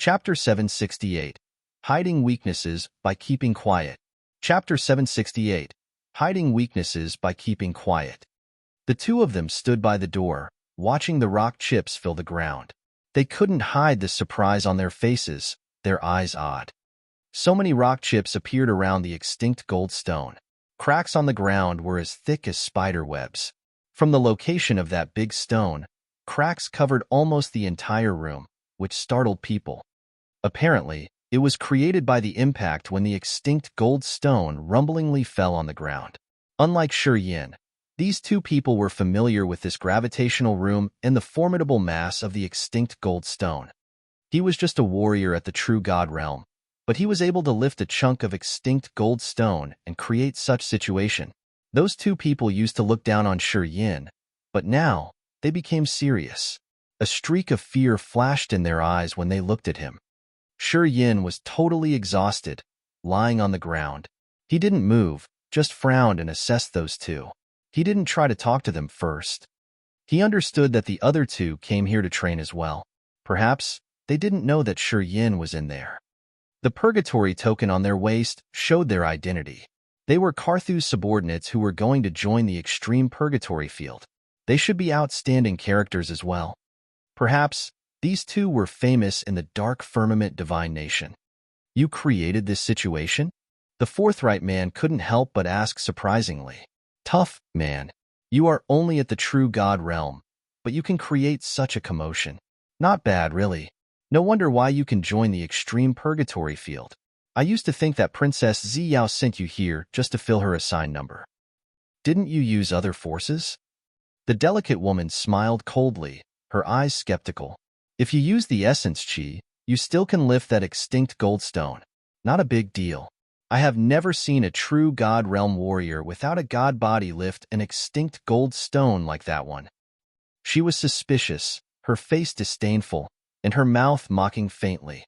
Chapter 768. Hiding Weaknesses by Keeping Quiet. Chapter 768. Hiding Weaknesses by Keeping Quiet. The two of them stood by the door, watching the rock chips fill the ground. They couldn't hide the surprise on their faces, their eyes odd. So many rock chips appeared around the extinct gold stone. Cracks on the ground were as thick as spider webs. From the location of that big stone, cracks covered almost the entire room, which startled people. Apparently, it was created by the impact when the extinct gold stone rumblingly fell on the ground. Unlike Yin, these two people were familiar with this gravitational room and the formidable mass of the extinct gold stone. He was just a warrior at the true God realm, but he was able to lift a chunk of extinct gold stone and create such situation. Those two people used to look down on Yin, but now they became serious. A streak of fear flashed in their eyes when they looked at him. Yin was totally exhausted, lying on the ground. He didn't move, just frowned and assessed those two. He didn't try to talk to them first. He understood that the other two came here to train as well. Perhaps they didn't know that Yin was in there. The purgatory token on their waist showed their identity. They were Carthew's subordinates who were going to join the extreme purgatory field. They should be outstanding characters as well. Perhaps these two were famous in the dark firmament divine nation. You created this situation? The forthright man couldn't help but ask surprisingly. Tough, man. You are only at the true God realm, but you can create such a commotion. Not bad, really. No wonder why you can join the extreme purgatory field. I used to think that Princess Ziyao sent you here just to fill her assigned number. Didn't you use other forces? The delicate woman smiled coldly, her eyes skeptical. If you use the essence chi, you still can lift that extinct gold stone. Not a big deal. I have never seen a true God realm warrior without a god body lift an extinct gold stone like that one. She was suspicious, her face disdainful, and her mouth mocking faintly.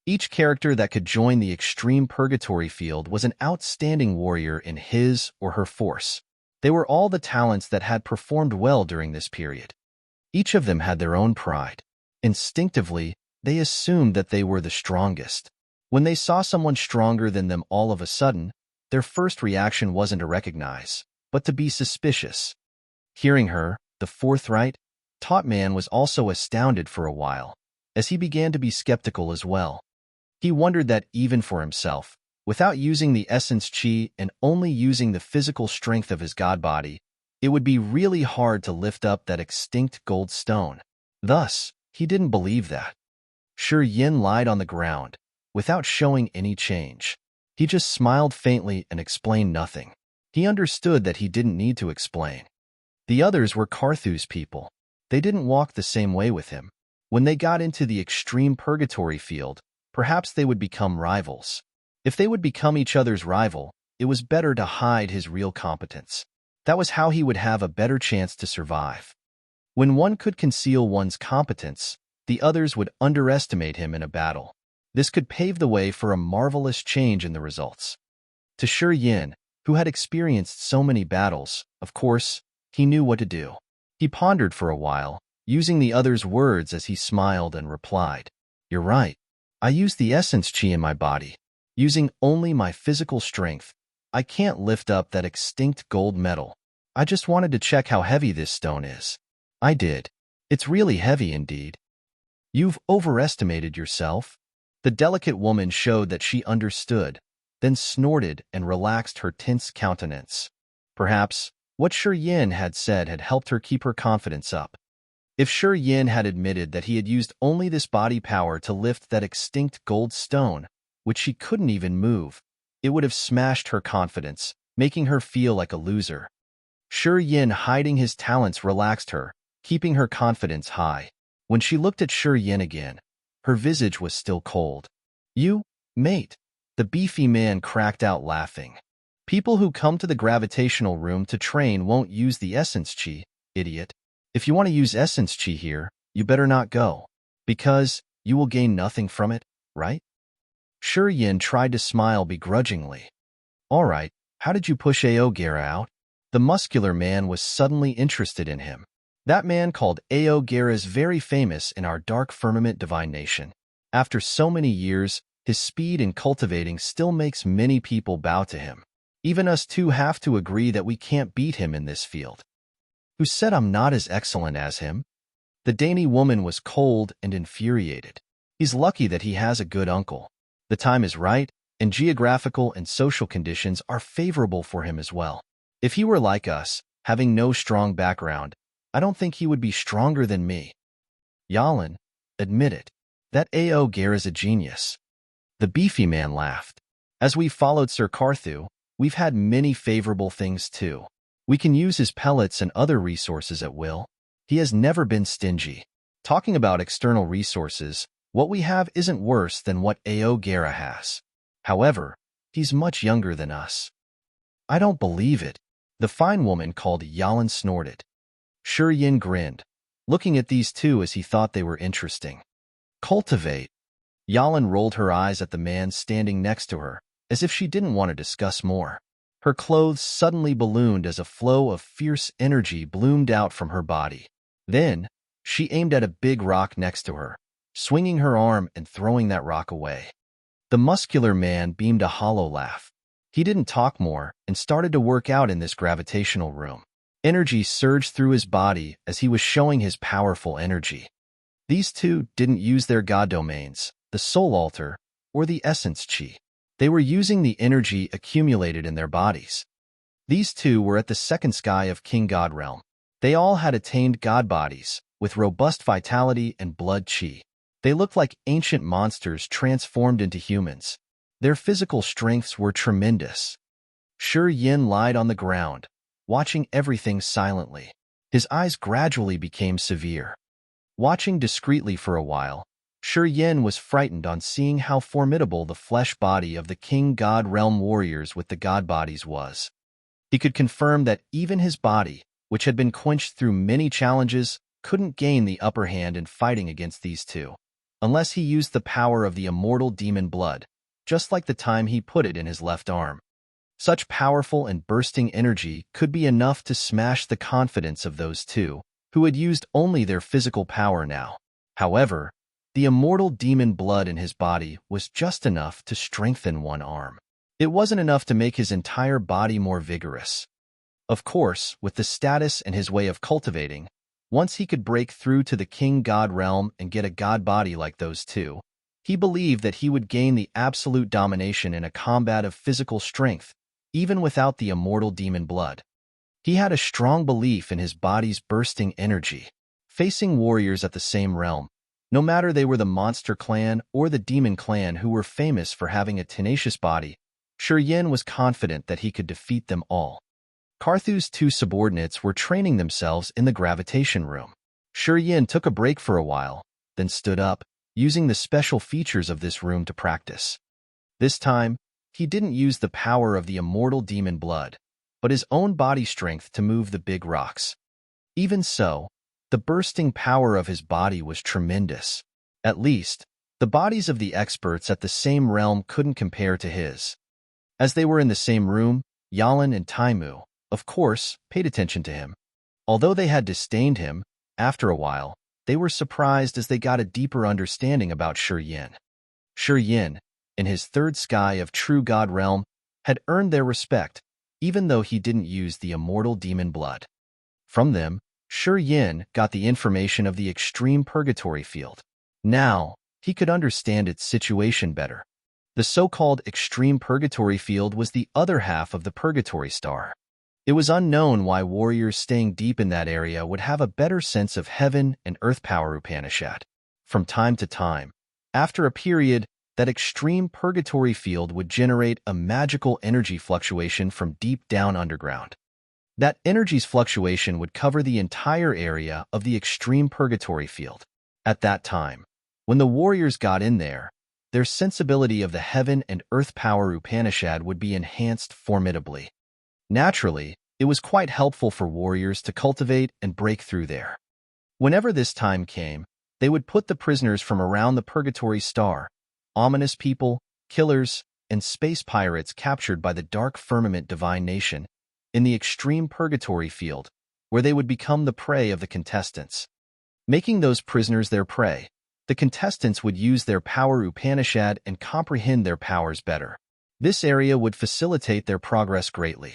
Each character that could join the extreme purgatory field was an outstanding warrior in his or her force. They were all the talents that had performed well during this period. Each of them had their own pride. Instinctively, they assumed that they were the strongest. When they saw someone stronger than them all of a sudden, their first reaction wasn't to recognize, but to be suspicious. Hearing her, the forthright, taught man was also astounded for a while, as he began to be skeptical as well. He wondered that even for himself, without using the essence chi and only using the physical strength of his god body, it would be really hard to lift up that extinct gold stone. Thus, he didn't believe that. Yin lied on the ground, without showing any change. He just smiled faintly and explained nothing. He understood that he didn't need to explain. The others were Carthew's people. They didn't walk the same way with him. When they got into the extreme purgatory field, perhaps they would become rivals. If they would become each other's rival, it was better to hide his real competence. That was how he would have a better chance to survive. When one could conceal one's competence, the others would underestimate him in a battle. This could pave the way for a marvelous change in the results. To Yin, who had experienced so many battles, of course, he knew what to do. He pondered for a while, using the other's words as he smiled and replied, "You're right. I use the essence chi in my body. Using only my physical strength, I can't lift up that extinct gold medal. I just wanted to check how heavy this stone is." I did. It's really heavy indeed. You've overestimated yourself. The delicate woman showed that she understood, then snorted and relaxed her tense countenance. Perhaps what Yin had said had helped her keep her confidence up. If Yin had admitted that he had used only this body power to lift that extinct gold stone, which she couldn't even move, it would have smashed her confidence, making her feel like a loser. Yin hiding his talents relaxed her, keeping her confidence high. When she looked at Yin again, her visage was still cold. "You, mate," the beefy man cracked out laughing. "People who come to the gravitational room to train won't use the essence chi, idiot. If you want to use essence chi here, you better not go, because you will gain nothing from it, right?" Yin tried to smile begrudgingly. "All right, how did you push Aogera out?" The muscular man was suddenly interested in him. That man called Aogera is very famous in our dark firmament divine nation. After so many years, his speed in cultivating still makes many people bow to him. Even us two have to agree that we can't beat him in this field. Who said I'm not as excellent as him? The Dani woman was cold and infuriated. He's lucky that he has a good uncle. The time is right, and geographical and social conditions are favorable for him as well. If he were like us, having no strong background, I don't think he would be stronger than me. Yalin, admit it. That A.O. Gare is a genius. The beefy man laughed. As we followed Sir Carthu, we've had many favorable things too. We can use his pellets and other resources at will. He has never been stingy. Talking about external resources, what we have isn't worse than what A.O. Gare has. However, he's much younger than us. I don't believe it. The fine woman called Yalin snorted. Shi Yin grinned, looking at these two as he thought they were interesting. Cultivate. Yalin rolled her eyes at the man standing next to her, as if she didn't want to discuss more. Her clothes suddenly ballooned as a flow of fierce energy bloomed out from her body. Then, she aimed at a big rock next to her, swinging her arm and throwing that rock away. The muscular man beamed a hollow laugh. He didn't talk more and started to work out in this gravitational room. Energy surged through his body as he was showing his powerful energy. These two didn't use their god domains, the soul altar, or the essence chi. They were using the energy accumulated in their bodies. These two were at the second sky of King God realm. They all had attained god bodies, with robust vitality and blood chi. They looked like ancient monsters transformed into humans. Their physical strengths were tremendous. Shi Yin lied on the ground, watching everything silently. His eyes gradually became severe. Watching discreetly for a while, Shi Yin was frightened on seeing how formidable the flesh body of the King God realm warriors with the god bodies was. He could confirm that even his body, which had been quenched through many challenges, couldn't gain the upper hand in fighting against these two, unless he used the power of the immortal demon blood, just like the time he put it in his left arm. Such powerful and bursting energy could be enough to smash the confidence of those two, who had used only their physical power now. However, the immortal demon blood in his body was just enough to strengthen one arm. It wasn't enough to make his entire body more vigorous. Of course, with the status and his way of cultivating, once he could break through to the King God realm and get a god body like those two, he believed that he would gain the absolute domination in a combat of physical strength, even without the immortal demon blood. He had a strong belief in his body's bursting energy. Facing warriors at the same realm, no matter they were the monster clan or the demon clan who were famous for having a tenacious body, Shi Yin was confident that he could defeat them all. Carthu's two subordinates were training themselves in the gravitation room. Shi Yin took a break for a while, then stood up, using the special features of this room to practice. This time, he didn't use the power of the immortal demon blood, but his own body strength to move the big rocks. Even so, the bursting power of his body was tremendous. At least, the bodies of the experts at the same realm couldn't compare to his. As they were in the same room, Yalin and Taimu, of course, paid attention to him. Although they had disdained him, after a while, they were surprised as they got a deeper understanding about Shi Yin. Shi Yin, in his third sky of true god realm, had earned their respect, even though he didn't use the immortal demon blood. From them, Shi Yin got the information of the extreme purgatory field. Now, he could understand its situation better. The so-called extreme purgatory field was the other half of the purgatory star. It was unknown why warriors staying deep in that area would have a better sense of heaven and earth power Upanishad. From time to time, after a period, that extreme purgatory field would generate a magical energy fluctuation from deep down underground. That energy's fluctuation would cover the entire area of the extreme purgatory field. At that time, when the warriors got in there, their sensibility of the heaven and earth power Upanishad would be enhanced formidably. Naturally, it was quite helpful for warriors to cultivate and break through there. Whenever this time came, they would put the prisoners from around the purgatory star, ominous people, killers, and space pirates captured by the dark firmament divine nation, in the extreme purgatory field, where they would become the prey of the contestants. Making those prisoners their prey, the contestants would use their power Upanishad and comprehend their powers better. This area would facilitate their progress greatly.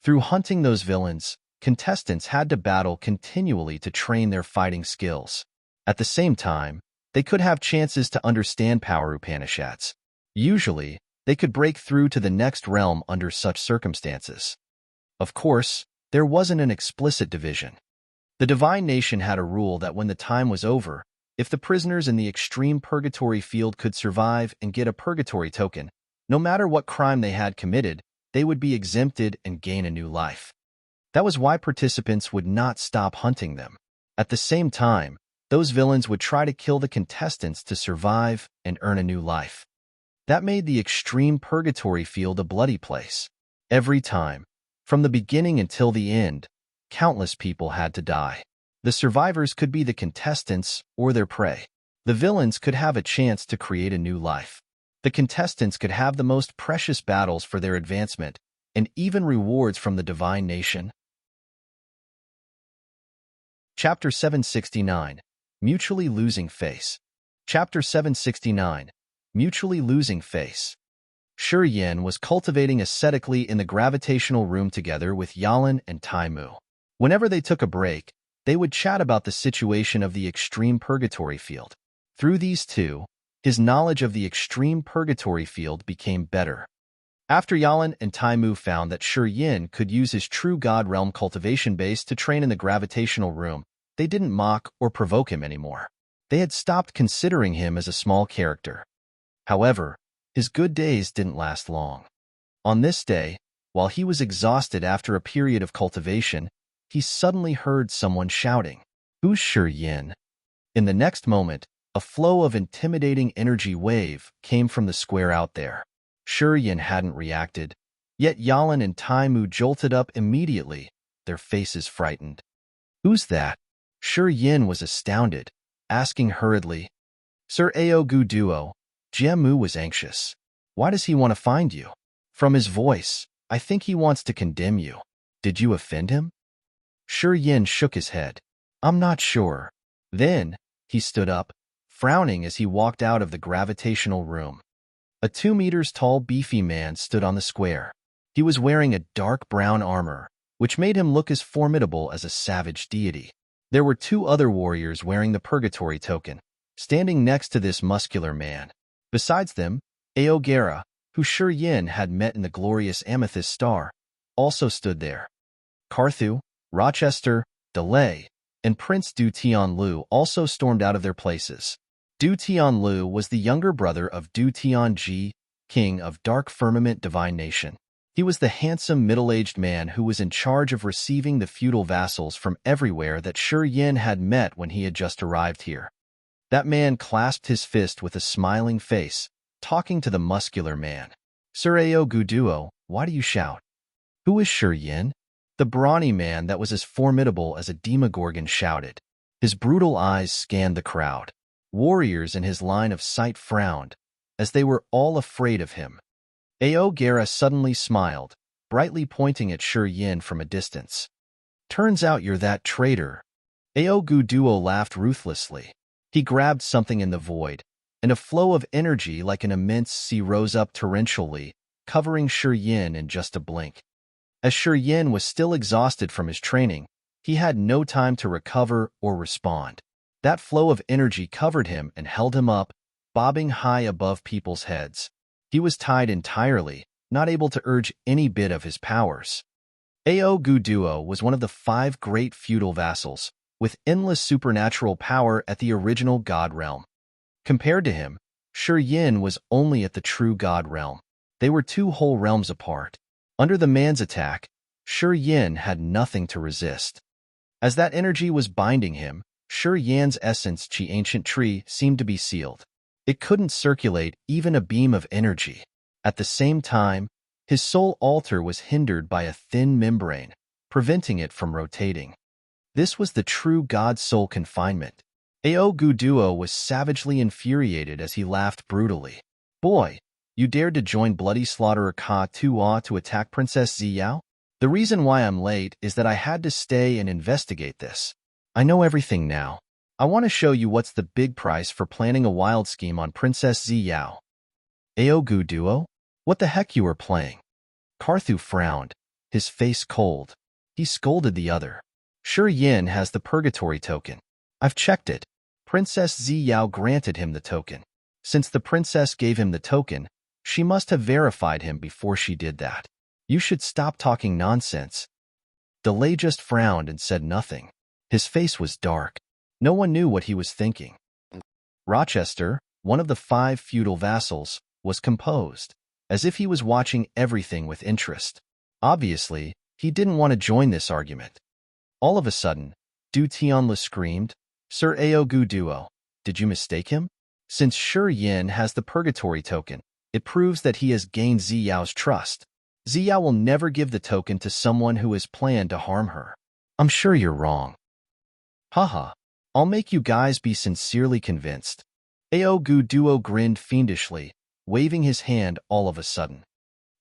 Through hunting those villains, contestants had to battle continually to train their fighting skills. At the same time, they could have chances to understand power Upanishads. Usually, they could break through to the next realm under such circumstances. Of course, there wasn't an explicit division. The divine nation had a rule that when the time was over, if the prisoners in the extreme purgatory field could survive and get a purgatory token, no matter what crime they had committed, they would be exempted and gain a new life. That was why participants would not stop hunting them. At the same time, those villains would try to kill the contestants to survive and earn a new life. That made the extreme purgatory field a bloody place. Every time, from the beginning until the end, countless people had to die. The survivors could be the contestants or their prey. The villains could have a chance to create a new life. The contestants could have the most precious battles for their advancement and even rewards from the divine nation. Chapter 769, Mutually Losing Face. Chapter 769, Mutually Losing Face. Shi Yin was cultivating ascetically in the gravitational room together with Yalan and Taimu. Whenever they took a break, they would chat about the situation of the extreme purgatory field. Through these two, his knowledge of the extreme purgatory field became better. After Yalan and Taimu found that Shi Yin could use his true God realm cultivation base to train in the gravitational room, they didn't mock or provoke him anymore. They had stopped considering him as a small character. However, his good days didn't last long. On this day, while he was exhausted after a period of cultivation, he suddenly heard someone shouting, "Who's Shi Yin?" In the next moment, a flow of intimidating energy wave came from the square out there. Shi Yin hadn't reacted, yet Yalan and Taimu jolted up immediately, their faces frightened. "Who's that?" Shi Yin was astounded, asking hurriedly. "Sir Ao Gu Duo." Jiemu was anxious. "Why does he want to find you?" From his voice, "I think he wants to condemn you. Did you offend him?" Shi Yin shook his head. "I'm not sure." Then, he stood up, frowning as he walked out of the gravitational room. A 2 meters tall beefy man stood on the square. He was wearing a dark brown armor, which made him look as formidable as a savage deity. There were 2 other warriors wearing the purgatory token, standing next to this muscular man. Besides them, Aogera, who Shi Yin had met in the glorious Amethyst Star, also stood there. Carthu, Rochester, Delay, and Prince Du Tianlu also stormed out of their places. Du Tianlu was the younger brother of Du Tianji, king of Dark Firmament Divine Nation. He was the handsome middle-aged man who was in charge of receiving the feudal vassals from everywhere that Shi Yin had met when he had just arrived here. That man clasped his fist with a smiling face, talking to the muscular man. "Sir Ao Gu Duo, why do you shout? Who is Shi Yin?" The brawny man that was as formidable as a demogorgon shouted. His brutal eyes scanned the crowd. Warriors in his line of sight frowned, as they were all afraid of him. Aogera suddenly smiled, brightly pointing at Shi Yin from a distance. "Turns out you're that traitor." Ao Gu Duo laughed ruthlessly. He grabbed something in the void, and a flow of energy like an immense sea rose up torrentially, covering Shi Yin in just a blink. As Shi Yin was still exhausted from his training, he had no time to recover or respond. That flow of energy covered him and held him up, bobbing high above people's heads. He was tied entirely, not able to urge any bit of his powers. Ao Gu Duo was one of the 5 great feudal vassals, with endless supernatural power at the original god realm. Compared to him, Shi Yin was only at the true god realm. They were 2 whole realms apart. Under the man's attack, Shi Yin had nothing to resist. As that energy was binding him, Shi Yin's essence, Qi ancient tree, seemed to be sealed. It couldn't circulate even a beam of energy. At the same time, his soul altar was hindered by a thin membrane, preventing it from rotating. This was the true god soul confinement. Ao Gu Duo was savagely infuriated as he laughed brutally. "Boy, you dared to join bloody slaughterer Ka Tua to attack Princess Ziyao? The reason why I'm late is that I had to stay and investigate this. I know everything now. I want to show you what's the big price for planning a wild scheme on Princess Ziyao. Aogu duo? What the heck you were playing? Carthu frowned, his face cold. He scolded the other. Sure Yin has the purgatory token. I've checked it. Princess Ziyao granted him the token. Since the princess gave him the token, she must have verified him before she did that. You should stop talking nonsense. Delay just frowned and said nothing. His face was dark. No one knew what he was thinking. Rochester, one of the 5 feudal vassals, was composed, as if he was watching everything with interest. Obviously, he didn't want to join this argument. All of a sudden, Du Tianla screamed, Sir Aogu Duo, did you mistake him? Since Sure Yin has the purgatory token, it proves that he has gained Ziyao's trust. Ziyao will never give the token to someone who has planned to harm her. I'm sure you're wrong. Haha, I'll make you guys be sincerely convinced. Aogu Duo grinned fiendishly, waving his hand all of a sudden.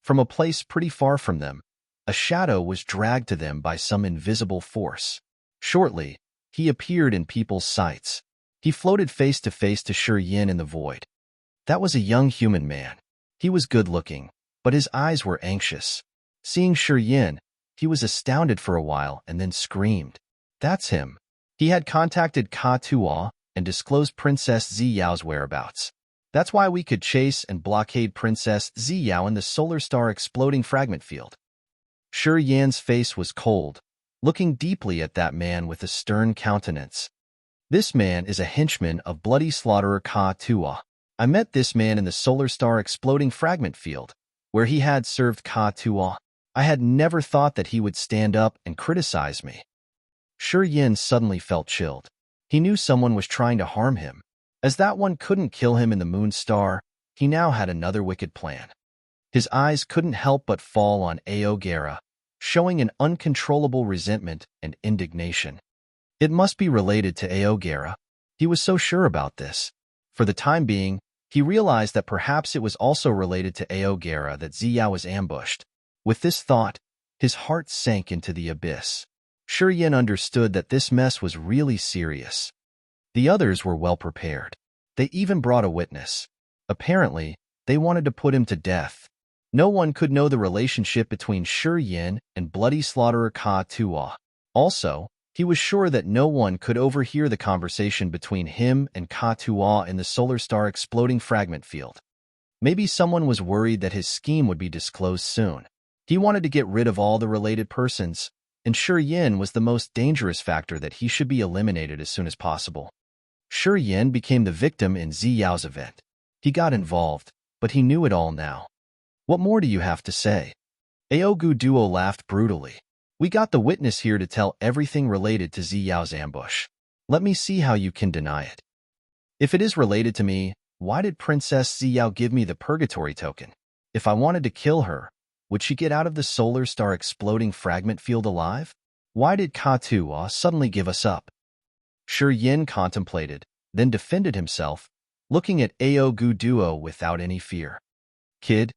From a place pretty far from them, a shadow was dragged to them by some invisible force. Shortly, he appeared in people's sights. He floated face to face to Sure Yin in the void. That was a young human man. He was good-looking, but his eyes were anxious. Seeing Sure Yin, he was astounded for a while and then screamed. That's him. He had contacted Ka Tuo and disclosed Princess Ziyao's whereabouts. That's why we could chase and blockade Princess Ziyao in the solar star exploding fragment field. Sure Yin's face was cold, looking deeply at that man with a stern countenance. This man is a henchman of bloody slaughterer Ka Tuo. I met this man in the solar star exploding fragment field, where he had served Ka Tuo. I had never thought that he would stand up and criticize me. Sure Yin suddenly felt chilled. He knew someone was trying to harm him. As that one couldn't kill him in the moon star, he now had another wicked plan. His eyes couldn't help but fall on Aogera, showing an uncontrollable resentment and indignation. It must be related to Aogera. He was so sure about this. For the time being, he realized that perhaps it was also related to Aogera that Ziyao was ambushed. With this thought, his heart sank into the abyss. Sure Yin understood that this mess was really serious. The others were well prepared. They even brought a witness. Apparently, they wanted to put him to death. No one could know the relationship between Sure Yin and bloody slaughterer Ka Tuo. Also, he was sure that no one could overhear the conversation between him and Ka Tuo in the solar star exploding fragment field. Maybe someone was worried that his scheme would be disclosed soon. He wanted to get rid of all the related persons, and Sure Yin was the most dangerous factor that he should be eliminated as soon as possible. Sure Yin became the victim in Ziyao's event. He got involved, but he knew it all now. What more do you have to say? Aogu Duo laughed brutally. We got the witness here to tell everything related to Ziyao's ambush. Let me see how you can deny it. If it is related to me, why did Princess Ziyao give me the purgatory token? If I wanted to kill her, would she get out of the solar star exploding fragment field alive? Why did Ka Tuo suddenly give us up? Sure Yin contemplated, then defended himself, looking at Aogu Duo without any fear. Kid,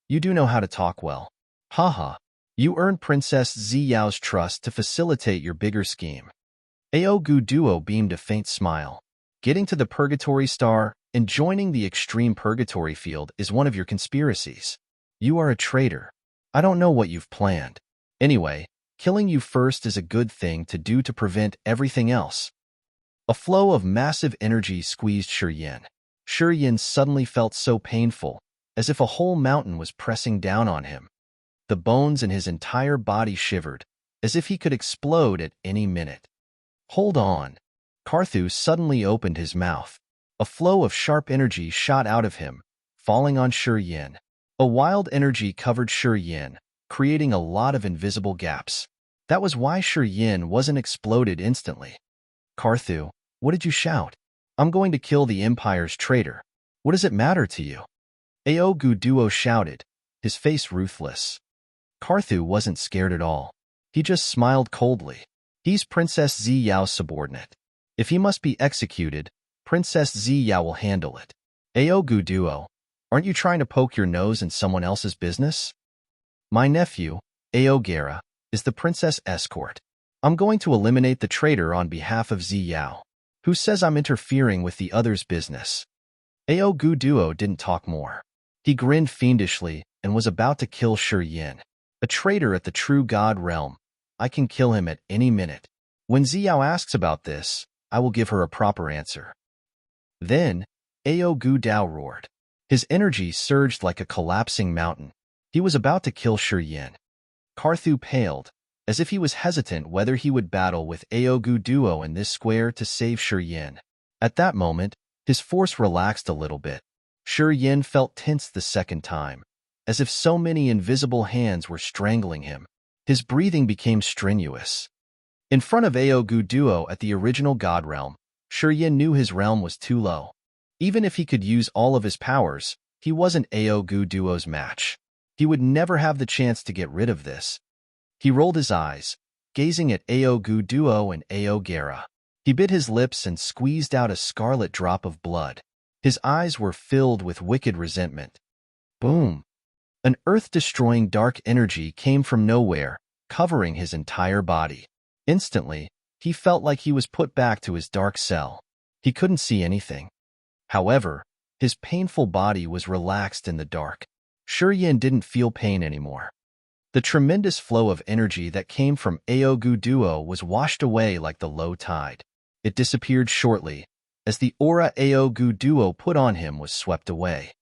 you do know how to talk well. Haha, you earned Princess Ziyao's trust to facilitate your bigger scheme. Aogu Duo beamed a faint smile. Getting to the purgatory star and joining the extreme purgatory field is one of your conspiracies. You are a traitor. I don't know what you've planned. Anyway, killing you first is a good thing to do to prevent everything else. A flow of massive energy squeezed Sure Yin. Sure Yin suddenly felt so painful, as if a whole mountain was pressing down on him. The bones in his entire body shivered, as if he could explode at any minute. Hold on. Carthu suddenly opened his mouth. A flow of sharp energy shot out of him, falling on Sure Yin. A wild energy covered Sure Yin, creating a lot of invisible gaps. That was why Sure Yin wasn't exploded instantly. Carthu, what did you shout? I'm going to kill the Empire's traitor. What does it matter to you? Aogu Duo shouted, his face ruthless. Carthu wasn't scared at all. He just smiled coldly. He's Princess Ziyao's subordinate. If he must be executed, Princess Ziyao will handle it. Aogu Duo, aren't you trying to poke your nose in someone else's business? My nephew, Aogera, is the princess escort. I'm going to eliminate the traitor on behalf of Ziyao. Who says I'm interfering with the other's business? Aogu Duo didn't talk more. He grinned fiendishly and was about to kill Shi Yin. A traitor at the true God realm. I can kill him at any minute. When Xiao asks about this, I will give her a proper answer. Then, Aogu Dao roared. His energy surged like a collapsing mountain. He was about to kill Shi Yin. Carthu paled, as if he was hesitant whether he would battle with Aogu Duo in this square to save Shi Yin. At that moment, his force relaxed a little bit. Shi Yin felt tense the second time, as if so many invisible hands were strangling him. His breathing became strenuous. In front of Aogu Duo at the original God realm, Shi Yin knew his realm was too low. Even if he could use all of his powers, he wasn't Aogu Duo's match. He would never have the chance to get rid of this. He rolled his eyes, gazing at Aogu Duo and Aogera. He bit his lips and squeezed out a scarlet drop of blood. His eyes were filled with wicked resentment. Boom! An earth-destroying dark energy came from nowhere, covering his entire body. Instantly, he felt like he was put back to his dark cell. He couldn't see anything. However, his painful body was relaxed in the dark. Shi Yin didn't feel pain anymore. The tremendous flow of energy that came from Aogu Duo was washed away like the low tide. It disappeared shortly, as the aura Aogu Duo put on him was swept away.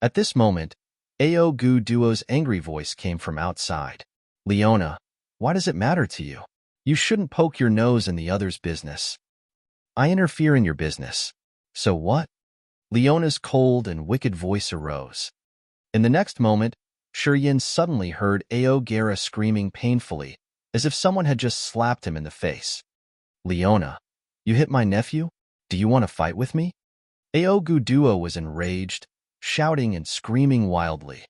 At this moment, Aogu Duo's angry voice came from outside. Leona, why does it matter to you? You shouldn't poke your nose in the other's business. I interfere in your business. So what? Leona's cold and wicked voice arose. In the next moment, Shi Yin suddenly heard Aogera screaming painfully, as if someone had just slapped him in the face. Leona, you hit my nephew? Do you want to fight with me? Aogu Duo was enraged, shouting and screaming wildly.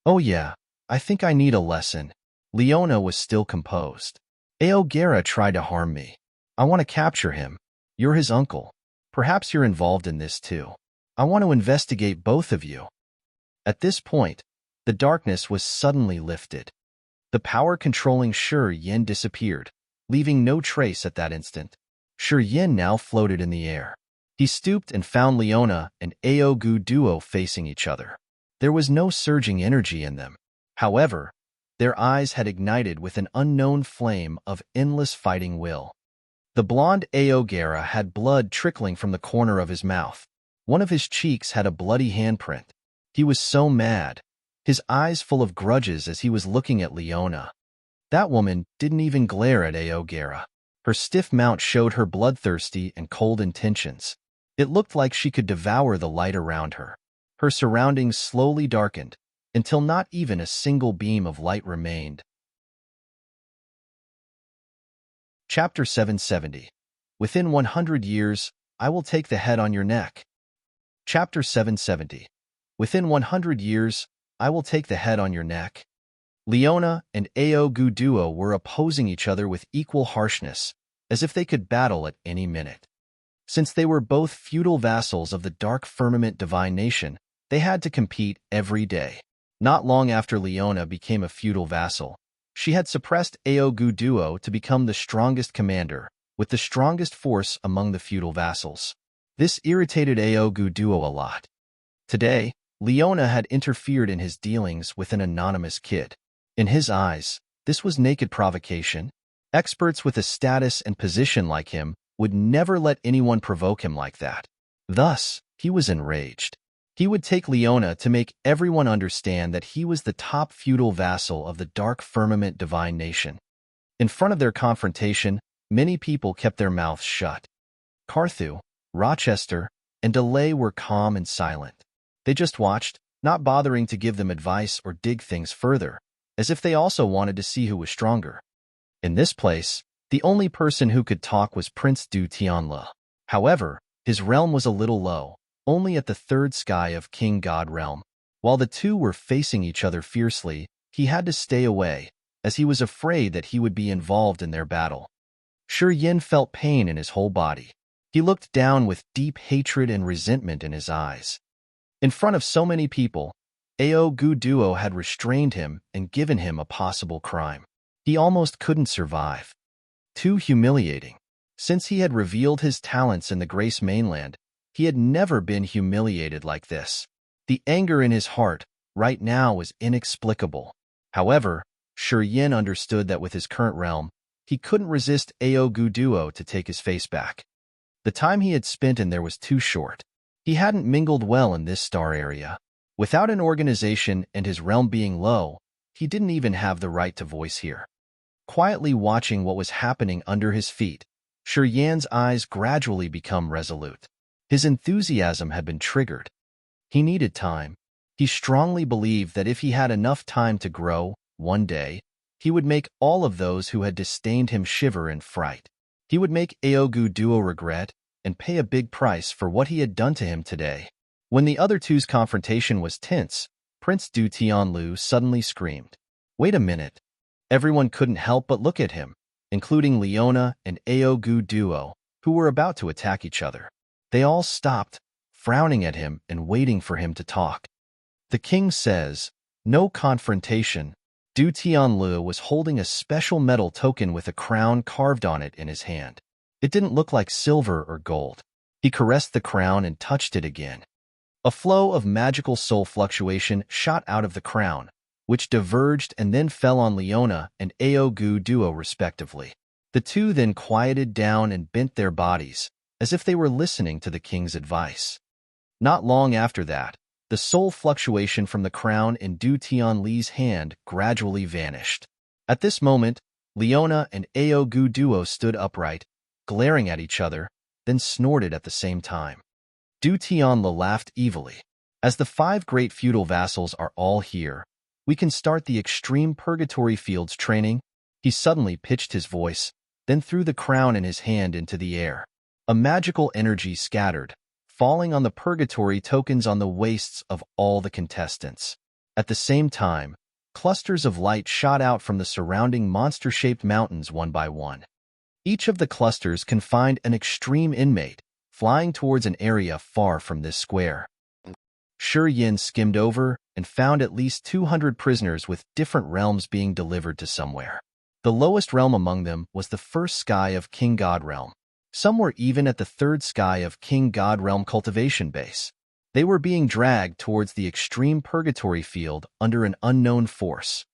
Oh yeah, I think I need a lesson. Leona was still composed. Aogera tried to harm me. I want to capture him. You're his uncle. Perhaps you're involved in this too. I want to investigate both of you. At this point, the darkness was suddenly lifted. The power controlling Shi Yin disappeared, leaving no trace at that instant. Shi Yin now floated in the air. He stooped and found Leona and Aogu Duo facing each other. There was no surging energy in them. However, their eyes had ignited with an unknown flame of endless fighting will. The blonde Aogera had blood trickling from the corner of his mouth. One of his cheeks had a bloody handprint. He was so mad, his eyes full of grudges as he was looking at Leona. That woman didn't even glare at Aogera. Her stiff mount showed her bloodthirsty and cold intentions. It looked like she could devour the light around her. Her surroundings slowly darkened, until not even a single beam of light remained. Chapter 770. Within 100 years, I will take the head on your neck. Chapter 770. Within 100 years, I will take the head on your neck. Leona and Aogu Duo were opposing each other with equal harshness, as if they could battle at any minute. Since they were both feudal vassals of the Dark Firmament Divine Nation, they had to compete every day. Not long after Leona became a feudal vassal, she had suppressed Aogu Duo to become the strongest commander, with the strongest force among the feudal vassals. This irritated Aogu Duo a lot. Today, Leona had interfered in his dealings with an anonymous kid. In his eyes, this was naked provocation. Experts with a status and position like him would never let anyone provoke him like that. Thus, he was enraged. He would take Leona to make everyone understand that he was the top feudal vassal of the Dark Firmament Divine Nation. In front of their confrontation, many people kept their mouths shut. Carthu, Rochester, and Delay were calm and silent. They just watched, not bothering to give them advice or dig things further, as if they also wanted to see who was stronger. In this place, the only person who could talk was Prince Du Tianle. However, his realm was a little low, only at the third sky of King God realm. While the two were facing each other fiercely, he had to stay away, as he was afraid that he would be involved in their battle. Shi Yin felt pain in his whole body. He looked down with deep hatred and resentment in his eyes. In front of so many people, Aogu Duo had restrained him and given him a possible crime. He almost couldn't survive. Too humiliating. Since he had revealed his talents in the Grace mainland, he had never been humiliated like this. The anger in his heart right now was inexplicable. However, Yin understood that with his current realm, he couldn't resist Duo to take his face back. The time he had spent in there was too short. He hadn't mingled well in this star area. Without an organization and his realm being low, he didn't even have the right to voice here. Quietly watching what was happening under his feet, Yan's eyes gradually become resolute. His enthusiasm had been triggered. He needed time. He strongly believed that if he had enough time to grow, one day, he would make all of those who had disdained him shiver in fright. He would make Duo regret and pay a big price for what he had done to him today. When the other two's confrontation was tense, Prince Du Tianlu suddenly screamed, "Wait a minute." Everyone couldn't help but look at him, including Leona and Duo, who were about to attack each other. They all stopped, frowning at him and waiting for him to talk. The king says, "No confrontation." Du Tianlu was holding a special metal token with a crown carved on it in his hand. It didn't look like silver or gold. He caressed the crown and touched it again. A flow of magical soul fluctuation shot out of the crown, which diverged and then fell on Leona and Duo respectively. The two then quieted down and bent their bodies, as if they were listening to the king's advice. Not long after that, the soul fluctuation from the crown in Du Tianli's hand gradually vanished. At this moment, Leona and Duo stood upright, glaring at each other, then snorted at the same time. Du Tianli laughed evilly. "As the 5 great feudal vassals are all here, we can start the extreme purgatory fields training." He suddenly pitched his voice, then threw the crown in his hand into the air. A magical energy scattered, falling on the purgatory tokens on the waists of all the contestants. At the same time, clusters of light shot out from the surrounding monster-shaped mountains one by one. Each of the clusters confined an extreme inmate, flying towards an area far from this square. Yin skimmed over and found at least 200 prisoners with different realms being delivered to somewhere. The lowest realm among them was the first sky of King God Realm. Some were even at the 3rd sky of King God Realm cultivation base. They were being dragged towards the extreme purgatory field under an unknown force.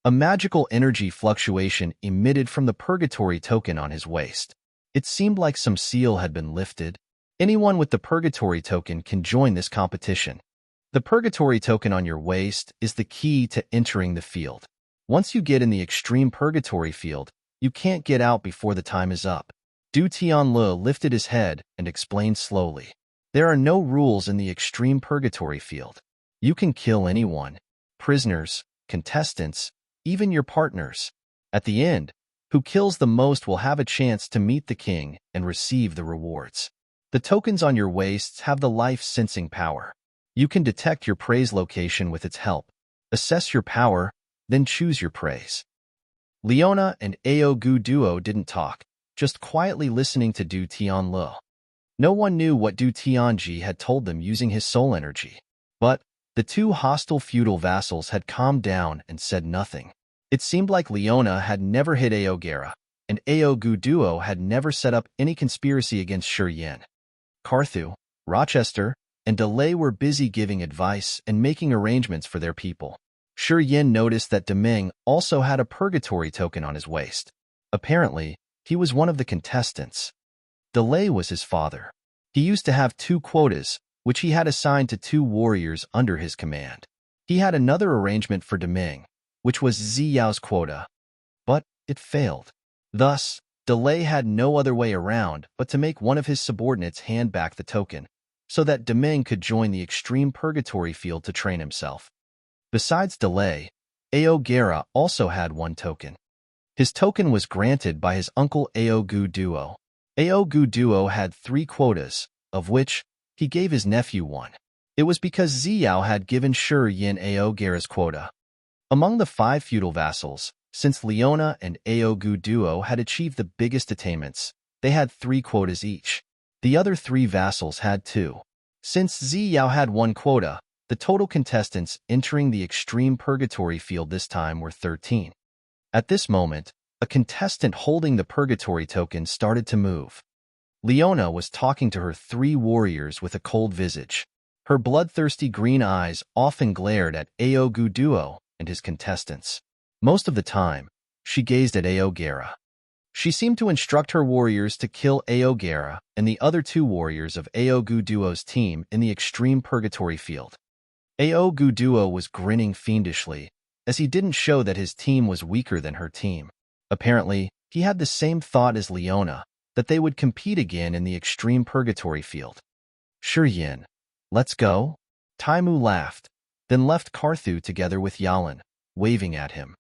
A magical energy fluctuation emitted from the purgatory token on his waist. It seemed like some seal had been lifted. Anyone with the purgatory token can join this competition. The purgatory token on your waist is the key to entering the field. Once you get in the extreme purgatory field, you can't get out before the time is up. Du Tianlu lifted his head and explained slowly. There are no rules in the extreme purgatory field. You can kill anyone. Prisoners, contestants, even your partners. At the end, who kills the most will have a chance to meet the king and receive the rewards. The tokens on your waists have the life-sensing power. You can detect your prey's location with its help. Assess your power, then choose your preys. Leona and Duo didn't talk, just quietly listening to Du Tianlu. No one knew what Du Tianji had told them using his soul energy. But the 2 hostile feudal vassals had calmed down and said nothing. It seemed like Leona had never hit Aogera, and Duo had never set up any conspiracy against Yin. Carthu, Rochester, and Delay were busy giving advice and making arrangements for their people. Yin noticed that Deming also had a purgatory token on his waist. Apparently, he was one of the contestants. Delay was his father. He used to have 2 quotas, which he had assigned to 2 warriors under his command. He had another arrangement for Deming, which was Ziyao's quota, but it failed. Thus, Delay had no other way around but to make one of his subordinates hand back the token, so that Deming could join the extreme purgatory field to train himself. Besides Delay, Aogera also had 1 token. His token was granted by his uncle Duo. Duo had 3 quotas, of which he gave his nephew 1. It was because Ziyao had given Yin Aogera's quota. Among the 5 feudal vassals, since Leona and Duo had achieved the biggest attainments, they had 3 quotas each. The other 3 vassals had 2. Since Ziyao had 1 quota, the total contestants entering the extreme purgatory field this time were 13. At this moment, A contestant holding the purgatory token started to move. Leona was talking to her 3 warriors with a cold visage. Her bloodthirsty green eyes often glared at Aoguduo and his contestants. Most of the time, she gazed at Aogera. She seemed to instruct her warriors to kill Aogera and the other 2 warriors of Aoguduo's team in the extreme purgatory field. Aoguduo was grinning fiendishly, as he didn't show that his team was weaker than her team. Apparently, he had the same thought as Leona, that they would compete again in the extreme purgatory field. Sure Yin, let's go? Taimu laughed, then left Karthu together with Yalan, waving at him.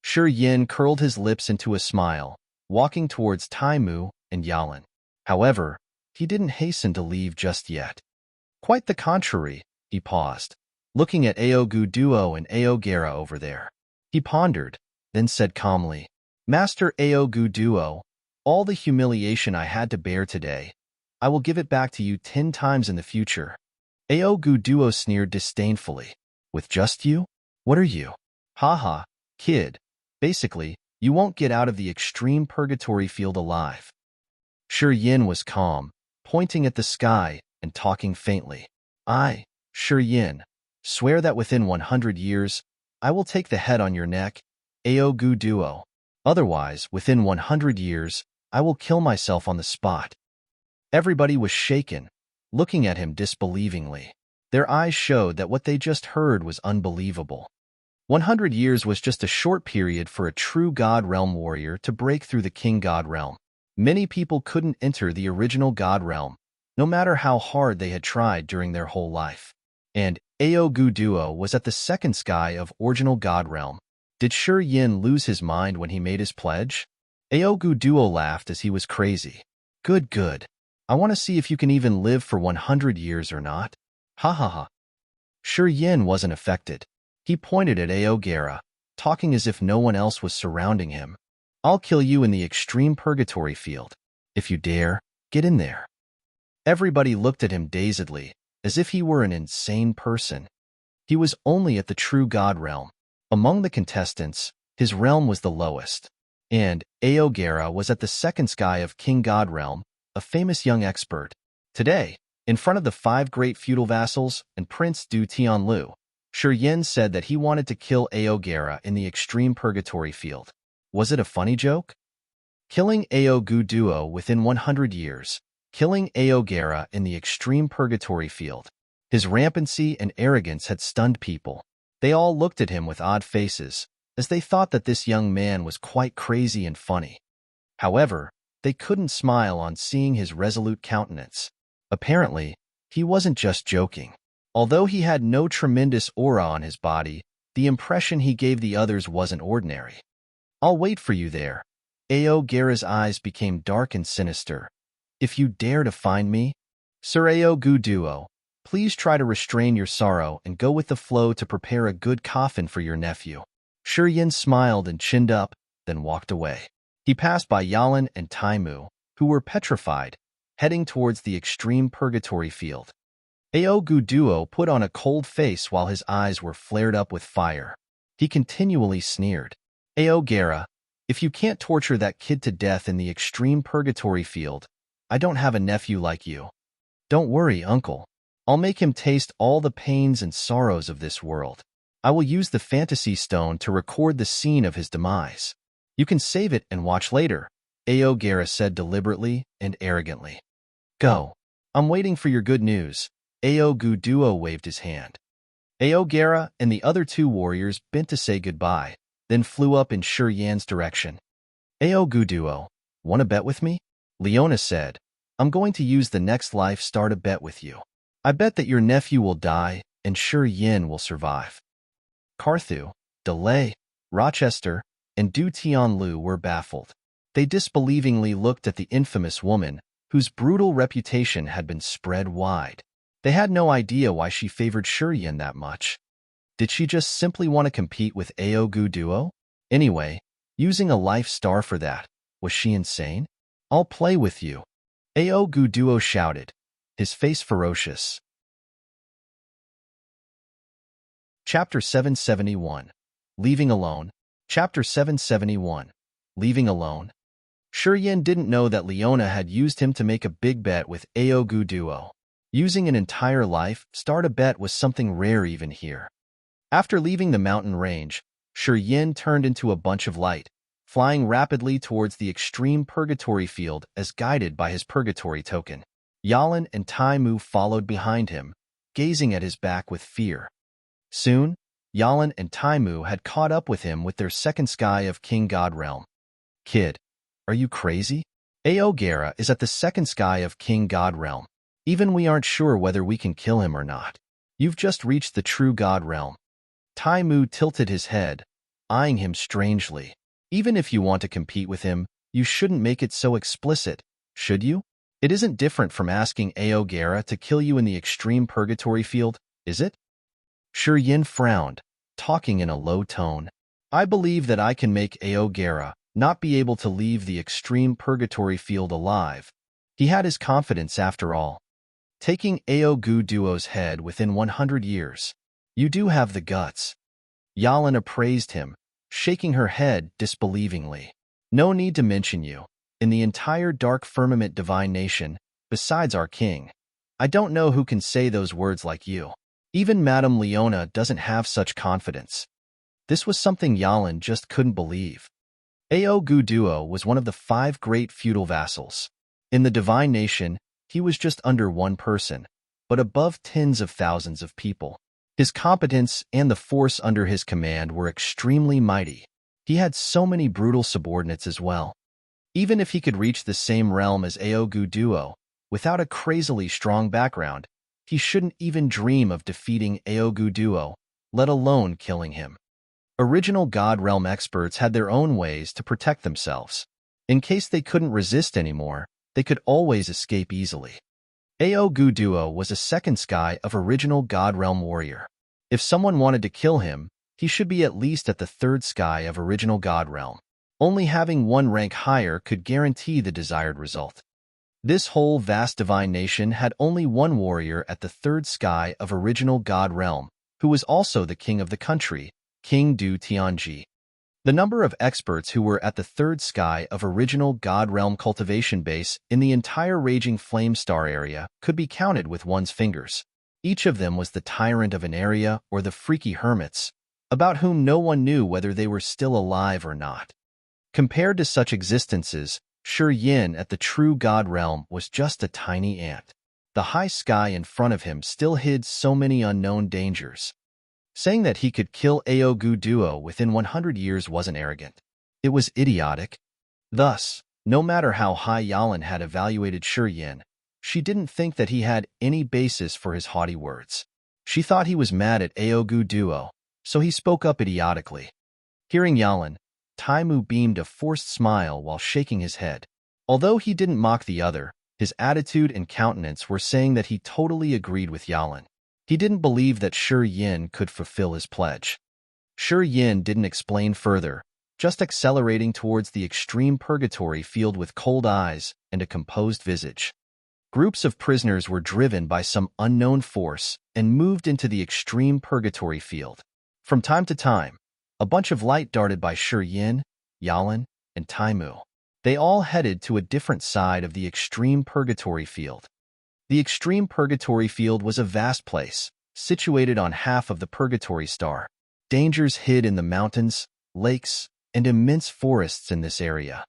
Sure Yin curled his lips into a smile, walking towards Taimu and Yalan. However, he didn't hasten to leave just yet. Quite the contrary, he paused, looking at Aoguduo and Aogera over there. He pondered, then said calmly, Master Aoguduo, all the humiliation I had to bear today, I will give it back to you 10 times in the future. Aoguduo sneered disdainfully. With just you? What are you? Haha, kid. Basically, you won't get out of the extreme purgatory field alive. Sure Yin was calm, pointing at the sky and talking faintly. I, Sure Yin, swear that within 100 years, I will take the head on your neck, Aoguduo. Otherwise, within 100 years, I will kill myself on the spot. Everybody was shaken, looking at him disbelievingly. Their eyes showed that what they just heard was unbelievable. 100 years was just a short period for a true God Realm warrior to break through the King God Realm. Many people couldn't enter the original God Realm, no matter how hard they had tried during their whole life. And Aoguduo was at the second sky of original God Realm. Did Sure Yin lose his mind when he made his pledge? Aoguduo laughed as he was crazy. Good, good. I want to see if you can even live for 100 years or not. Ha ha ha. Sure Yin wasn't affected. He pointed at Aogera, talking as if no one else was surrounding him. I'll kill you in the extreme purgatory field. If you dare, get in there. Everybody looked at him dazedly, as if he were an insane person. He was only at the true God Realm. Among the contestants, his realm was the lowest. And Aogera was at the second sky of King God Realm, a famous young expert. Today, in front of the 5 great feudal vassals and Prince Du Tianlu, Sure Yin said that he wanted to kill Aogera in the extreme purgatory field. Was it a funny joke? Killing Aoguduo within 100 years, killing Aogera in the extreme purgatory field. His rampancy and arrogance had stunned people. They all looked at him with odd faces, as they thought that this young man was quite crazy and funny. However, they couldn't smile on seeing his resolute countenance. Apparently, he wasn't just joking. Although he had no tremendous aura on his body, the impression he gave the others wasn't ordinary. I'll wait for you there. Aogera's eyes became dark and sinister. If you dare to find me, Sir Aoguduo, please try to restrain your sorrow and go with the flow to prepare a good coffin for your nephew. Sure Yin smiled and chinned up, then walked away. He passed by Yalan and Taimu, who were petrified, heading towards the extreme purgatory field. Aoguduo put on a cold face while his eyes were flared up with fire. He continually sneered. Aogera, if you can't torture that kid to death in the extreme purgatory field, I don't have a nephew like you. Don't worry, uncle. I'll make him taste all the pains and sorrows of this world. I will use the fantasy stone to record the scene of his demise. You can save it and watch later, Aogera said deliberately and arrogantly. Go. I'm waiting for your good news. Aoguduo waved his hand. Aogera and the other 2 warriors bent to say goodbye, then flew up in Sure Yan's direction. Aoguduo, want to bet with me? Leona said, I'm going to use the next life start a bet with you. I bet that your nephew will die and Sure Yin will survive. Karthu, Delay, Rochester, and Du Tianlu were baffled. They disbelievingly looked at the infamous woman, whose brutal reputation had been spread wide. They had no idea why she favored Sure Yin that much. Did she just simply want to compete with Aoguduo? Anyway, using a life star for that, was she insane? I'll play with you. Aoguduo shouted, his face ferocious. Chapter 771. Leaving Alone. Chapter 771. leaving alone. Yin didn't know that Leona had used him to make a big bet with Aogu Duo. Using an entire life, start a bet was something rare even here. After leaving the mountain range, Yin turned into a bunch of light, flying rapidly towards the extreme purgatory field as guided by his purgatory token. Yalan and Taimu followed behind him, gazing at his back with fear. Soon, Yalan and Taimu had caught up with him with their second sky of King God Realm. Kid, are you crazy? Aogera is at the second sky of King God Realm. Even we aren't sure whether we can kill him or not. You've just reached the true God Realm. Taimu tilted his head, eyeing him strangely. Even if you want to compete with him, you shouldn't make it so explicit, should you? It isn't different from asking Aogera to kill you in the extreme purgatory field, is it? Yin frowned, talking in a low tone. I believe that I can make Aogera not be able to leave the extreme purgatory field alive. He had his confidence after all. Taking Aogu Duo's head within 100 years. You do have the guts. Yalan appraised him, shaking her head disbelievingly. No need to mention you. In the entire dark firmament divine nation, besides our king, I don't know who can say those words like you. Even Madame Leona doesn't have such confidence. This was something Yalan just couldn't believe. Aogu Duo was one of the 5 great feudal vassals. In the divine nation, he was just under one person, but above tens of thousands of people. His competence and the force under his command were extremely mighty. He had so many brutal subordinates as well. Even if he could reach the same realm as Aogu Duo, without a crazily strong background, he shouldn't even dream of defeating Aogu Duo, let alone killing him. Original God Realm experts had their own ways to protect themselves. In case they couldn't resist anymore, they could always escape easily. Aogu Duo was a second sky of original God Realm warrior. If someone wanted to kill him, he should be at least at the 3rd sky of original God Realm. Only having one rank higher could guarantee the desired result. This whole vast divine nation had only one warrior at the 3rd sky of original God Realm, who was also the king of the country, King Du Tianji. The number of experts who were at the 3rd sky of original God Realm cultivation base in the entire Raging Flame Star area could be counted with one's fingers. Each of them was the tyrant of an area or the freaky hermits, about whom no one knew whether they were still alive or not. Compared to such existences, Yin at the true God Realm was just a tiny ant. The high sky in front of him still hid so many unknown dangers. Saying that he could kill Aogu Duo within 100 years wasn't arrogant. It was idiotic. Thus, no matter how high Yalan had evaluated Yin, she didn't think that he had any basis for his haughty words. She thought he was mad at Aogu Duo, so he spoke up idiotically. Hearing Yalan, Taimu beamed a forced smile while shaking his head. Although he didn't mock the other, his attitude and countenance were saying that he totally agreed with Yalan. He didn't believe that Yin could fulfill his pledge. Yin didn't explain further, just accelerating towards the extreme purgatory field with cold eyes and a composed visage. Groups of prisoners were driven by some unknown force and moved into the extreme purgatory field. From time to time, a bunch of light darted by Yin, Yalan, and Taimu. They all headed to a different side of the extreme purgatory field. The extreme purgatory field was a vast place, situated on half of the purgatory star. Dangers hid in the mountains, lakes, and immense forests in this area.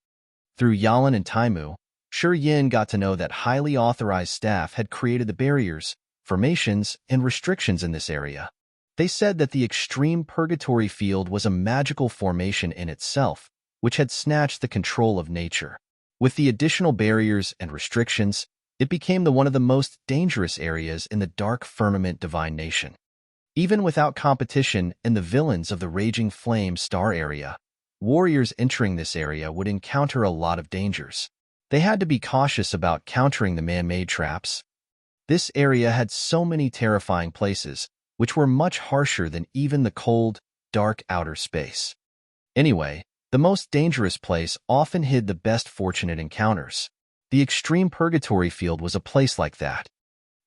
Through Yalan and Taimu, Yin got to know that highly authorized staff had created the barriers, formations, and restrictions in this area. They said that the extreme purgatory field was a magical formation in itself, which had snatched the control of nature. With the additional barriers and restrictions, it became one of the most dangerous areas in the dark firmament divine nation. Even without competition and the villains of the Raging Flame Star area, warriors entering this area would encounter a lot of dangers. They had to be cautious about countering the man-made traps. This area had so many terrifying places, which were much harsher than even the cold, dark outer space. Anyway, the most dangerous place often hid the best fortunate encounters. The extreme purgatory field was a place like that.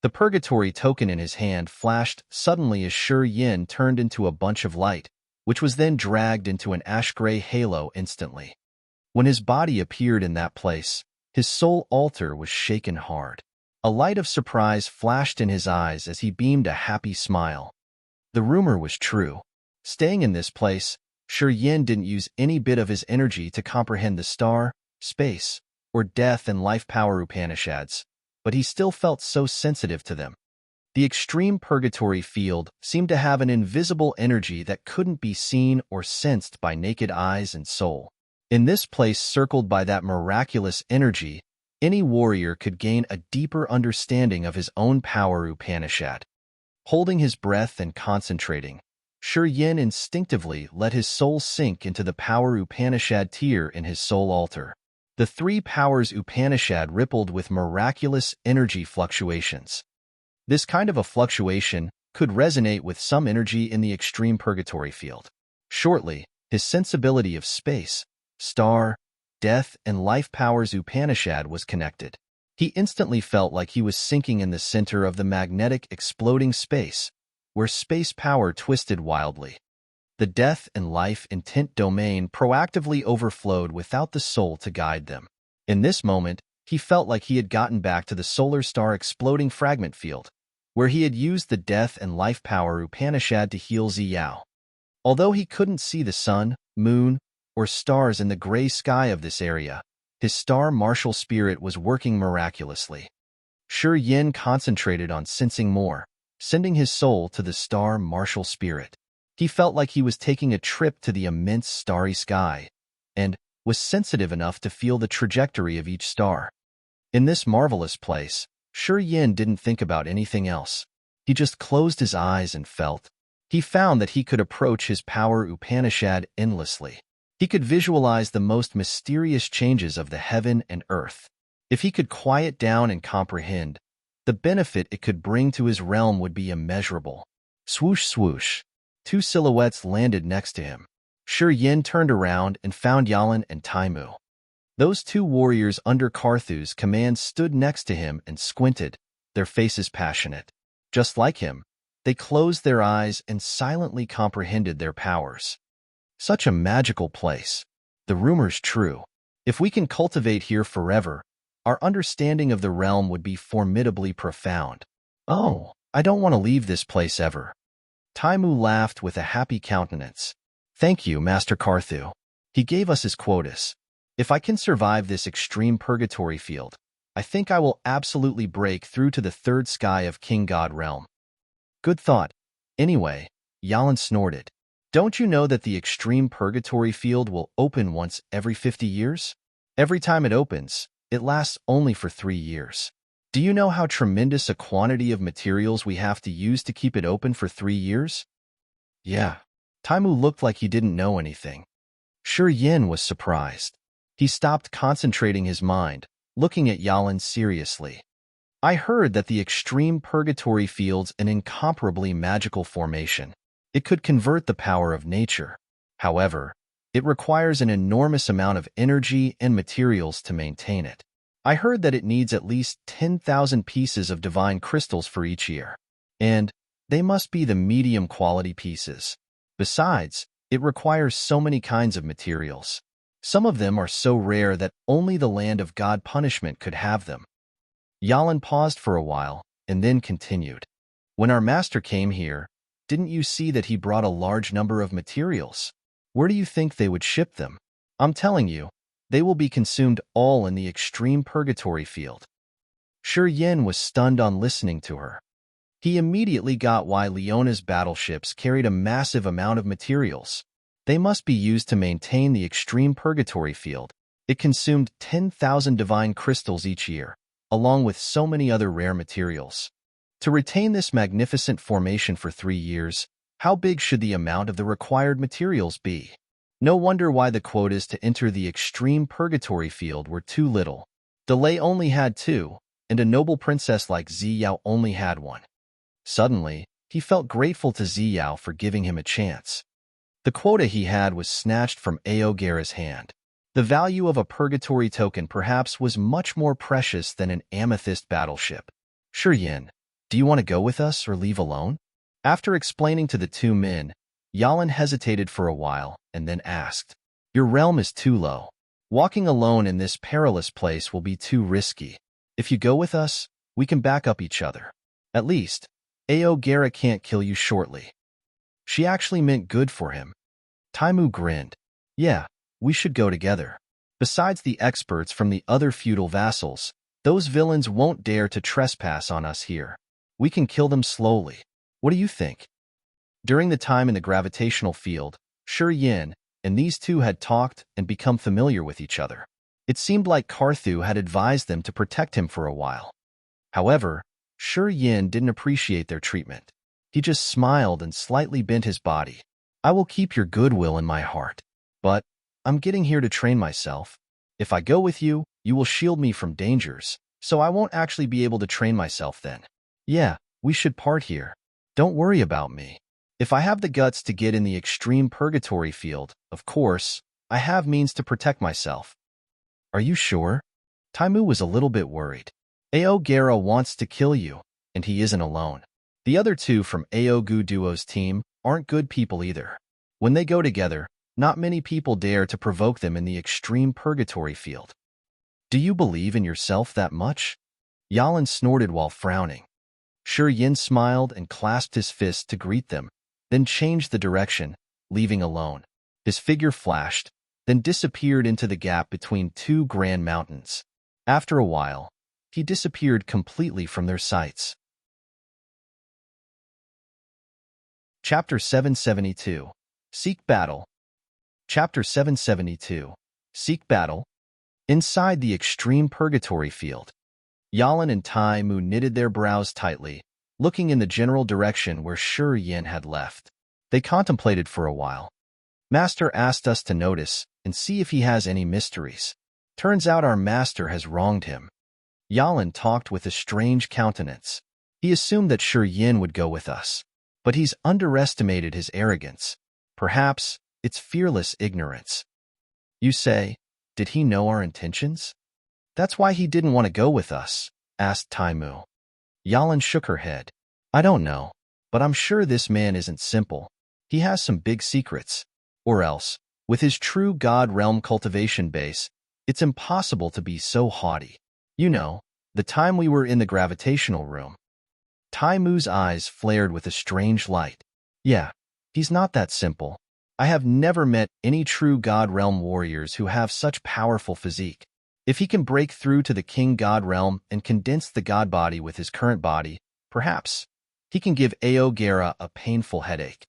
The purgatory token in his hand flashed suddenly as Yin turned into a bunch of light, which was then dragged into an ash-gray halo instantly. When his body appeared in that place, his soul altar was shaken hard. A light of surprise flashed in his eyes as he beamed a happy smile. The rumor was true. Staying in this place, Shi Yin didn't use any bit of his energy to comprehend the star, space, or death and life power Upanishads, but he still felt so sensitive to them. The extreme purgatory field seemed to have an invisible energy that couldn't be seen or sensed by naked eyes and soul. In this place circled by that miraculous energy, any warrior could gain a deeper understanding of his own power Upanishad. Holding his breath and concentrating, Shi Yin instinctively let his soul sink into the power Upanishad tier in his soul altar. The three powers Upanishad rippled with miraculous energy fluctuations. This kind of a fluctuation could resonate with some energy in the extreme purgatory field. Shortly, his sensibility of space, star, death, and life powers Upanishad was connected. He instantly felt like he was sinking in the center of the magnetic exploding space, where space power twisted wildly. The death and life intent domain proactively overflowed without the soul to guide them. In this moment, he felt like he had gotten back to the solar star exploding fragment field, where he had used the death and life power Upanishad to heal Ziyao. Although he couldn't see the sun, moon, or stars in the gray sky of this area, his star martial spirit was working miraculously. Shi Yin concentrated on sensing more, sending his soul to the star martial spirit. He felt like he was taking a trip to the immense starry sky, and was sensitive enough to feel the trajectory of each star. In this marvelous place, Shi Yin didn't think about anything else. He just closed his eyes and felt. He found that he could approach his power Upanishad endlessly. He could visualize the most mysterious changes of the heaven and earth. If he could quiet down and comprehend, the benefit it could bring to his realm would be immeasurable. Swoosh, swoosh. Two silhouettes landed next to him. Shi Yin turned around and found Yalan and Taimu. Those two warriors under Karthu's command stood next to him and squinted, their faces passionate. Just like him, they closed their eyes and silently comprehended their powers. Such a magical place. The rumor's true. If we can cultivate here forever, our understanding of the realm would be formidably profound. Oh, I don't want to leave this place ever. Taimu laughed with a happy countenance. Thank you, Master Karthu. He gave us his quotas. If I can survive this extreme purgatory field, I think I will absolutely break through to the third sky of King God realm. Good thought. Anyway, Yalan snorted. Don't you know that the extreme purgatory field will open once every 50 years? Every time it opens, it lasts only for 3 years. Do you know how tremendous a quantity of materials we have to use to keep it open for 3 years? Yeah. Taimu looked like he didn't know anything. Shi Yin was surprised. He stopped concentrating his mind, looking at Yalan seriously. I heard that the extreme purgatory field's an incomparably magical formation. It could convert the power of nature. However, it requires an enormous amount of energy and materials to maintain it. I heard that it needs at least 10,000 pieces of divine crystals for each year, and they must be the medium quality pieces. Besides, it requires so many kinds of materials. Some of them are so rare that only the land of God punishment could have them. Yalan paused for a while, and then continued. When our master came here, didn't you see that he brought a large number of materials? Where do you think they would ship them? I'm telling you, they will be consumed all in the extreme purgatory field. Shi Yin was stunned on listening to her. He immediately got why Leona's battleships carried a massive amount of materials. They must be used to maintain the extreme purgatory field. It consumed 10,000 divine crystals each year, along with so many other rare materials. To retain this magnificent formation for 3 years, how big should the amount of the required materials be? No wonder why the quotas to enter the extreme purgatory field were too little. Delay only had 2, and a noble princess like Ziyao only had 1. Suddenly, he felt grateful to Ziyao for giving him a chance. The quota he had was snatched from Aogera's hand. The value of a purgatory token perhaps was much more precious than an amethyst battleship. Shi Yin, do you want to go with us or leave alone? After explaining to the two men, Yalan hesitated for a while and then asked, Your realm is too low. Walking alone in this perilous place will be too risky. If you go with us, we can back up each other. At least, Aogera can't kill you shortly. She actually meant good for him. Taimu grinned. Yeah, we should go together. Besides the experts from the other feudal vassals, those villains won't dare to trespass on us here. We can kill them slowly. What do you think? During the time in the gravitational field, Shi Yin and these two had talked and become familiar with each other. It seemed like Carthu had advised them to protect him for a while. However, Shi Yin didn't appreciate their treatment. He just smiled and slightly bent his body. I will keep your goodwill in my heart. But I'm getting here to train myself. If I go with you, you will shield me from dangers, so I won't actually be able to train myself then. Yeah, we should part here. Don't worry about me. If I have the guts to get in the extreme purgatory field, of course, I have means to protect myself. Are you sure? Taimu was a little bit worried. Aogera wants to kill you, and he isn't alone. The other two from Aogu Duo's team aren't good people either. When they go together, not many people dare to provoke them in the extreme purgatory field. Do you believe in yourself that much? Yalan snorted while frowning. Shi Yin smiled and clasped his fist to greet them, then changed the direction, leaving alone. His figure flashed, then disappeared into the gap between two grand mountains. After a while, he disappeared completely from their sights. Chapter 772. Seek Battle. Chapter 772. Seek Battle. Inside the extreme purgatory field, Yalan and Taimu knitted their brows tightly, looking in the general direction where Shi Yin had left. They contemplated for a while. Master asked us to notice and see if he has any mysteries. Turns out our master has wronged him. Yalan talked with a strange countenance. He assumed that Shi Yin would go with us, but he's underestimated his arrogance. Perhaps it's fearless ignorance. You say, did he know our intentions? That's why he didn't want to go with us, asked Taimu. Yalan shook her head. I don't know, but I'm sure this man isn't simple. He has some big secrets. Or else, with his true God realm cultivation base, it's impossible to be so haughty. You know, the time we were in the gravitational room. Taimu's eyes flared with a strange light. Yeah, he's not that simple. I have never met any true God realm warriors who have such powerful physique. If he can break through to the King God realm and condense the God body with his current body, perhaps he can give Aogera a painful headache.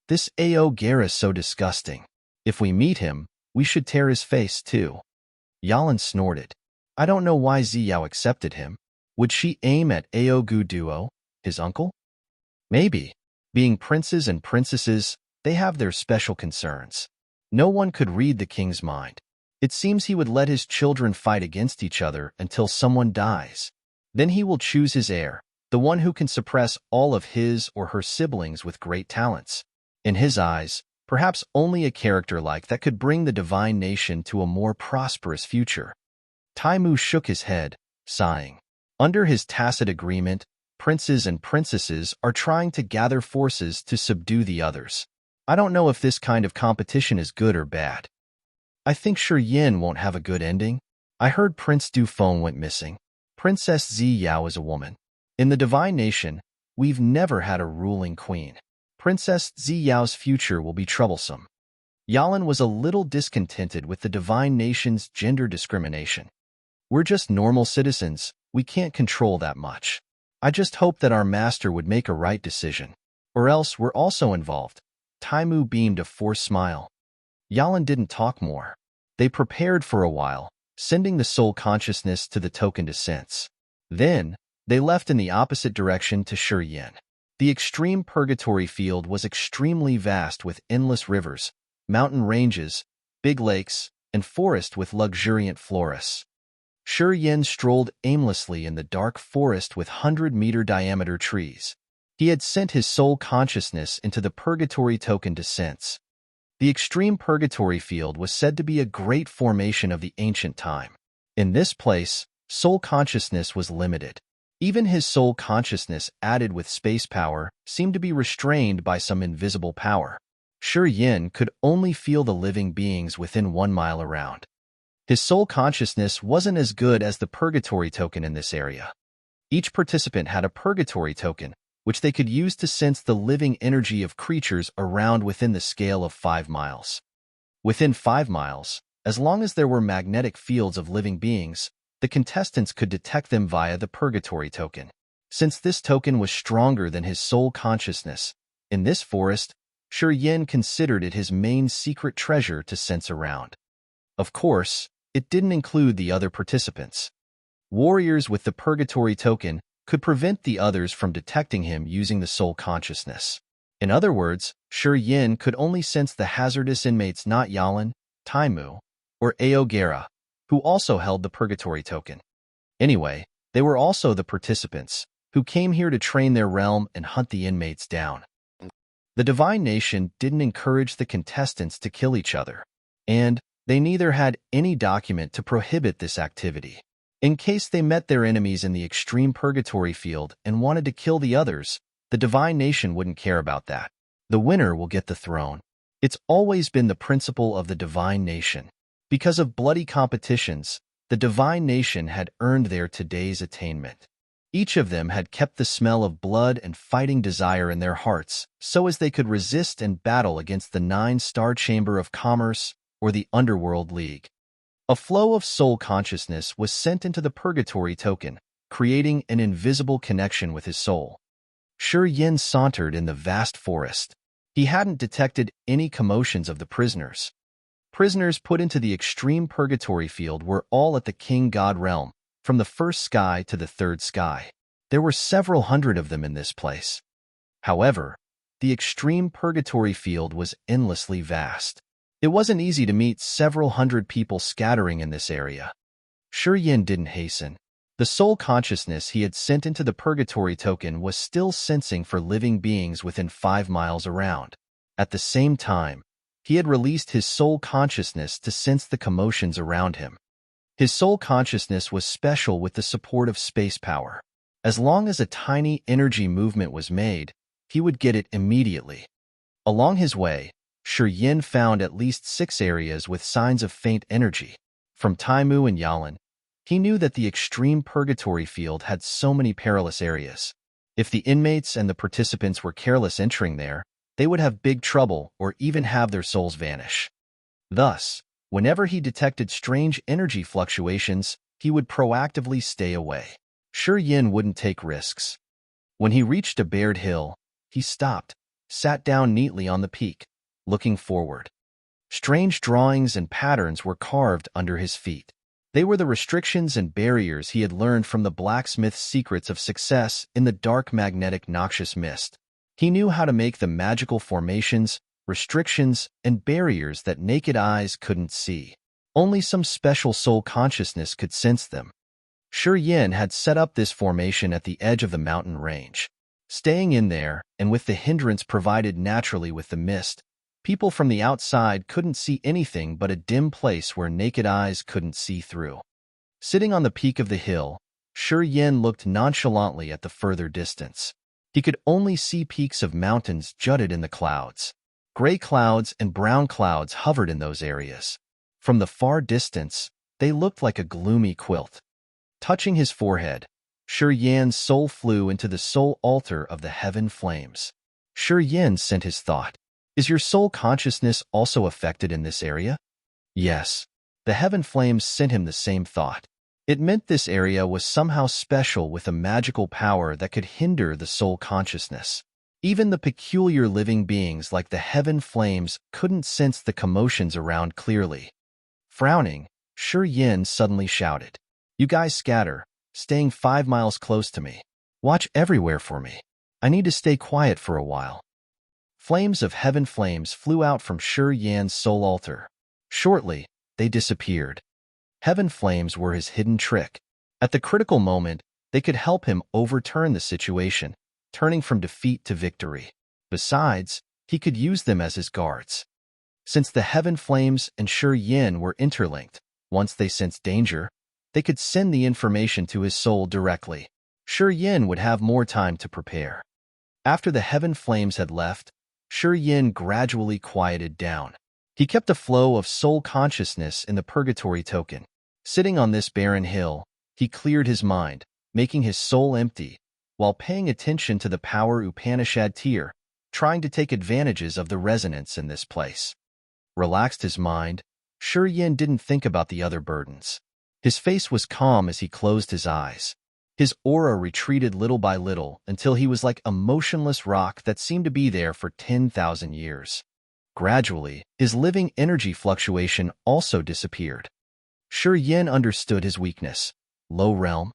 This Aogera is so disgusting. If we meet him, we should tear his face too. Yalan snorted. I don't know why Ziyao accepted him. Would she aim at Aogu Duo, his uncle? Maybe. Being princes and princesses, they have their special concerns. No one could read the king's mind. It seems he would let his children fight against each other until someone dies. Then he will choose his heir, the one who can suppress all of his or her siblings with great talents. In his eyes, perhaps only a character like that could bring the divine nation to a more prosperous future. Taimu shook his head, sighing. Under his tacit agreement, princes and princesses are trying to gather forces to subdue the others. I don't know if this kind of competition is good or bad. I think Shi Yin won't have a good ending. I heard Prince Dufeng went missing. Princess Ziyao is a woman. In the divine nation, we've never had a ruling queen. Princess Ziyao's future will be troublesome. Yalan was a little discontented with the divine nation's gender discrimination. We're just normal citizens. We can't control that much. I just hope that our master would make a right decision. Or else we're also involved. Taimu beamed a forced smile. Yalan didn't talk more. They prepared for a while, sending the soul consciousness to the token descents. Then, they left in the opposite direction to Shi Yin. The extreme purgatory field was extremely vast with endless rivers, mountain ranges, big lakes, and forest with luxuriant forests. Shi Yin strolled aimlessly in the dark forest with 100-meter diameter trees. He had sent his soul consciousness into the purgatory token descents. The extreme purgatory field was said to be a great formation of the ancient time. In this place, soul consciousness was limited. Even his soul consciousness added with space power seemed to be restrained by some invisible power. Shi Yin could only feel the living beings within 1 mile around. His soul consciousness wasn't as good as the purgatory token in this area. Each participant had a purgatory token, which they could use to sense the living energy of creatures around within the scale of 5 miles. Within 5 miles, as long as there were magnetic fields of living beings, the contestants could detect them via the purgatory token. Since this token was stronger than his soul consciousness, in this forest, Yin considered it his main secret treasure to sense around. Of course, it didn't include the other participants. Warriors with the purgatory token could prevent the others from detecting him using the soul consciousness. In other words, Yin could only sense the hazardous inmates not Yalan, Taimu, or Aogera, who also held the purgatory token. Anyway, they were also the participants, who came here to train their realm and hunt the inmates down. The Divine Nation didn't encourage the contestants to kill each other, and they neither had any document to prohibit this activity. In case they met their enemies in the extreme purgatory field and wanted to kill the others, the Divine Nation wouldn't care about that. The winner will get the throne. It's always been the principle of the Divine Nation. Because of bloody competitions, the Divine Nation had earned their today's attainment. Each of them had kept the smell of blood and fighting desire in their hearts so as they could resist and battle against the 9-star Chamber of Commerce or the Underworld League. A flow of soul consciousness was sent into the purgatory token, creating an invisible connection with his soul. Yin sauntered in the vast forest. He hadn't detected any commotions of the prisoners. Prisoners put into the extreme purgatory field were all at the king-god realm, from the first sky to the third sky. There were several hundred of them in this place. However, the extreme purgatory field was endlessly vast. It wasn't easy to meet several hundred people scattering in this area. Yin didn't hasten. The soul consciousness he had sent into the purgatory token was still sensing for living beings within 5 miles around. At the same time, he had released his soul consciousness to sense the commotions around him. His soul consciousness was special with the support of space power. As long as a tiny energy movement was made, he would get it immediately. Along his way, Yin found at least 6 areas with signs of faint energy. From Taimu and Yalan, he knew that the extreme purgatory field had so many perilous areas. If the inmates and the participants were careless entering there, they would have big trouble or even have their souls vanish. Thus, whenever he detected strange energy fluctuations, he would proactively stay away. Yin wouldn't take risks. When he reached a bared hill, he stopped, sat down neatly on the peak, looking forward. Strange drawings and patterns were carved under his feet. They were the restrictions and barriers he had learned from the blacksmith's secrets of success in the dark magnetic noxious mist. He knew how to make the magical formations, restrictions, and barriers that naked eyes couldn't see. Only some special soul consciousness could sense them. Yin had set up this formation at the edge of the mountain range. Staying in there, and with the hindrance provided naturally with the mist, people from the outside couldn't see anything but a dim place where naked eyes couldn't see through. Sitting on the peak of the hill, Yin looked nonchalantly at the further distance. He could only see peaks of mountains jutted in the clouds. Gray clouds and brown clouds hovered in those areas. From the far distance, they looked like a gloomy quilt. Touching his forehead, Yan's soul flew into the soul altar of the heaven flames. Yin sent his thought. Is your soul consciousness also affected in this area? Yes. The heaven flames sent him the same thought. It meant this area was somehow special with a magical power that could hinder the soul consciousness. Even the peculiar living beings like the heaven flames couldn't sense the commotions around clearly. Frowning, Yin suddenly shouted, "You guys scatter, staying 5 miles close to me. Watch everywhere for me. I need to stay quiet for a while." Flames of heaven flames flew out from Yan's soul altar. Shortly, they disappeared. Heaven flames were his hidden trick. At the critical moment, they could help him overturn the situation, turning from defeat to victory. Besides, he could use them as his guards. Since the heaven flames and Yin were interlinked, once they sensed danger, they could send the information to his soul directly. Yin would have more time to prepare. After the heaven flames had left, Yin gradually quieted down. He kept a flow of soul consciousness in the purgatory token. Sitting on this barren hill, he cleared his mind, making his soul empty, while paying attention to the power Upanishad tier, trying to take advantages of the resonance in this place. Relaxed his mind, Shi Yin didn't think about the other burdens. His face was calm as he closed his eyes. His aura retreated little by little until he was like a motionless rock that seemed to be there for 10,000 years. Gradually, his living energy fluctuation also disappeared. Shi Yin understood his weakness. Low realm.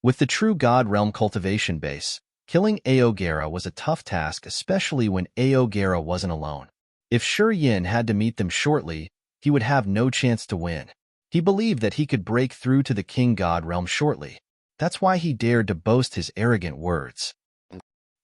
With the true God realm cultivation base, killing Aogera was a tough task, especially when Aogera wasn't alone. If Shi Yin had to meet them shortly, he would have no chance to win. He believed that he could break through to the King God realm shortly. That's why he dared to boast his arrogant words.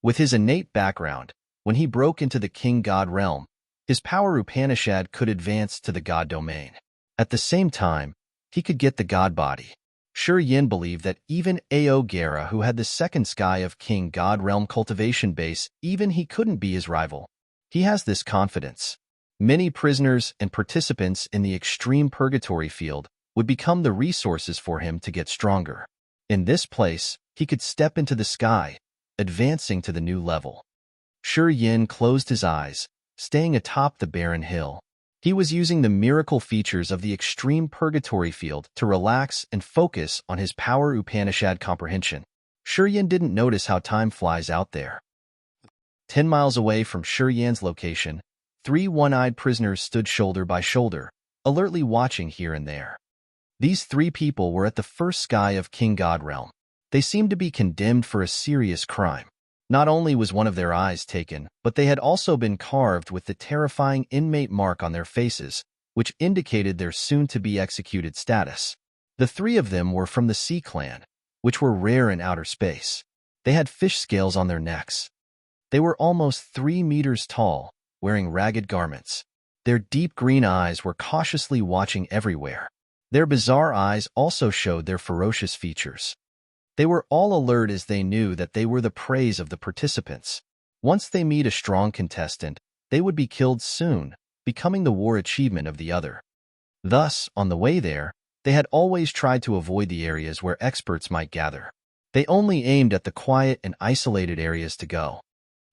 With his innate background, when he broke into the King God realm, his power Upanishad could advance to the God domain. At the same time, he could get the God body. Shi Yin believed that even Aogera, who had the second sky of King God realm cultivation base, even he couldn't be his rival. He has this confidence. Many prisoners and participants in the extreme purgatory field would become the resources for him to get stronger. In this place, he could step into the sky, advancing to the new level. Shi Yin closed his eyes, staying atop the barren hill. He was using the miracle features of the extreme purgatory field to relax and focus on his power Upanishad comprehension. Shi Yin didn't notice how time flies out there. 10 miles away from Shi Yin's location, 3 one-eyed prisoners stood shoulder by shoulder, alertly watching here and there. These 3 people were at the first sky of King God realm. They seemed to be condemned for a serious crime. Not only was one of their eyes taken, but they had also been carved with the terrifying inmate mark on their faces, which indicated their soon-to-be executed status. The 3 of them were from the Sea Clan, which were rare in outer space. They had fish scales on their necks. They were almost 3 meters tall, wearing ragged garments. Their deep green eyes were cautiously watching everywhere. Their bizarre eyes also showed their ferocious features. They were all alert as they knew that they were the praise of the participants. Once they meet a strong contestant, they would be killed soon, becoming the war achievement of the other. Thus, on the way there, they had always tried to avoid the areas where experts might gather. They only aimed at the quiet and isolated areas to go.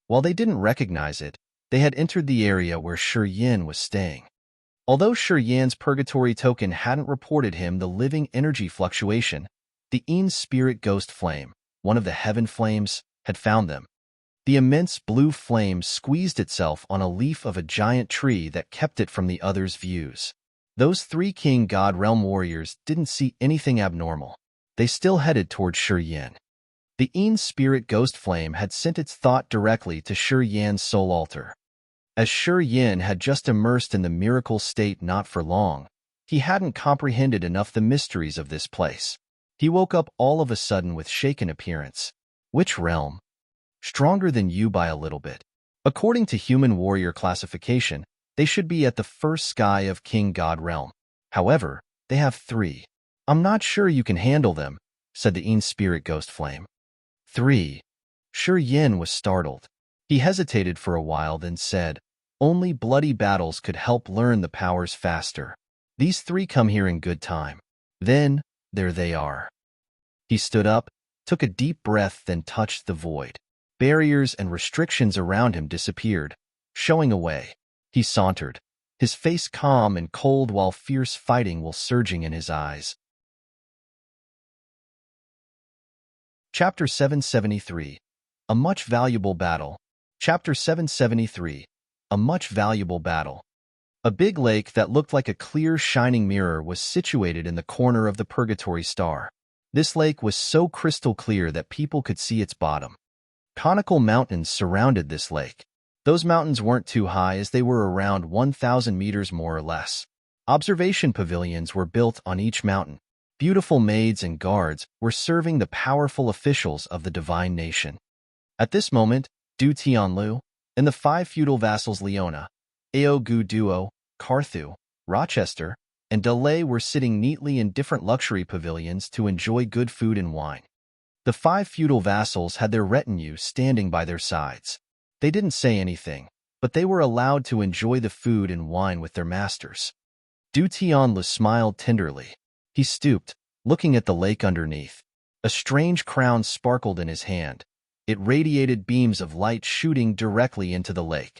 While they didn't recognize it, they had entered the area where Shi Yin was staying. Although Shi Yin's purgatory token hadn't reported him the living energy fluctuation, the Ein's spirit ghost flame, one of the heaven flames, had found them. The immense blue flame squeezed itself on a leaf of a giant tree that kept it from the others' views. Those 3 King God realm warriors didn't see anything abnormal. They still headed toward Shi Yin. The Ein's spirit ghost flame had sent its thought directly to Shi Yin's soul altar. As Shi Yin had just immersed in the miracle state not for long, he hadn't comprehended enough the mysteries of this place. He woke up all of a sudden with shaken appearance. Which realm? Stronger than you by a little bit. According to human warrior classification, they should be at the first sky of King God realm. However, they have 3. I'm not sure you can handle them, said the Ein's spirit ghost flame. 3. Shi Yin was startled. He hesitated for a while, then said, only bloody battles could help learn the powers faster. These 3 come here in good time. Then, there they are. He stood up, took a deep breath, then touched the void. Barriers and restrictions around him disappeared, showing a way. He sauntered, his face calm and cold while fierce fighting was surging in his eyes. Chapter 773. A much valuable battle. Chapter 773. A much valuable battle. A big lake that looked like a clear, shining mirror was situated in the corner of the Purgatory Star. This lake was so crystal clear that people could see its bottom. Conical mountains surrounded this lake. Those mountains weren't too high as they were around 1,000 meters more or less. Observation pavilions were built on each mountain. Beautiful maids and guards were serving the powerful officials of the divine nation. At this moment, Du Tianlu and the 5 feudal vassals Leona, Ao Gu Duo, Carthu, Rochester, and Delay were sitting neatly in different luxury pavilions to enjoy good food and wine. The 5 feudal vassals had their retinue standing by their sides. They didn't say anything, but but they were allowed to enjoy the food and wine with their masters. Du Tianle smiled tenderly. He stooped, looking at the lake underneath. A strange crown sparkled in his hand. It radiated beams of light shooting directly into the lake.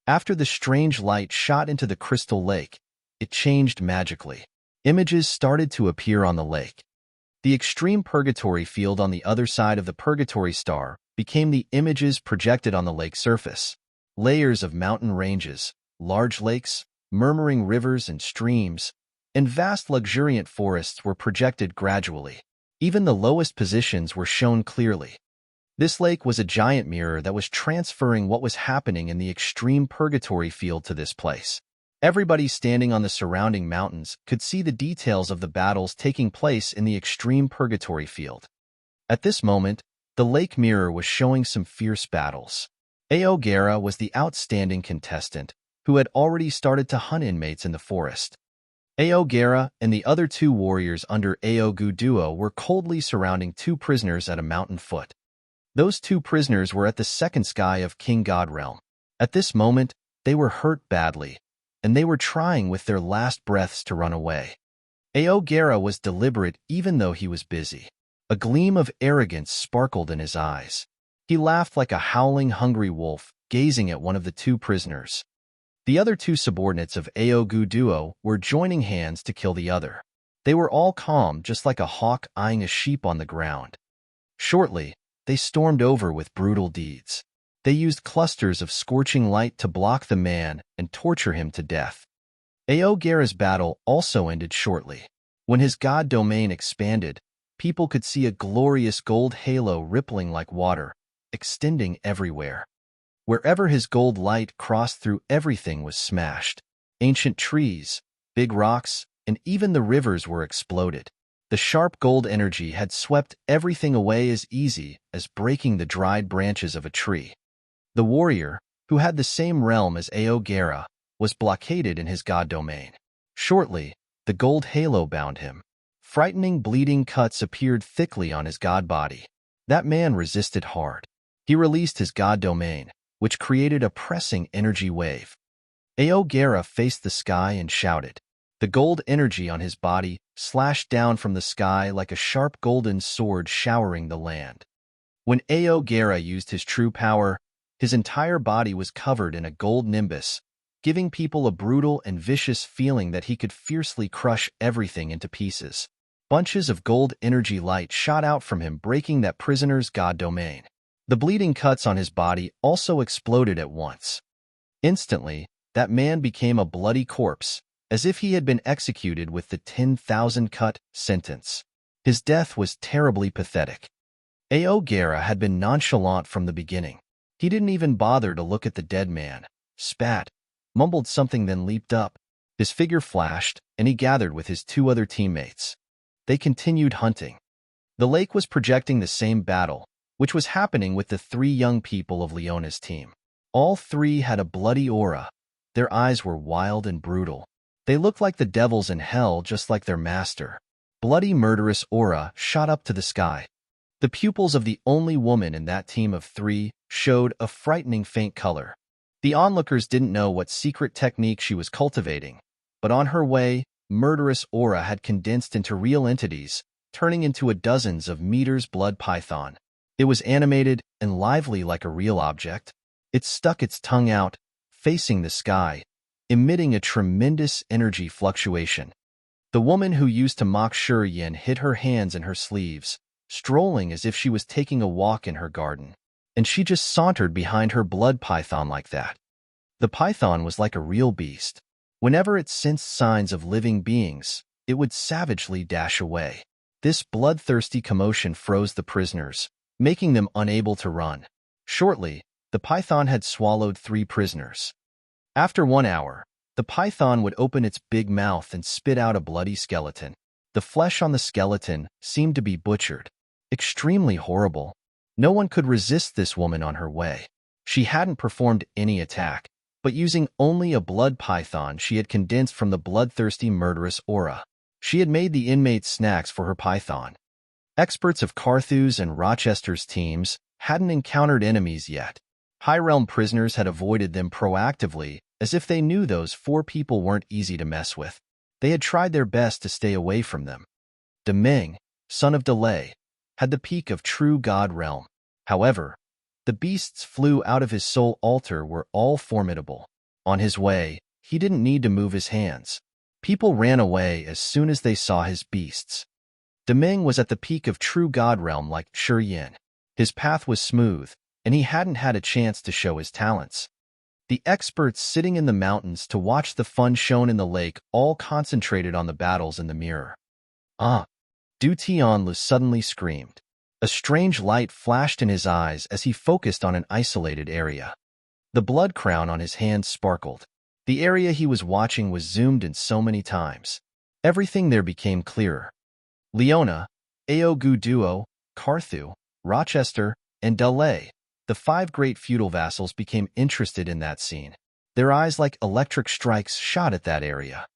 After the strange light shot into the crystal lake, it changed magically. Images started to appear on the lake. The extreme purgatory field on the other side of the purgatory star became the images projected on the lake surface. Layers of mountain ranges, large lakes, murmuring rivers and streams, and vast luxuriant forests were projected gradually. Even the lowest positions were shown clearly. This lake was a giant mirror that was transferring what was happening in the extreme purgatory field to this place. Everybody standing on the surrounding mountains could see the details of the battles taking place in the extreme purgatory field. At this moment, the lake mirror was showing some fierce battles. Aogera was the outstanding contestant, who had already started to hunt inmates in the forest. Aogera and the other two warriors under Aogu Duo were coldly surrounding two prisoners at a mountain foot. Those two prisoners were at the second sky of King God Realm. At this moment, they were hurt badly, and they were trying with their last breaths to run away. Aogera was deliberate even though he was busy. A gleam of arrogance sparkled in his eyes. He laughed like a howling, hungry wolf, gazing at one of the two prisoners. The other two subordinates of Aogu Duo were joining hands to kill the other. They were all calm, just like a hawk eyeing a sheep on the ground. Shortly, they stormed over with brutal deeds. They used clusters of scorching light to block the man and torture him to death. Aogera's battle also ended shortly. When his god domain expanded, people could see a glorious gold halo rippling like water, extending everywhere. Wherever his gold light crossed through, everything was smashed. Ancient trees, big rocks, and even the rivers were exploded. The sharp gold energy had swept everything away as easy as breaking the dried branches of a tree. The warrior, who had the same realm as Aogera, was blockaded in his god domain. Shortly, the gold halo bound him. Frightening bleeding cuts appeared thickly on his god body. That man resisted hard. He released his god domain, which created a pressing energy wave. Aogera faced the sky and shouted. The gold energy on his body slashed down from the sky like a sharp golden sword showering the land. When Aogera used his true power, his entire body was covered in a gold nimbus, giving people a brutal and vicious feeling that he could fiercely crush everything into pieces. Bunches of gold energy light shot out from him, breaking that prisoner's god domain. The bleeding cuts on his body also exploded at once. Instantly, that man became a bloody corpse, as if he had been executed with the 10,000 cut sentence. His death was terribly pathetic. Aogera had been nonchalant from the beginning. He didn't even bother to look at the dead man, spat, mumbled something, then leaped up. His figure flashed, and he gathered with his two other teammates. They continued hunting. The lake was projecting the same battle, which was happening with the three young people of Leona's team. All three had a bloody aura. Their eyes were wild and brutal. They looked like the devils in hell, just like their master. Bloody, murderous aura shot up to the sky. The pupils of the only woman in that team of three showed a frightening faint color. The onlookers didn't know what secret technique she was cultivating, but on her way, murderous aura had condensed into real entities, turning into a dozens of meters blood python. It was animated and lively like a real object. It stuck its tongue out, facing the sky, emitting a tremendous energy fluctuation. The woman who used to mock Shuriyen hid her hands in her sleeves, strolling as if she was taking a walk in her garden. And she just sauntered behind her blood python like that. The python was like a real beast. Whenever it sensed signs of living beings, it would savagely dash away. This bloodthirsty commotion froze the prisoners, making them unable to run. Shortly, the python had swallowed 3 prisoners. After 1 hour, the python would open its big mouth and spit out a bloody skeleton. The flesh on the skeleton seemed to be butchered. Extremely horrible. No one could resist this woman on her way. She hadn't performed any attack, but using only a blood python she had condensed from the bloodthirsty murderous aura. She had made the inmates snacks for her python. Experts of Carthew's and Rochester's teams hadn't encountered enemies yet. High Realm prisoners had avoided them proactively, as if they knew those 4 people weren't easy to mess with. They had tried their best to stay away from them. Deming, son of Delay, had the peak of true God realm. However, the beasts flew out of his soul altar were all formidable. On his way, he didn't need to move his hands. People ran away as soon as they saw his beasts. Deming was at the peak of true God realm like Yin. His path was smooth, and he hadn't had a chance to show his talents. The experts sitting in the mountains to watch the fun shown in the lake all concentrated on the battles in the mirror. Du Tianlu suddenly screamed. A strange light flashed in his eyes as he focused on an isolated area. The blood crown on his hand sparkled. The area he was watching was zoomed in so many times. Everything there became clearer. Leona, Aogu Duo, Carthu, Rochester, and Delay, the 5 great feudal vassals, became interested in that scene. Their eyes like electric strikes shot at that area.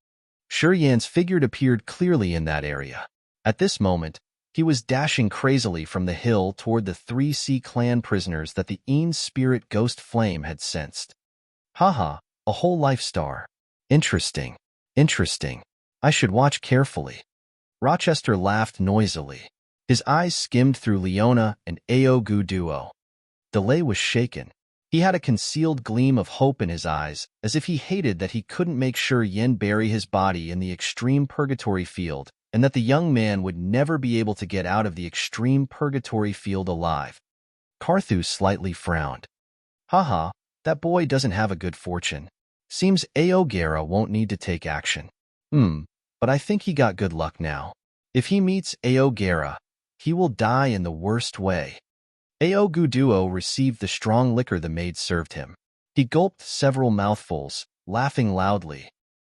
Yan's figure appeared clearly in that area. At this moment, he was dashing crazily from the hill toward the 3C clan prisoners that the Ean's spirit ghost flame had sensed. Haha, a whole life star. Interesting. I should watch carefully. Rochester laughed noisily. His eyes skimmed through Leona and Aogu Duo. Delay was shaken. He had a concealed gleam of hope in his eyes, as if he hated that he couldn't make Yin bury his body in the extreme purgatory field, and that the young man would never be able to get out of the extreme purgatory field alive. Carthu slightly frowned. Haha, that boy doesn't have a good fortune. Seems Aogera won't need to take action. But I think he got good luck now. If he meets Aogera, he will die in the worst way. Aogu Duo received the strong liquor the maid served him. He gulped several mouthfuls, laughing loudly.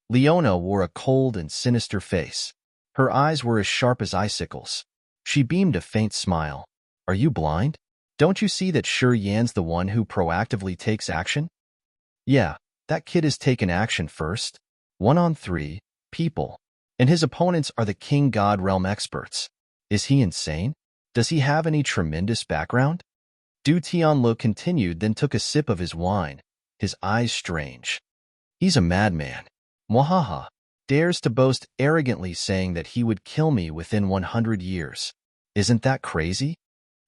Leona wore a cold and sinister face. Her eyes were as sharp as icicles. She beamed a faint smile. Are you blind? Don't you see that Yan's the one who proactively takes action? Yeah, that kid has taken action first. 1 on 3 people. And his opponents are the King God Realm experts. Is he insane? Does he have any tremendous background? Du Tianlu continued, then took a sip of his wine, his eyes strange. He's a madman. Mwahaha. Dares to boast arrogantly, saying that he would kill me within 100 years. Isn't that crazy?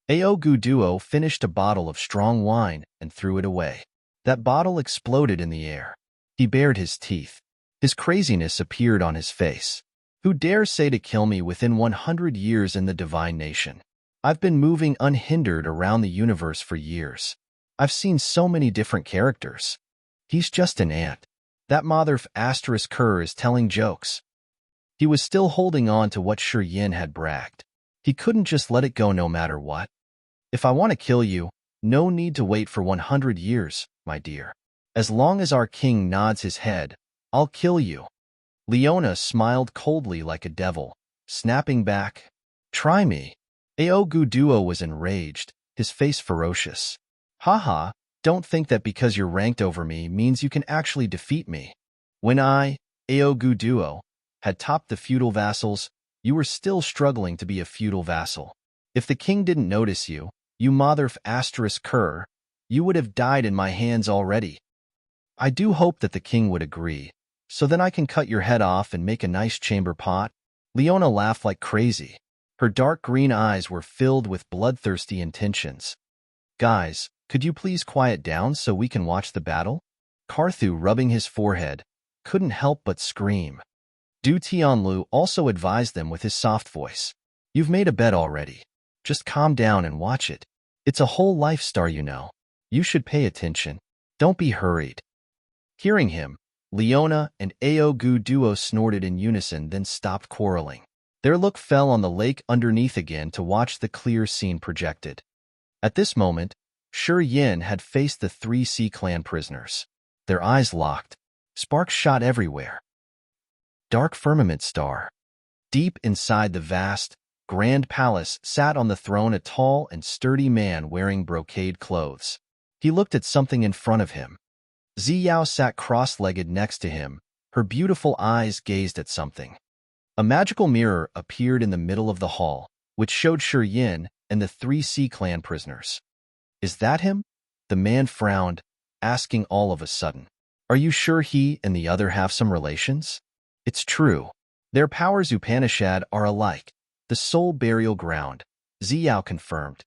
Aogu Duo finished a bottle of strong wine and threw it away. That bottle exploded in the air. He bared his teeth. His craziness appeared on his face. Who dares say to kill me within 100 years in the divine nation? I've been moving unhindered around the universe for years. I've seen so many different characters. He's just an ant. That mother asterisk Kerr is telling jokes. He was still holding on to what Yin had bragged. He couldn't just let it go no matter what. If I want to kill you, no need to wait for 100 years, my dear. As long as our king nods his head, I'll kill you. Leona smiled coldly like a devil, snapping back. Try me. Aogu Duo was enraged, his face ferocious. Haha, don't think that because you're ranked over me means you can actually defeat me. When I, Aogu Duo, had topped the feudal vassals, you were still struggling to be a feudal vassal. If the king didn't notice you, you mother asterisk Kerr, you would have died in my hands already. I do hope that the king would agree, so then I can cut your head off and make a nice chamber pot. Leona laughed like crazy. Her dark green eyes were filled with bloodthirsty intentions. Guys, could you please quiet down so we can watch the battle? Carthu, rubbing his forehead, couldn't help but scream. Du Tianlu also advised them with his soft voice. You've made a bet already. Just calm down and watch it. It's a whole life star, you know. You should pay attention. Don't be hurried. Hearing him, Leona and Aogu Duo snorted in unison, then stopped quarreling. Their look fell on the lake underneath again to watch the clear scene projected. At this moment, Yin had faced the 3C clan prisoners. Their eyes locked. Sparks shot everywhere. Dark firmament star. Deep inside the vast, grand palace sat on the throne a tall and sturdy man wearing brocade clothes. He looked at something in front of him. Ziyao sat cross-legged next to him. Her beautiful eyes gazed at something. A magical mirror appeared in the middle of the hall, which showed Yin and the 3C clan prisoners. Is that him? The man frowned, asking all of a sudden, "Are you sure he and the other have some relations?" "It's true. Their powers Upanishad are alike. The soul burial ground," Xiao confirmed.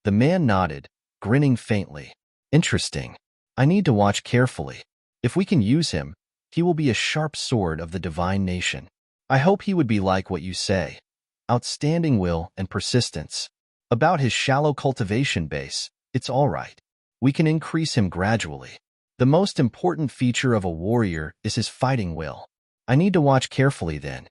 The man nodded, grinning faintly. "Interesting. I need to watch carefully. If we can use him, he will be a sharp sword of the divine nation. I hope he would be like what you say. Outstanding will and persistence. About his shallow cultivation base, it's all right. We can increase him gradually. The most important feature of a warrior is his fighting will. I need to watch carefully then."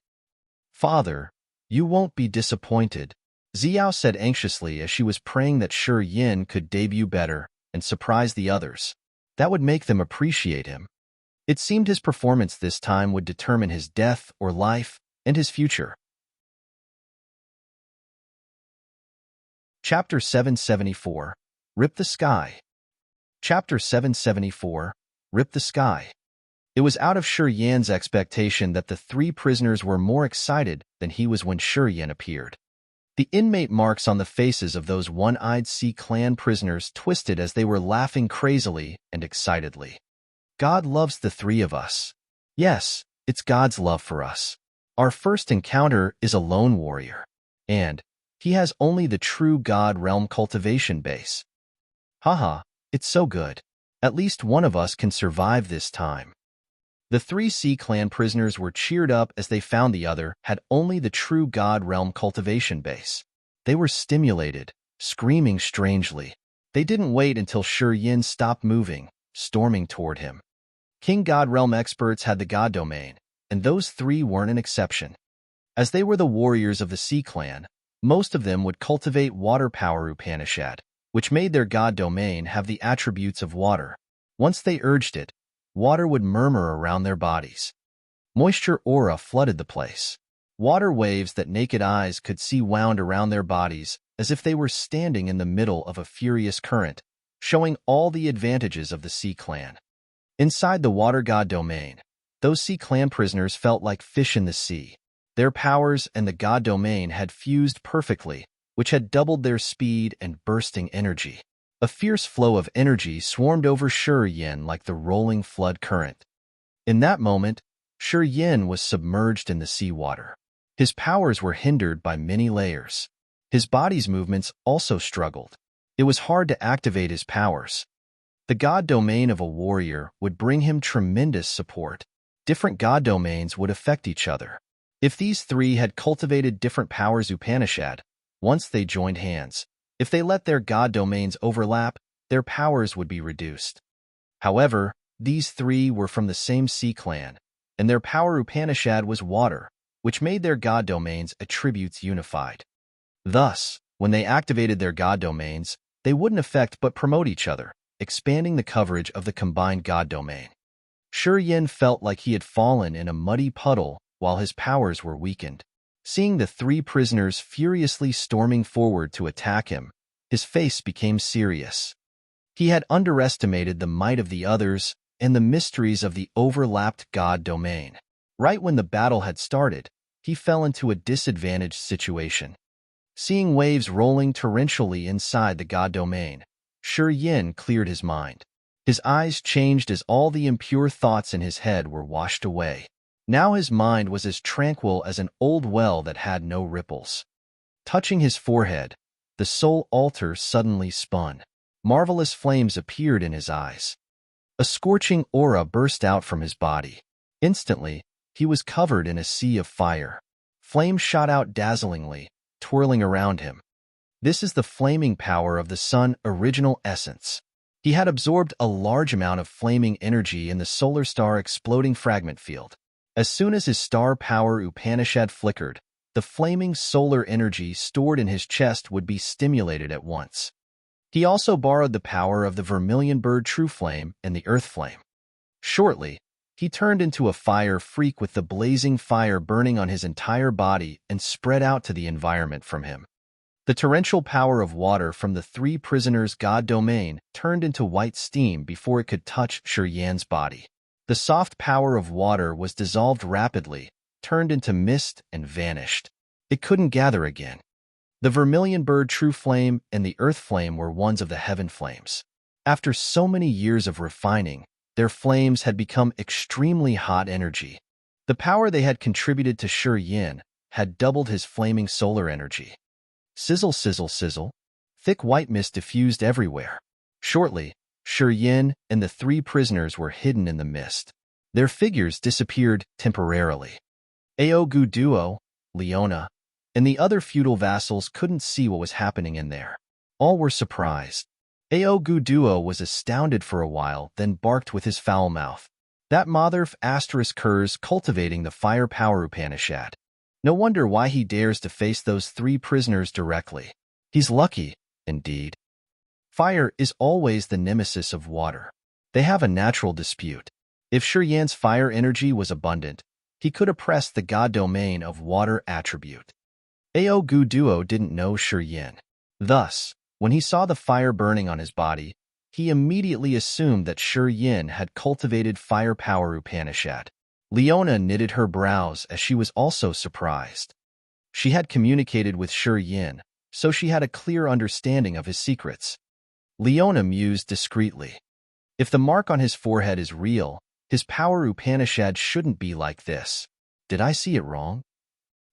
"Father, you won't be disappointed," Xiao said anxiously as she was praying that Shi Yin could debut better and surprise the others. That would make them appreciate him. It seemed his performance this time would determine his death or life and his future. Chapter 774. Rip the Sky. Chapter 774. Rip the Sky. It was out of Shi Yan's expectation that the three prisoners were more excited than he was when Shi Yan appeared. The inmate marks on the faces of those one-eyed Sea Clan prisoners twisted as they were laughing crazily and excitedly. "God loves the three of us. Yes, it's God's love for us. Our first encounter is a lone warrior. And he has only the true God realm cultivation base. Haha, it's so good. At least one of us can survive this time." The three Sea Clan prisoners were cheered up as they found the other had only the true God realm cultivation base. They were stimulated, screaming strangely. They didn't wait until Shi Yin stopped moving, storming toward him. King God realm experts had the God domain, and those three weren't an exception. As they were the warriors of the Sea Clan, most of them would cultivate water power Upanishad, which made their God domain have the attributes of water. Once they urged it, water would murmur around their bodies. Moisture aura flooded the place. Water waves that naked eyes could see wound around their bodies as if they were standing in the middle of a furious current, showing all the advantages of the Sea Clan. Inside the water god domain, those Sea Clan prisoners felt like fish in the sea. Their powers and the god domain had fused perfectly, which had doubled their speed and bursting energy. A fierce flow of energy swarmed over Shi Yin like the rolling flood current. In that moment, Shi Yin was submerged in the seawater. His powers were hindered by many layers. His body's movements also struggled. It was hard to activate his powers. The god domain of a warrior would bring him tremendous support. Different god domains would affect each other. If these three had cultivated different powers Upanishad, once they joined hands, if they let their god domains overlap, their powers would be reduced. However, these three were from the same Sea Clan, and their power Upanishad was water, which made their god domains attributes unified. Thus, when they activated their god domains, they wouldn't affect but promote each other, expanding the coverage of the combined god domain. Shi Yin felt like he had fallen in a muddy puddle while his powers were weakened. Seeing the three prisoners furiously storming forward to attack him, his face became serious. He had underestimated the might of the others and the mysteries of the overlapped god domain. Right when the battle had started, he fell into a disadvantaged situation. Seeing waves rolling torrentially inside the god domain, Shi Yin cleared his mind. His eyes changed as all the impure thoughts in his head were washed away. Now his mind was as tranquil as an old well that had no ripples. Touching his forehead, the soul altar suddenly spun. Marvelous flames appeared in his eyes. A scorching aura burst out from his body. Instantly, he was covered in a sea of fire. Flames shot out dazzlingly, twirling around him. This is the flaming power of the sun original essence. He had absorbed a large amount of flaming energy in the solar star exploding fragment field. As soon as his star power Upanishad flickered, the flaming solar energy stored in his chest would be stimulated at once. He also borrowed the power of the vermilion bird true flame and the earth flame. Shortly, he turned into a fire freak with the blazing fire burning on his entire body and spread out to the environment from him. The torrential power of water from the three prisoners' god domain turned into white steam before it could touch Shi Yan's body. The soft power of water was dissolved rapidly, turned into mist, and vanished. It couldn't gather again. The vermilion bird true flame and the earth flame were ones of the heaven flames. After so many years of refining, their flames had become extremely hot energy. The power they had contributed to Shi Yin had doubled his flaming solar energy. Sizzle, sizzle, sizzle. Thick white mist diffused everywhere. Shortly, Shi Yin and the three prisoners were hidden in the mist. Their figures disappeared temporarily. Aogu Duo, Leona, and the other feudal vassals couldn't see what was happening in there. All were surprised. Aogu Duo was astounded for a while, then barked with his foul mouth. That motherf asterisk curs cultivating the fire power Upanishad. No wonder why he dares to face those three prisoners directly. He's lucky, indeed. Fire is always the nemesis of water. They have a natural dispute. If Shi Yan's fire energy was abundant, he could oppress the god domain of water attribute. Aogu Duo didn't know Shi Yan. Thus, when he saw the fire burning on his body, he immediately assumed that Shi Yan had cultivated fire power Upanishad. Leona knitted her brows as she was also surprised. She had communicated with Shi Yan, so she had a clear understanding of his secrets. Leona mused discreetly. If the mark on his forehead is real, his power Upanishad shouldn't be like this. Did I see it wrong?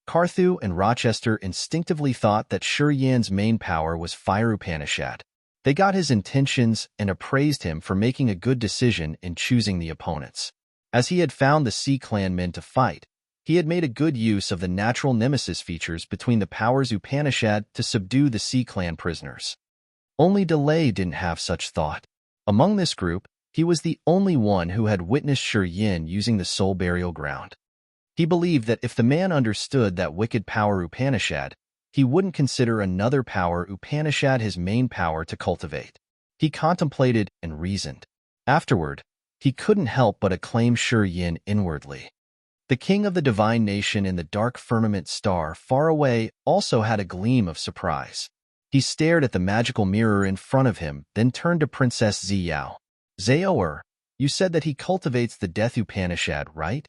Carthu and Rochester instinctively thought that Shi Yan's main power was fire Upanishad. They got his intentions and appraised him for making a good decision in choosing the opponents. As he had found the Sea Clan men to fight, he had made a good use of the natural nemesis features between the powers Upanishad to subdue the Sea Clan prisoners. Only Delay didn't have such thought. Among this group, he was the only one who had witnessed Shi Yan using the soul burial ground. He believed that if the man understood that wicked power Upanishad, he wouldn't consider another power Upanishad his main power to cultivate. He contemplated and reasoned. Afterward, he couldn't help but acclaim Shi Yan inwardly. The king of the divine nation in the dark firmament star far away also had a gleam of surprise. He stared at the magical mirror in front of him, then turned to Princess Ziyao. Zaoer, you said that he cultivates the death Upanishad, right?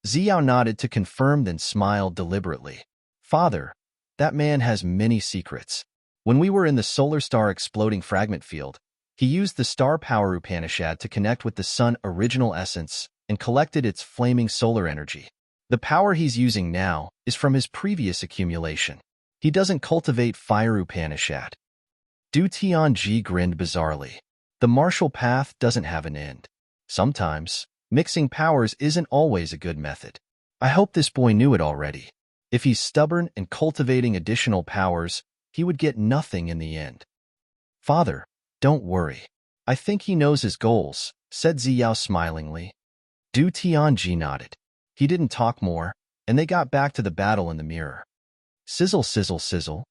Ziyao nodded to confirm, then smiled deliberately. Father, that man has many secrets. When we were in the solar star exploding fragment field, he used the star power Upanishad to connect with the sun original essence and collected its flaming solar energy. The power he's using now is from his previous accumulation. He doesn't cultivate fire Upanishad. Du Tianji grinned bizarrely. The martial path doesn't have an end. Sometimes, mixing powers isn't always a good method. I hope this boy knew it already. If he's stubborn and cultivating additional powers, he would get nothing in the end. Father, don't worry. I think he knows his goals, said Ziyao smilingly. Du Tianji nodded. He didn't talk more, and they got back to the battle in the mirror. Sizzle, sizzle, sizzle.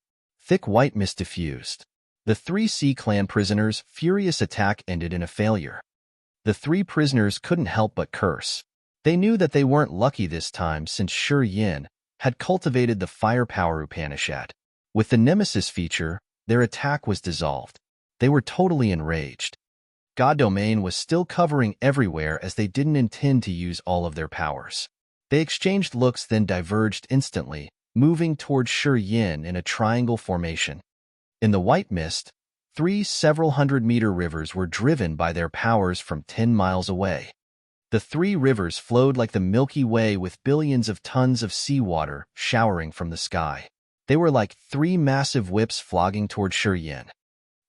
Thick white mist diffused. The three Sea Clan prisoners' furious attack ended in a failure. The three prisoners couldn't help but curse. They knew that they weren't lucky this time since Shi Yan had cultivated the fire power Upanishad. With the nemesis feature, their attack was dissolved. They were totally enraged. God Domain was still covering everywhere as they didn't intend to use all of their powers. They exchanged looks, then diverged instantly, moving toward Shi Yan in a triangle formation. In the white mist, three several hundred-meter rivers were driven by their powers from 10 miles away. The three rivers flowed like the Milky Way with billions of tons of seawater showering from the sky. They were like three massive whips flogging toward Shi Yan.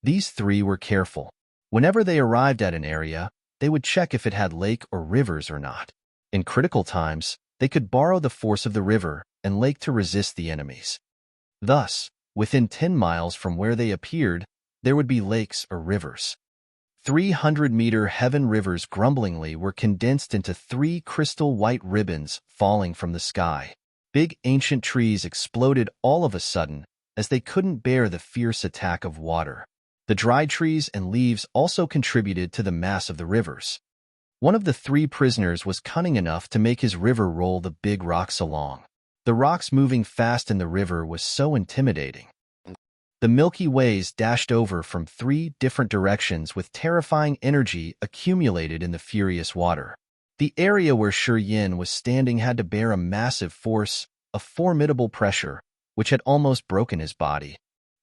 These three were careful. Whenever they arrived at an area, they would check if it had lake or rivers or not. In critical times, they could borrow the force of the river and lake to resist the enemies. Thus, within 10 miles from where they appeared, there would be lakes or rivers. 300-meter heaven rivers grumblingly were condensed into three crystal white ribbons falling from the sky. Big ancient trees exploded all of a sudden as they couldn't bear the fierce attack of water. The dry trees and leaves also contributed to the mass of the rivers. One of the three prisoners was cunning enough to make his river roll the big rocks along. The rocks moving fast in the river was so intimidating. The Milky Ways dashed over from three different directions with terrifying energy accumulated in the furious water. The area where Shi Yan was standing had to bear a massive force, a formidable pressure, which had almost broken his body.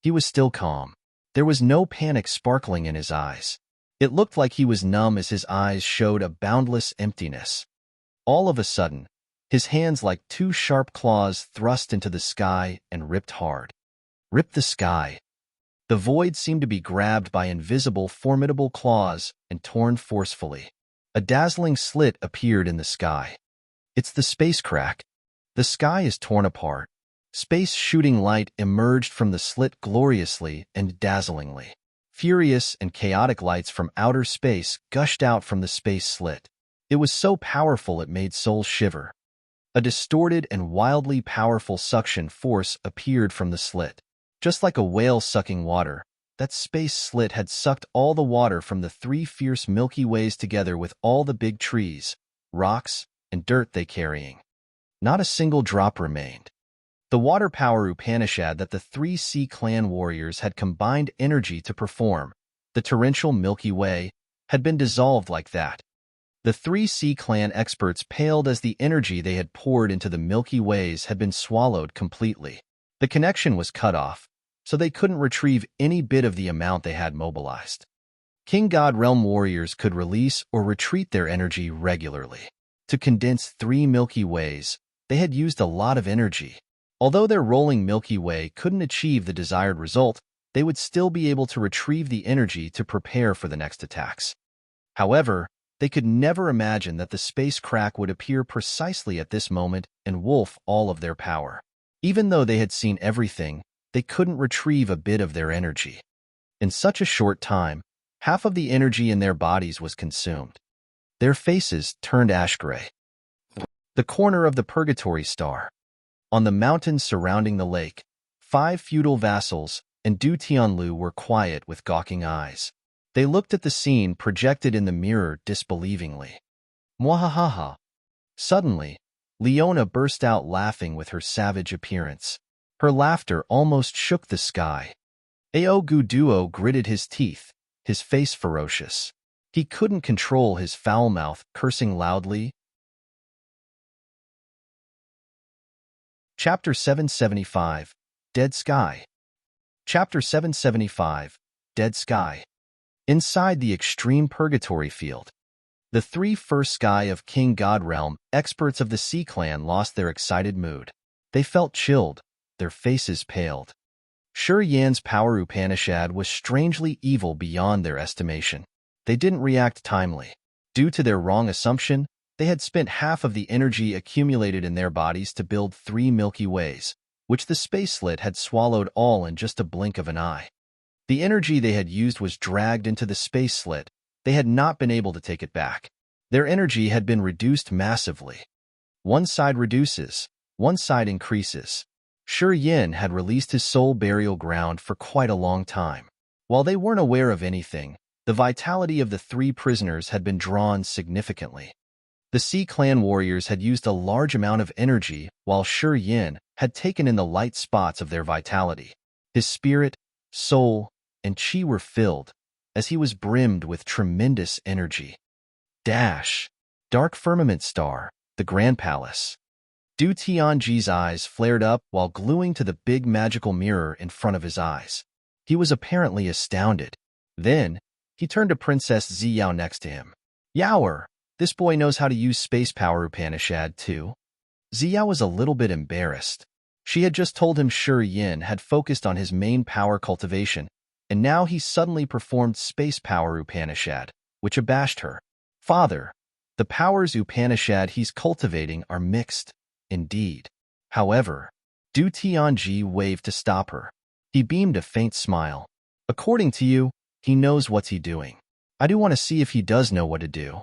He was still calm. There was no panic sparkling in his eyes. It looked like he was numb as his eyes showed a boundless emptiness. All of a sudden, his hands like two sharp claws thrust into the sky and ripped hard. Ripped the sky. The void seemed to be grabbed by invisible, formidable claws and torn forcefully. A dazzling slit appeared in the sky. It's the space crack. The sky is torn apart. Space shooting light emerged from the slit gloriously and dazzlingly. Furious and chaotic lights from outer space gushed out from the space slit. It was so powerful it made souls shiver. A distorted and wildly powerful suction force appeared from the slit. Just like a whale sucking water, that space slit had sucked all the water from the three fierce Milky Ways together with all the big trees, rocks, and dirt they carrying. Not a single drop remained. The water power Upanishad that the three sea clan warriors had combined energy to perform, the torrential Milky Way, had been dissolved like that. The three sea clan experts paled as the energy they had poured into the Milky Ways had been swallowed completely. The connection was cut off, so they couldn't retrieve any bit of the amount they had mobilized. King God Realm warriors could release or retreat their energy regularly. To condense three Milky Ways, they had used a lot of energy. Although their rolling Milky Way couldn't achieve the desired result, they would still be able to retrieve the energy to prepare for the next attacks. However, they could never imagine that the space crack would appear precisely at this moment and wolf all of their power. Even though they had seen everything, they couldn't retrieve a bit of their energy. In such a short time, half of the energy in their bodies was consumed. Their faces turned ash-gray. The corner of the Purgatory Star. On the mountains surrounding the lake, 5 feudal vassals and Du Tianlu were quiet with gawking eyes. They looked at the scene projected in the mirror disbelievingly. Mwahaha! Suddenly, Leona burst out laughing with her savage appearance. Her laughter almost shook the sky. Ao Guduo gritted his teeth, his face ferocious. He couldn't control his foul mouth, cursing loudly. Chapter 775, Dead Sky. Chapter 775, Dead Sky. Inside the extreme purgatory field, the three first sky of King God Realm, experts of the Sea Clan, lost their excited mood. They felt chilled, their faces paled. Shi Yan's power Upanishad was strangely evil beyond their estimation. They didn't react timely. Due to their wrong assumption, they had spent half of the energy accumulated in their bodies to build 3 Milky Ways, which the space slit had swallowed all in just a blink of an eye. The energy they had used was dragged into the space slit. They had not been able to take it back. Their energy had been reduced massively. One side reduces, one side increases. Shi Yan had released his soul burial ground for quite a long time. While they weren't aware of anything, the vitality of the 3 prisoners had been drawn significantly. The Sea Clan warriors had used a large amount of energy, while Shi Yan had taken in the light spots of their vitality. His spirit, soul, and chi were filled, as he was brimmed with tremendous energy. Dash! Dark Firmament Star, the Grand Palace. Du Tianji's eyes flared up while gluing to the big magical mirror in front of his eyes. He was apparently astounded. Then, he turned to Princess Ziyao next to him. Yaoer, this boy knows how to use space power Upanishad too. Ziyao was a little bit embarrassed. She had just told him Shi Yan had focused on his main power cultivation, and now he suddenly performed space power Upanishad, which abashed her. Father, the powers Upanishad he's cultivating are mixed, indeed. However, Du Tianji waved to stop her. He beamed a faint smile. According to you, he knows what's he doing. I do want to see if he does know what to do.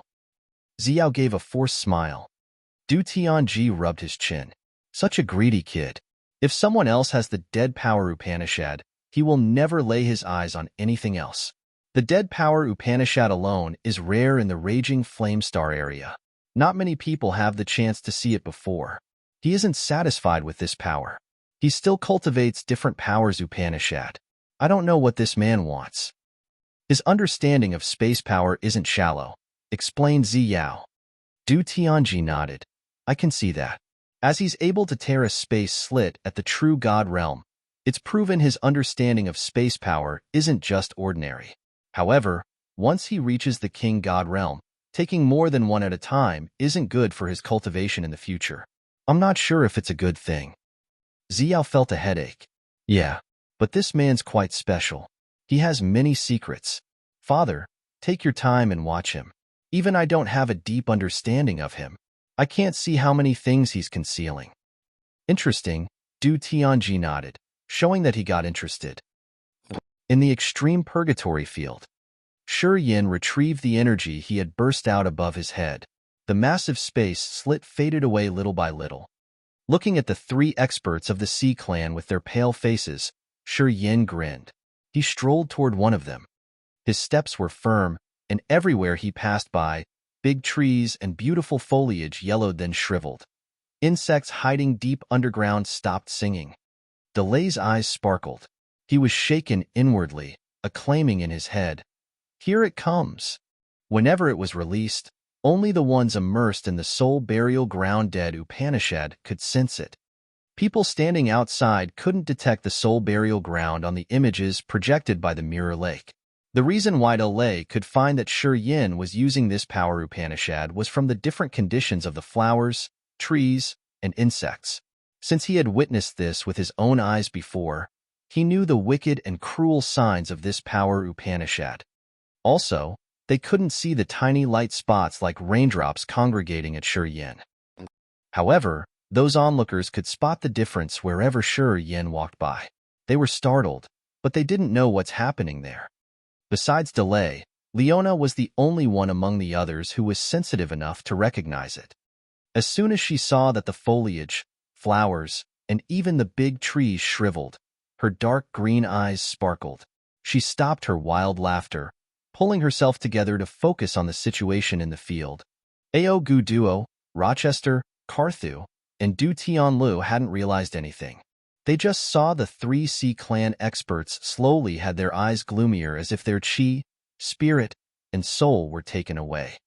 Ziyao gave a forced smile. Du Tianji rubbed his chin. Such a greedy kid. If someone else has the dead power Upanishad, he will never lay his eyes on anything else. The dead power Upanishad alone is rare in the raging flame star area. Not many people have the chance to see it before. He isn't satisfied with this power. He still cultivates different powers Upanishad. I don't know what this man wants. His understanding of space power isn't shallow, explained Ziyao. Du Tianji nodded. I can see that. As he's able to tear a space slit at the true God realm, it's proven his understanding of space power isn't just ordinary. However, Once he reaches the king god realm, taking more than one at a time isn't good for his cultivation in the future. I'm not sure if it's a good thing. Xiao felt a headache. Yeah, but this man's quite special. He has many secrets. Father, take your time and watch him. Even I don't have a deep understanding of him. I can't see how many things he's concealing. Interesting, Du Tianji nodded, showing that he got interested. In the extreme purgatory field, Shi Yin retrieved the energy he had burst out above his head. The massive space slit faded away little by little. Looking at the three experts of the Sea Clan with their pale faces, Shi Yin grinned. He strolled toward one of them. His steps were firm, and everywhere he passed by, big trees and beautiful foliage yellowed then shriveled. Insects hiding deep underground stopped singing. Delay's eyes sparkled. He was shaken inwardly, acclaiming in his head, "Here it comes." Whenever it was released, only the ones immersed in the soul burial ground dead Upanishad could sense it. People standing outside couldn't detect the soul burial ground on the images projected by the mirror lake. The reason why Delay could find that Shi Yin was using this power Upanishad was from the different conditions of the flowers, trees, and insects. Since he had witnessed this with his own eyes before, he knew the wicked and cruel signs of this power Upanishad. Also, they couldn't see the tiny light spots like raindrops congregating at Shi Yin. However, those onlookers could spot the difference wherever Shi Yin walked by. They were startled, but they didn't know what's happening there. Besides Delay, Leona was the only one among the others who was sensitive enough to recognize it. As soon as she saw that the foliage, flowers, and even the big trees shriveled, her dark green eyes sparkled. She stopped her wild laughter, pulling herself together to focus on the situation in the field. Ao Gu Duo, Rochester, Carthu, and Du Tianlu hadn't realized anything. They just saw the three Sea Clan experts slowly had their eyes gloomier as if their chi, spirit, and soul were taken away.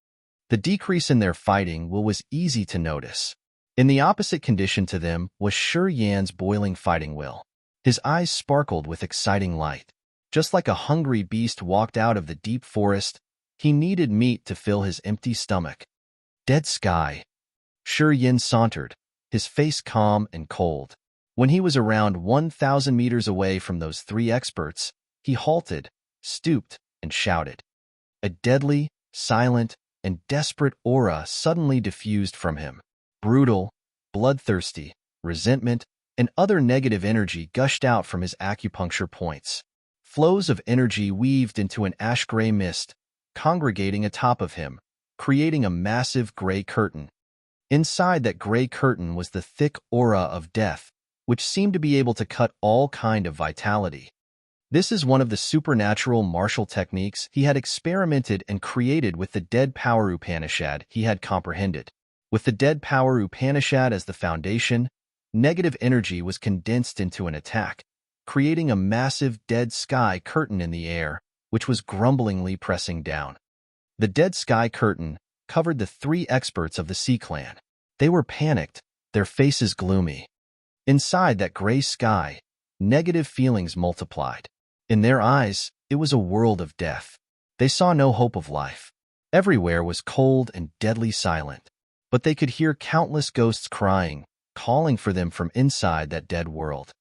The decrease in their fighting will was easy to notice. In the opposite condition to them was Shi Yan's boiling fighting will. His eyes sparkled with exciting light. Just like a hungry beast walked out of the deep forest, he needed meat to fill his empty stomach. Dead sky. Shi Yin sauntered, his face calm and cold. When he was around 1,000 meters away from those three experts, he halted, stooped, and shouted. A deadly, silent, and desperate aura suddenly diffused from him. Brutal, bloodthirsty, resentment, and other negative energy gushed out from his acupuncture points. Flows of energy weaved into an ash-gray mist, congregating atop of him, creating a massive gray curtain. Inside that gray curtain was the thick aura of death, which seemed to be able to cut all kind of vitality. This is one of the supernatural martial techniques he had experimented and created with the Dead Power Upanishad he had comprehended. With the Dead Power Upanishad as the foundation, negative energy was condensed into an attack, creating a massive dead sky curtain in the air, which was grumblingly pressing down. The dead sky curtain covered the three experts of the Sea Clan. They were panicked, their faces gloomy. Inside that gray sky, negative feelings multiplied. In their eyes, it was a world of death. They saw no hope of life. Everywhere was cold and deadly silent, but they could hear countless ghosts crying, calling for them from inside that dead world.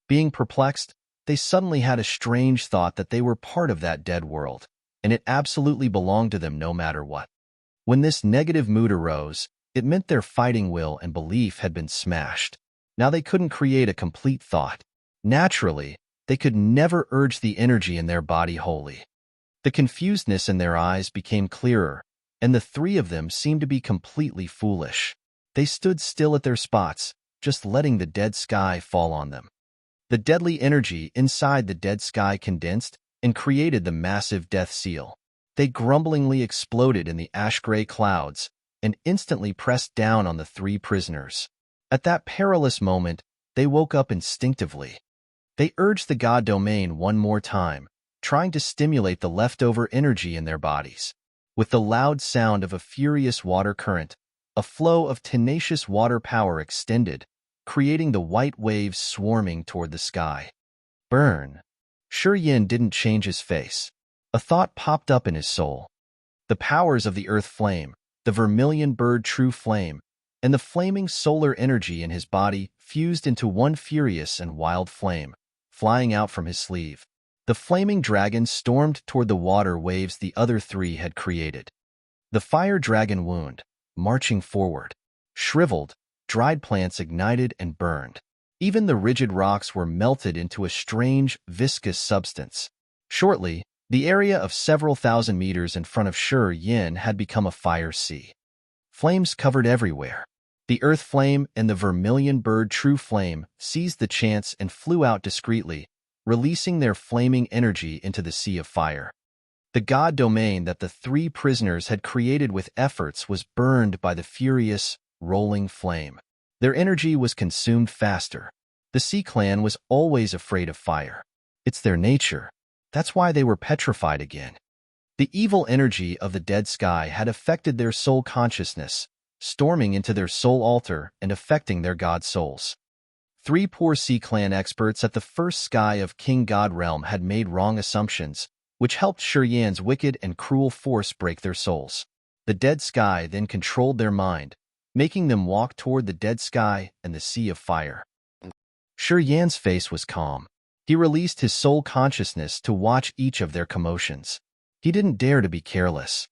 Being perplexed, they suddenly had a strange thought that they were part of that dead world, and it absolutely belonged to them no matter what. When this negative mood arose, it meant their fighting will and belief had been smashed. Now they couldn't create a complete thought. Naturally, they could never urge the energy in their body wholly. The confusedness in their eyes became clearer, and the three of them seemed to be completely foolish. They stood still at their spots, just letting the dead sky fall on them. The deadly energy inside the dead sky condensed and created the massive death seal. They grumblingly exploded in the ash-gray clouds and instantly pressed down on the three prisoners. At that perilous moment, they woke up instinctively. They urged the God domain one more time, trying to stimulate the leftover energy in their bodies. With the loud sound of a furious water current, a flow of tenacious water power extended, creating the white waves swarming toward the sky. Burn. Shi Yin didn't change his face. A thought popped up in his soul. The powers of the earth flame, the vermilion bird true flame, and the flaming solar energy in his body fused into one furious and wild flame, flying out from his sleeve. The flaming dragon stormed toward the water waves the other three had created. The fire dragon wound, marching forward. Shriveled, dried plants ignited and burned. Even the rigid rocks were melted into a strange, viscous substance. Shortly, the area of several thousand meters in front of Shi Yin had become a fire sea. Flames covered everywhere. The earth flame and the vermilion bird true flame seized the chance and flew out discreetly, releasing their flaming energy into the sea of fire. The god domain that the three prisoners had created with efforts was burned by the furious, rolling flame. Their energy was consumed faster. The Sea Clan was always afraid of fire. It's their nature. That's why they were petrified again. The evil energy of the dead sky had affected their soul consciousness, storming into their soul altar and affecting their god souls. Three poor Sea Clan experts at the first sky of King God Realm had made wrong assumptions, which helped Shi Yan's wicked and cruel force break their souls. The dead sky then controlled their mind, making them walk toward the dead sky and the sea of fire. Shi Yan's face was calm. He released his soul consciousness to watch each of their commotions. He didn't dare to be careless.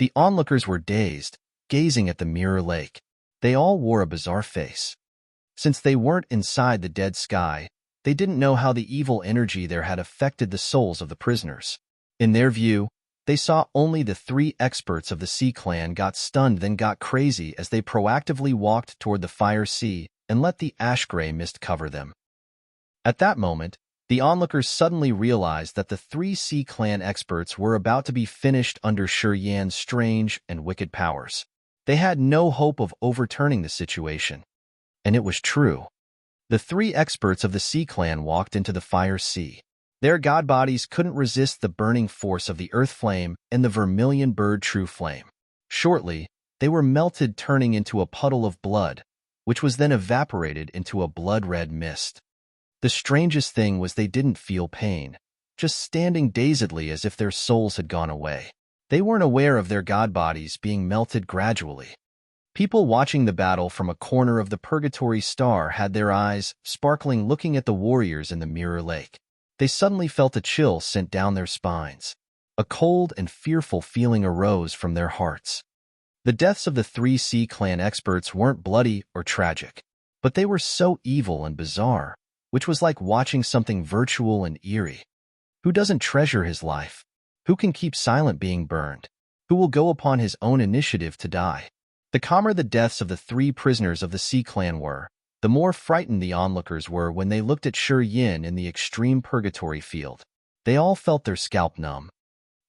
The onlookers were dazed, gazing at the mirror lake. They all wore a bizarre face. Since they weren't inside the dead sky, they didn't know how the evil energy there had affected the souls of the prisoners. In their view, they saw only the three experts of the Sea Clan got stunned then got crazy as they proactively walked toward the fire sea and let the ash-gray mist cover them. At that moment, the onlookers suddenly realized that the three Sea Clan experts were about to be finished under Shi Yan's strange and wicked powers. They had no hope of overturning the situation. And it was true. The three experts of the Sea Clan walked into the fire sea. Their god bodies couldn't resist the burning force of the earth flame and the vermilion bird true flame. Shortly, they were melted, turning into a puddle of blood, which was then evaporated into a blood-red mist. The strangest thing was they didn't feel pain, just standing dazedly as if their souls had gone away. They weren't aware of their god bodies being melted gradually. People watching the battle from a corner of the Purgatory Star had their eyes sparkling looking at the warriors in the mirror lake. They suddenly felt a chill sent down their spines. A cold and fearful feeling arose from their hearts. The deaths of the three Sea Clan experts weren't bloody or tragic, but they were so evil and bizarre, which was like watching something virtual and eerie. Who doesn't treasure his life? Who can keep silent being burned? Who will go upon his own initiative to die? The calmer the deaths of the three prisoners of the Sea Clan were, the more frightened the onlookers were when they looked at Shi Yin in the extreme purgatory field. They all felt their scalp numb.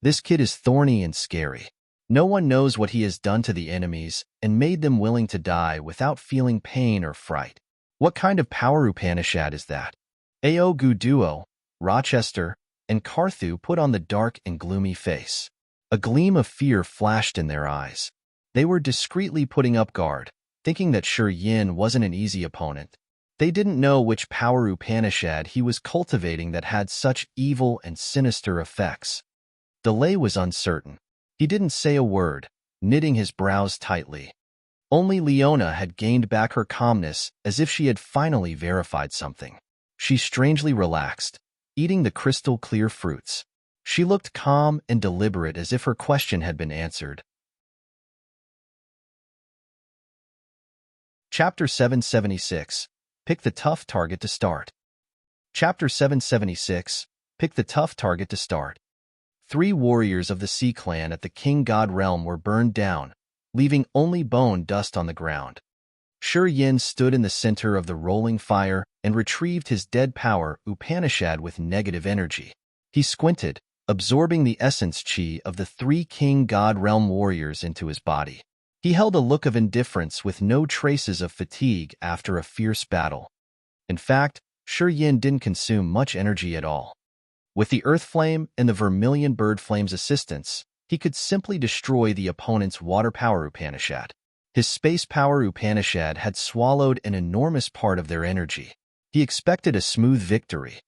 This kid is thorny and scary. No one knows what he has done to the enemies and made them willing to die without feeling pain or fright. What kind of power Upanishad is that? Ao Guduo, Rochester, and Carthu put on the dark and gloomy face. A gleam of fear flashed in their eyes. They were discreetly putting up guard, thinking that Shi Yin wasn't an easy opponent. They didn't know which power Upanishad he was cultivating that had such evil and sinister effects. Delay was uncertain. He didn't say a word, knitting his brows tightly. Only Leona had gained back her calmness as if she had finally verified something. She strangely relaxed, eating the crystal-clear fruits. She looked calm and deliberate as if her question had been answered. Chapter 776. Pick the tough target to start. Chapter 776. Pick the tough target to start. 3 warriors of the Sea Clan at the King God Realm were burned down, leaving only bone dust on the ground. Shi Yin stood in the center of the rolling fire and retrieved his dead power Upanishad with negative energy. He squinted, absorbing the essence chi of the 3 King God Realm warriors into his body. He held a look of indifference with no traces of fatigue after a fierce battle. In fact, Shi Yin didn't consume much energy at all. With the earth flame and the vermilion bird flame's assistance, he could simply destroy the opponent's water power Upanishad. His space power Upanishad had swallowed an enormous part of their energy. He expected a smooth victory.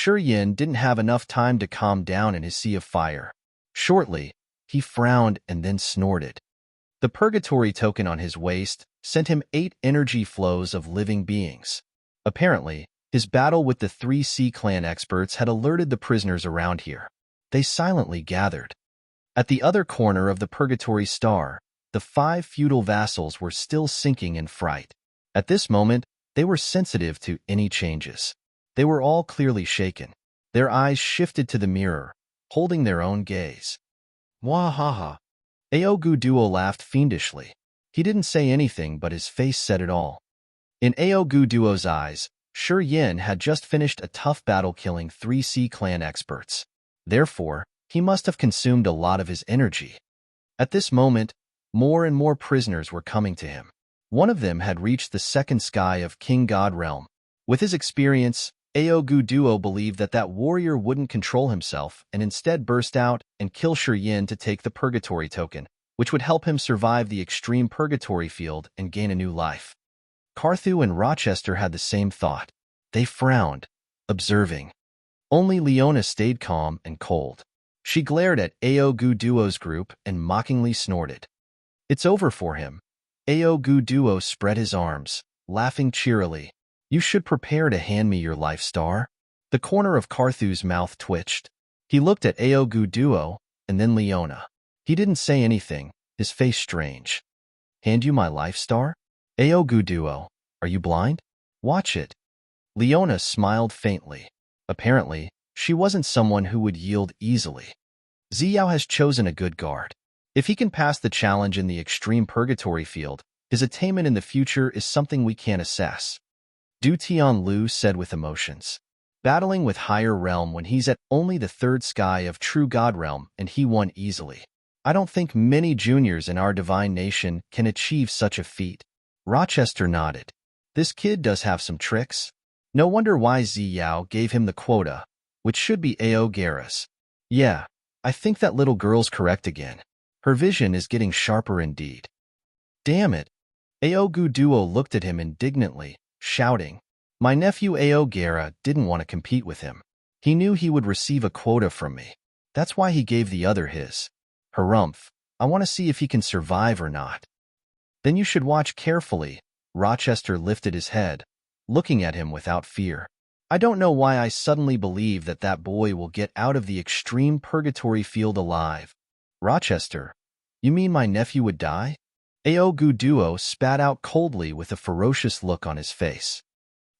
Yin didn't have enough time to calm down in his sea of fire. Shortly, he frowned and then snorted. The purgatory token on his waist sent him 8 energy flows of living beings. Apparently, his battle with the 3 Sea Clan experts had alerted the prisoners around here. They silently gathered. At the other corner of the purgatory star, the 5 feudal vassals were still sinking in fright. At this moment, they were sensitive to any changes. They were all clearly shaken. Their eyes shifted to the mirror, holding their own gaze. Mwahaha. Aogu Duo laughed fiendishly. He didn't say anything, but his face said it all. In Aogu Duo's eyes, Yin had just finished a tough battle killing 3 Sea Clan experts. Therefore, he must have consumed a lot of his energy. At this moment, more and more prisoners were coming to him. One of them had reached the second sky of King God Realm. With his experience, Aogu Duo believed that warrior wouldn't control himself and instead burst out and kill Yin to take the purgatory token, which would help him survive the extreme purgatory field and gain a new life. Carthu and Rochester had the same thought. They frowned, observing. Only Leona stayed calm and cold. She glared at Aogu Duo's group and mockingly snorted. It's over for him. Aogu Duo spread his arms, laughing cheerily. You should prepare to hand me your life star. The corner of Carthu's mouth twitched. He looked at Aogu Duo and then Leona. He didn't say anything, his face strange. Hand you my life star? Aogu Duo, are you blind? Watch it. Leona smiled faintly. Apparently, she wasn't someone who would yield easily. Ziyao has chosen a good guard. If he can pass the challenge in the extreme purgatory field, his attainment in the future is something we can't assess. Du Tianlu said with emotions. Battling with higher realm when he's at only the 3rd sky of true God realm and he won easily. I don't think many juniors in our divine nation can achieve such a feat. Rochester nodded. This kid does have some tricks. No wonder why Ziyao gave him the quota, which should be Aogera's. Yeah, I think that little girl's correct again. Her vision is getting sharper indeed. Damn it. Aogu Duo looked at him indignantly, shouting. My nephew Aogera didn't want to compete with him. He knew he would receive a quota from me. That's why he gave the other his. Harumph, I want to see if he can survive or not. Then you should watch carefully. Rochester lifted his head, looking at him without fear. I don't know why I suddenly believe that boy will get out of the extreme purgatory field alive. Rochester, you mean my nephew would die? Aogu Duo spat out coldly with a ferocious look on his face.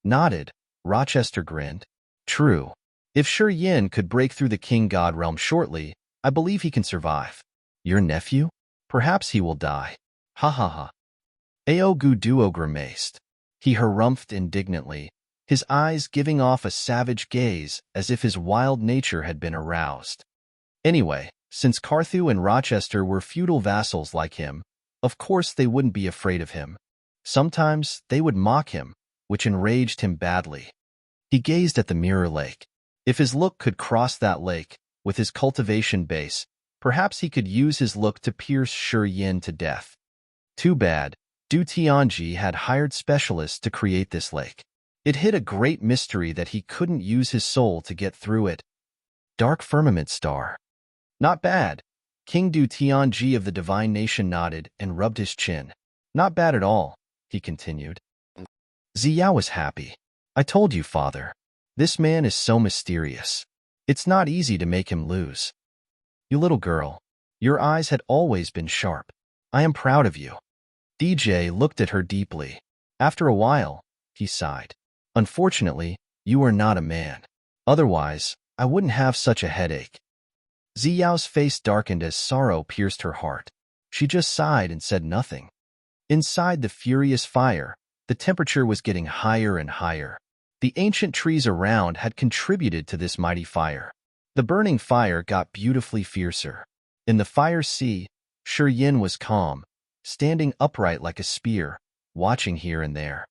Nodded, Rochester grinned. True. If Yin could break through the King God realm shortly, I believe he can survive. Your nephew? Perhaps he will die. Ha ha ha. Aogu Duo grimaced. He harumphed indignantly, his eyes giving off a savage gaze as if his wild nature had been aroused. Anyway, since Carthu and Rochester were feudal vassals like him, of course they wouldn't be afraid of him. Sometimes they would mock him, which enraged him badly. He gazed at the mirror lake. If his look could cross that lake, with his cultivation base, perhaps he could use his look to pierce Yin to death. Too bad, Du Tianji had hired specialists to create this lake. It hid a great mystery that he couldn't use his soul to get through it. Dark firmament star. Not bad. King Du Tianji of the divine nation nodded and rubbed his chin. Not bad at all, he continued. Ziyao was happy. I told you, father. This man is so mysterious. It's not easy to make him lose. You little girl, your eyes had always been sharp. I am proud of you. DJ looked at her deeply. After a while, he sighed. Unfortunately, you are not a man. Otherwise, I wouldn't have such a headache. Ziyao's face darkened as sorrow pierced her heart. She just sighed and said nothing. Inside the furious fire, the temperature was getting higher and higher. The ancient trees around had contributed to this mighty fire. The burning fire got beautifully fiercer. In the fire sea, Yin was calm, standing upright like a spear, watching here and there.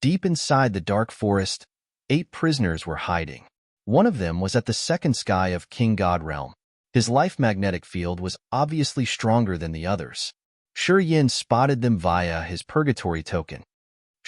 Deep inside the dark forest, 8 prisoners were hiding. One of them was at the second sky of King God Realm. His life magnetic field was obviously stronger than the others. Yin spotted them via his purgatory token.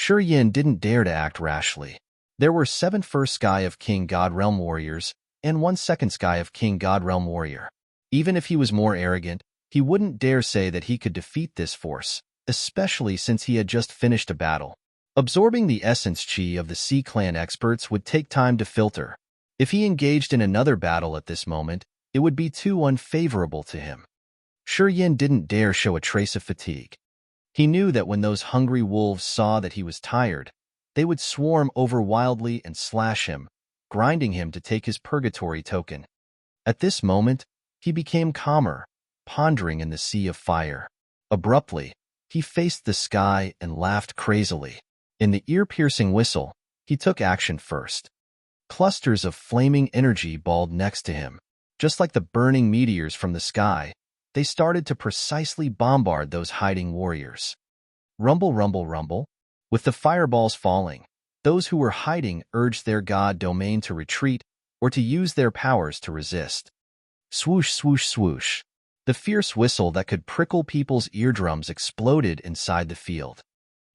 Yin didn't dare to act rashly. There were 7 first Sky of King God Realm warriors and 1 second Sky of King God Realm warrior. Even if he was more arrogant, he wouldn't dare say that he could defeat this force, especially since he had just finished a battle. Absorbing the essence chi of the Sea Clan experts would take time to filter. If he engaged in another battle at this moment, it would be too unfavorable to him. Yin didn't dare show a trace of fatigue. He knew that when those hungry wolves saw that he was tired, they would swarm over wildly and slash him, grinding him to take his purgatory token. At this moment, he became calmer, pondering in the sea of fire. Abruptly, he faced the sky and laughed crazily. In the ear-piercing whistle, he took action first. Clusters of flaming energy balled next to him. Just like the burning meteors from the sky, they started to precisely bombard those hiding warriors. Rumble, rumble, rumble. With the fireballs falling, those who were hiding urged their god domain to retreat or to use their powers to resist. Swoosh, swoosh, swoosh. The fierce whistle that could prickle people's eardrums exploded inside the field.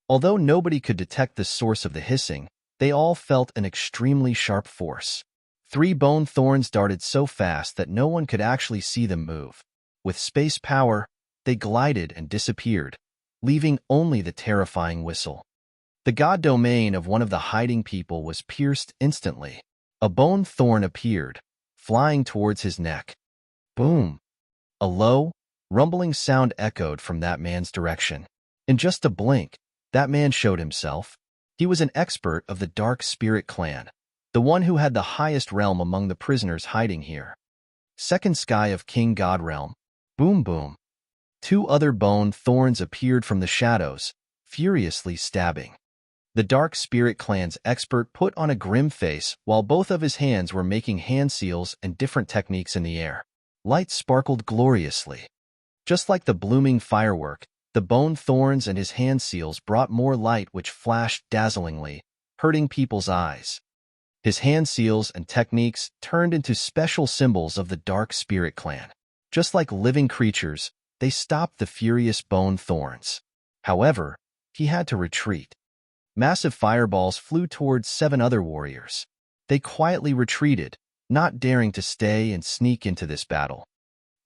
Although nobody could detect the source of the hissing, they all felt an extremely sharp force. 3 bone thorns darted so fast that no one could actually see them move. With space power, they glided and disappeared, leaving only the terrifying whistle. The god domain of one of the hiding people was pierced instantly. A bone thorn appeared, flying towards his neck. Boom! A low, rumbling sound echoed from that man's direction. In just a blink, that man showed himself. He was an expert of the Dark Spirit clan, the one who had the highest realm among the prisoners hiding here. Second Sky of King God Realm. Boom, boom. 2 other bone thorns appeared from the shadows, furiously stabbing. The Dark Spirit clan's expert put on a grim face while both of his hands were making hand seals and different techniques in the air. Light sparkled gloriously. Just like the blooming firework, the bone thorns and his hand seals brought more light which flashed dazzlingly, hurting people's eyes. His hand seals and techniques turned into special symbols of the Dark Spirit clan. Just like living creatures, they stopped the furious bone thorns. However, he had to retreat. Massive fireballs flew towards 7 other warriors. They quietly retreated, not daring to stay and sneak into this battle.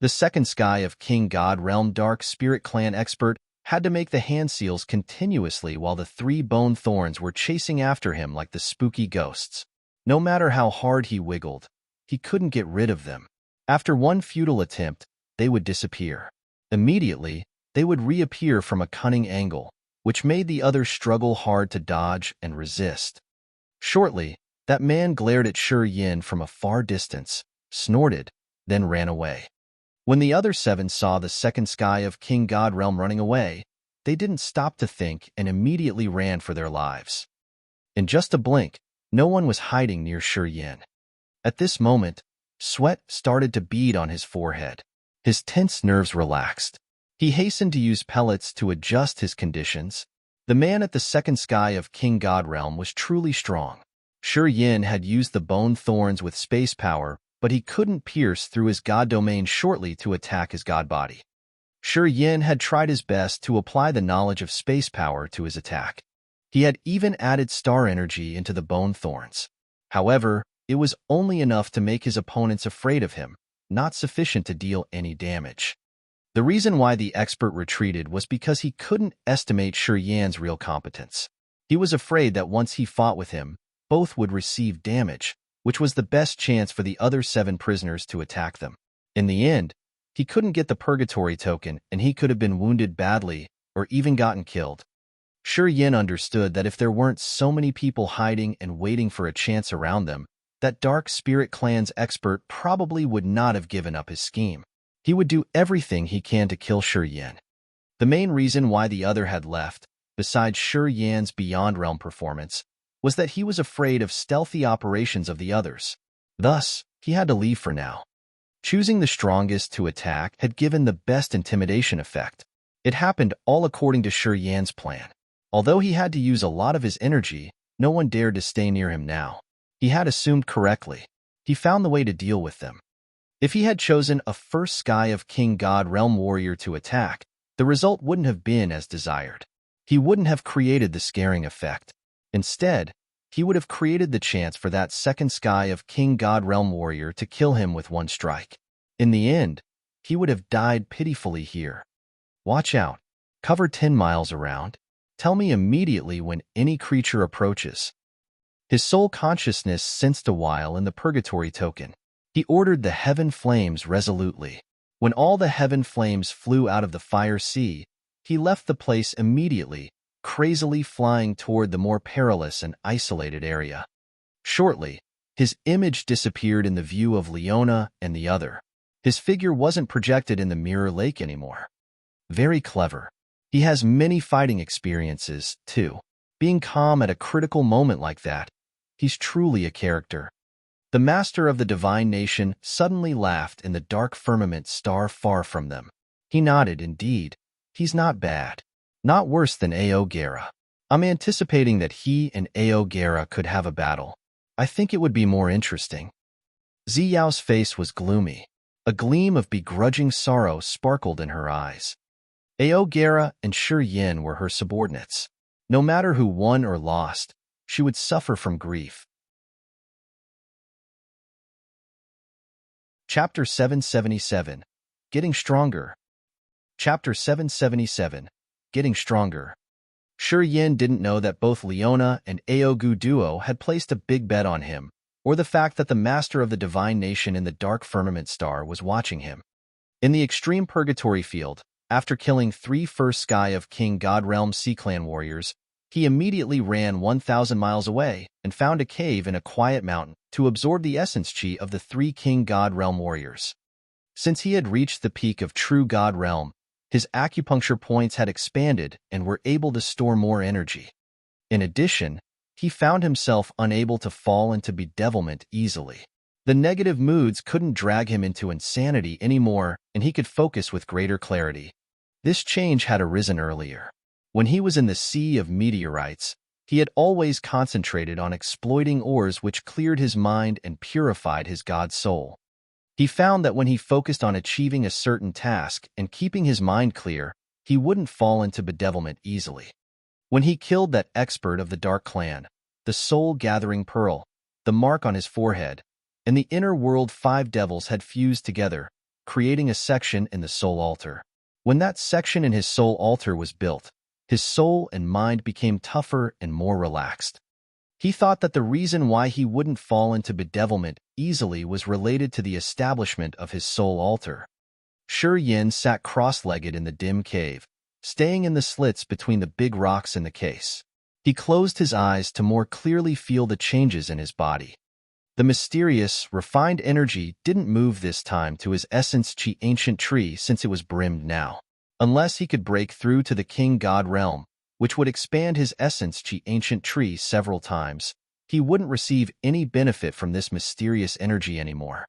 The second Sky of King God Realm Dark Spirit Clan expert had to make the hand seals continuously while the 3 bone thorns were chasing after him like the spooky ghosts. No matter how hard he wiggled, he couldn't get rid of them. After one futile attempt, they would disappear. Immediately, they would reappear from a cunning angle, which made the others struggle hard to dodge and resist. Shortly, that man glared at Yin from a far distance, snorted, then ran away. When the other 7 saw the second Sky of King God Realm running away, they didn't stop to think and immediately ran for their lives. In just a blink, no one was hiding near Yin. At this moment, sweat started to bead on his forehead. His tense nerves relaxed. He hastened to use pellets to adjust his conditions. The man at the second Sky of King God Realm was truly strong. Yin had used the bone thorns with space power, but he couldn't pierce through his god domain shortly to attack his god body. Yin had tried his best to apply the knowledge of space power to his attack. He had even added star energy into the bone thorns. However, it was only enough to make his opponents afraid of him, not sufficient to deal any damage. The reason why the expert retreated was because he couldn't estimate Yin's real competence. He was afraid that once he fought with him, both would receive damage, which was the best chance for the other 7 prisoners to attack them. In the end, he couldn't get the purgatory token and he could have been wounded badly or even gotten killed. Yin understood that if there weren't so many people hiding and waiting for a chance around them, that Dark Spirit Clan's expert probably would not have given up his scheme. He would do everything he can to kill Yin. The main reason why the other had left, besides Yin's Beyond Realm performance, was that he was afraid of stealthy operations of the others. Thus, he had to leave for now. Choosing the strongest to attack had given the best intimidation effect. It happened all according to Yin's plan. Although he had to use a lot of his energy, no one dared to stay near him now. He had assumed correctly. He found the way to deal with them. If he had chosen a first Sky of King God Realm warrior to attack, the result wouldn't have been as desired. He wouldn't have created the scaring effect. Instead, he would have created the chance for that second sky of King God Realm Warrior to kill him with one strike. In the end, he would have died pitifully here. Watch out. Cover 10 miles around. Tell me immediately when any creature approaches. His soul consciousness sensed a while in the purgatory token. He ordered the heaven flames resolutely. When all the heaven flames flew out of the fire sea, he left the place immediately, crazily flying toward the more perilous and isolated area. Shortly, his image disappeared in the view of Leona and the other. His figure wasn't projected in the mirror lake anymore. Very clever. He has many fighting experiences, too. Being calm at a critical moment like that, he's truly a character. The master of the divine nation suddenly laughed in the dark firmament star far from them. He nodded, indeed. He's not bad. Not worse than Ao Gera. I'm anticipating that he and Ao Gera could have a battle. I think it would be more interesting. Ziyao's face was gloomy. A gleam of begrudging sorrow sparkled in her eyes. Ao Gera and Shi Yin were her subordinates. No matter who won or lost, she would suffer from grief. Chapter 777. Getting Stronger. Chapter 777. Getting Stronger. Shi Yin didn't know that both Leona and Ao Gu Duo had placed a big bet on him, or the fact that the master of the divine nation in the dark firmament star was watching him. In the extreme purgatory field, after killing 3 first sky of King God Realm Sea Clan warriors, he immediately ran 1,000 miles away and found a cave in a quiet mountain to absorb the essence chi of the 3 King God Realm warriors. Since he had reached the peak of true God Realm, his acupuncture points had expanded and were able to store more energy. In addition, he found himself unable to fall into bedevilment easily. The negative moods couldn't drag him into insanity anymore, and he could focus with greater clarity. This change had arisen earlier. When he was in the sea of meteorites, he had always concentrated on exploiting ores which cleared his mind and purified his god soul. He found that when he focused on achieving a certain task and keeping his mind clear, he wouldn't fall into bedevilment easily. When he killed that expert of the Dark Clan, the soul-gathering pearl, the mark on his forehead, and the inner world 5 devils had fused together, creating a section in the soul altar. When that section in his soul altar was built, his soul and mind became tougher and more relaxed. He thought that the reason why he wouldn't fall into bedevilment easily was related to the establishment of his soul altar. Shi Yin sat cross-legged in the dim cave, staying in the slits between the big rocks in the case. He closed his eyes to more clearly feel the changes in his body. The mysterious, refined energy didn't move this time to his essence chi ancient tree since it was brimmed now. Unless he could break through to the King God Realm, which would expand his essence chi ancient tree several times, he wouldn't receive any benefit from this mysterious energy anymore.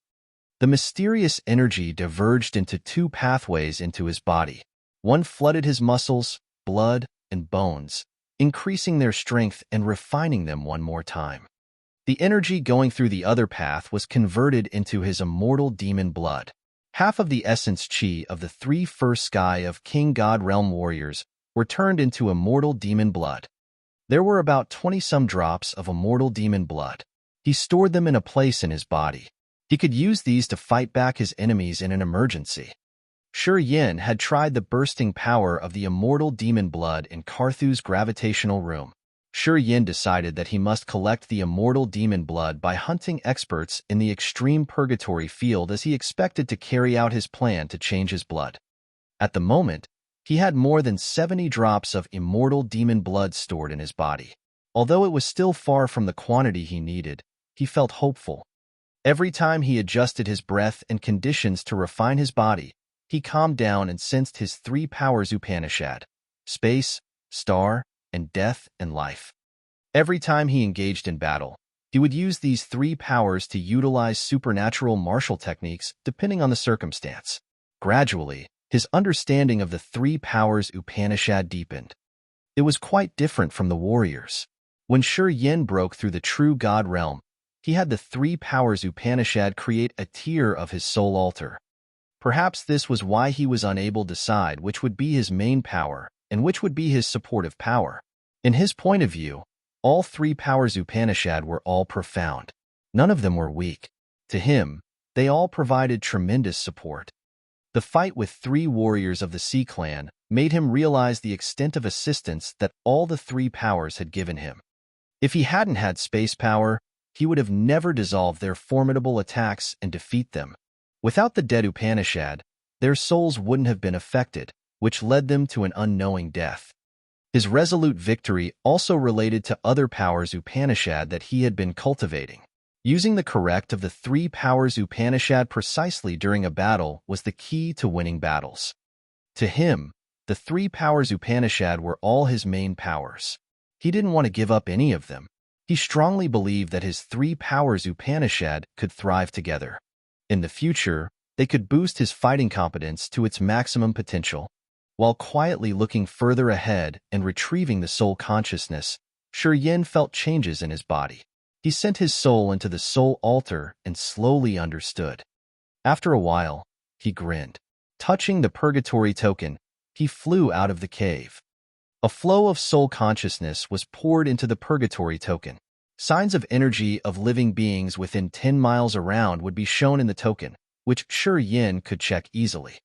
The mysterious energy diverged into 2 pathways into his body. One flooded his muscles, blood, and bones, increasing their strength and refining them one more time. The energy going through the other path was converted into his immortal demon blood. Half of the essence chi of the 3 first sky of King God Realm warriors were turned into immortal demon blood. There were about 20-some drops of immortal demon blood. He stored them in a place in his body. He could use these to fight back his enemies in an emergency. Shi Yin had tried the bursting power of the immortal demon blood in Carthu's gravitational room. Shi Yin decided that he must collect the immortal demon blood by hunting experts in the extreme purgatory field as he expected to carry out his plan to change his blood. At the moment, he had more than 70 drops of immortal demon blood stored in his body. Although it was still far from the quantity he needed, he felt hopeful. Every time he adjusted his breath and conditions to refine his body, he calmed down and sensed his 3 powers Upanishad: space, star, and death and life. Every time he engaged in battle, he would use these 3 powers to utilize supernatural martial techniques depending on the circumstance. Gradually, his understanding of the 3 powers Upanishad deepened. It was quite different from the warriors. When Shi Yin broke through the true God realm, he had the 3 powers Upanishad create a tier of his soul altar. Perhaps this was why he was unable to decide which would be his main power and which would be his supportive power. In his point of view, All three powers Upanishad were all profound. None of them were weak. To him, they all provided tremendous support. The fight with three warriors of the Sea clan made him realize the extent of assistance that all the three powers had given him. If he hadn't had space power, he would have never dissolved their formidable attacks and defeat them. Without the dead Upanishad, their souls wouldn't have been affected, which led them to an unknowing death. His resolute victory also related to other powers Upanishad that he had been cultivating. Using the correct of the three powers Upanishad precisely during a battle was the key to winning battles. To him, the three powers Upanishad were all his main powers. He didn't want to give up any of them. He strongly believed that his three powers Upanishad could thrive together. In the future, they could boost his fighting competence to its maximum potential. While quietly looking further ahead and retrieving the soul consciousness, Yin felt changes in his body. He sent his soul into the soul altar and slowly understood. After a while, he grinned. Touching the purgatory token, he flew out of the cave. A flow of soul consciousness was poured into the purgatory token. Signs of energy of living beings within 10 miles around would be shown in the token, which Yin could check easily.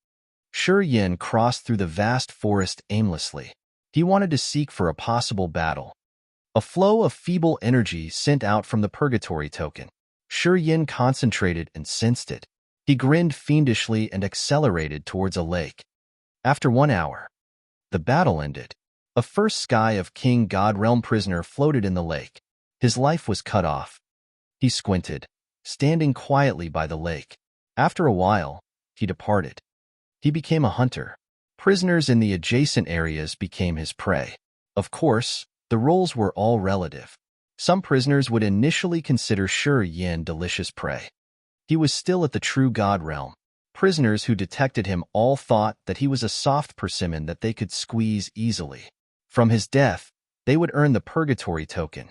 Yin crossed through the vast forest aimlessly. He wanted to seek for a possible battle. A flow of feeble energy sent out from the purgatory token. Yin concentrated and sensed it. He grinned fiendishly and accelerated towards a lake. After 1 hour, the battle ended. A first sky of King God Realm prisoner floated in the lake. His life was cut off. He squinted, standing quietly by the lake. After a while, he departed. He became a hunter. Prisoners in the adjacent areas became his prey. Of course, the roles were all relative. Some prisoners would initially consider Yin delicious prey. He was still at the true God realm. Prisoners who detected him all thought that he was a soft persimmon that they could squeeze easily. From his death, they would earn the purgatory token.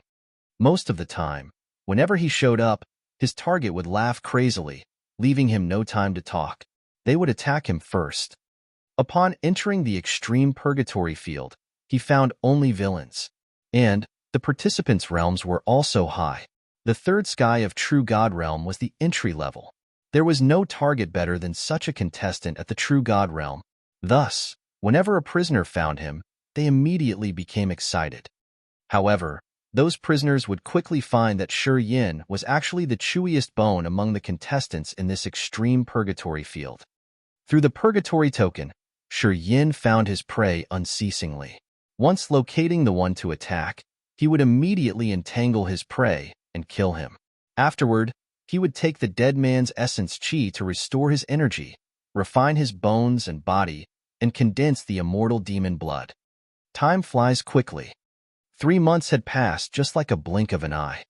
Most of the time, whenever he showed up, his target would laugh crazily, leaving him no time to talk. They would attack him first. Upon entering the extreme purgatory field, he found only villains. And the participants' realms were also high. The third sky of True God Realm was the entry level. There was no target better than such a contestant at the True God Realm. Thus, whenever a prisoner found him, they immediately became excited. However, those prisoners would quickly find that Yin was actually the chewiest bone among the contestants in this extreme purgatory field. Through the purgatory token, Yin found his prey unceasingly. Once locating the one to attack, he would immediately entangle his prey and kill him. Afterward, he would take the dead man's essence chi to restore his energy, refine his bones and body, and condense the immortal demon blood. Time flies quickly. 3 months had passed just like a blink of an eye.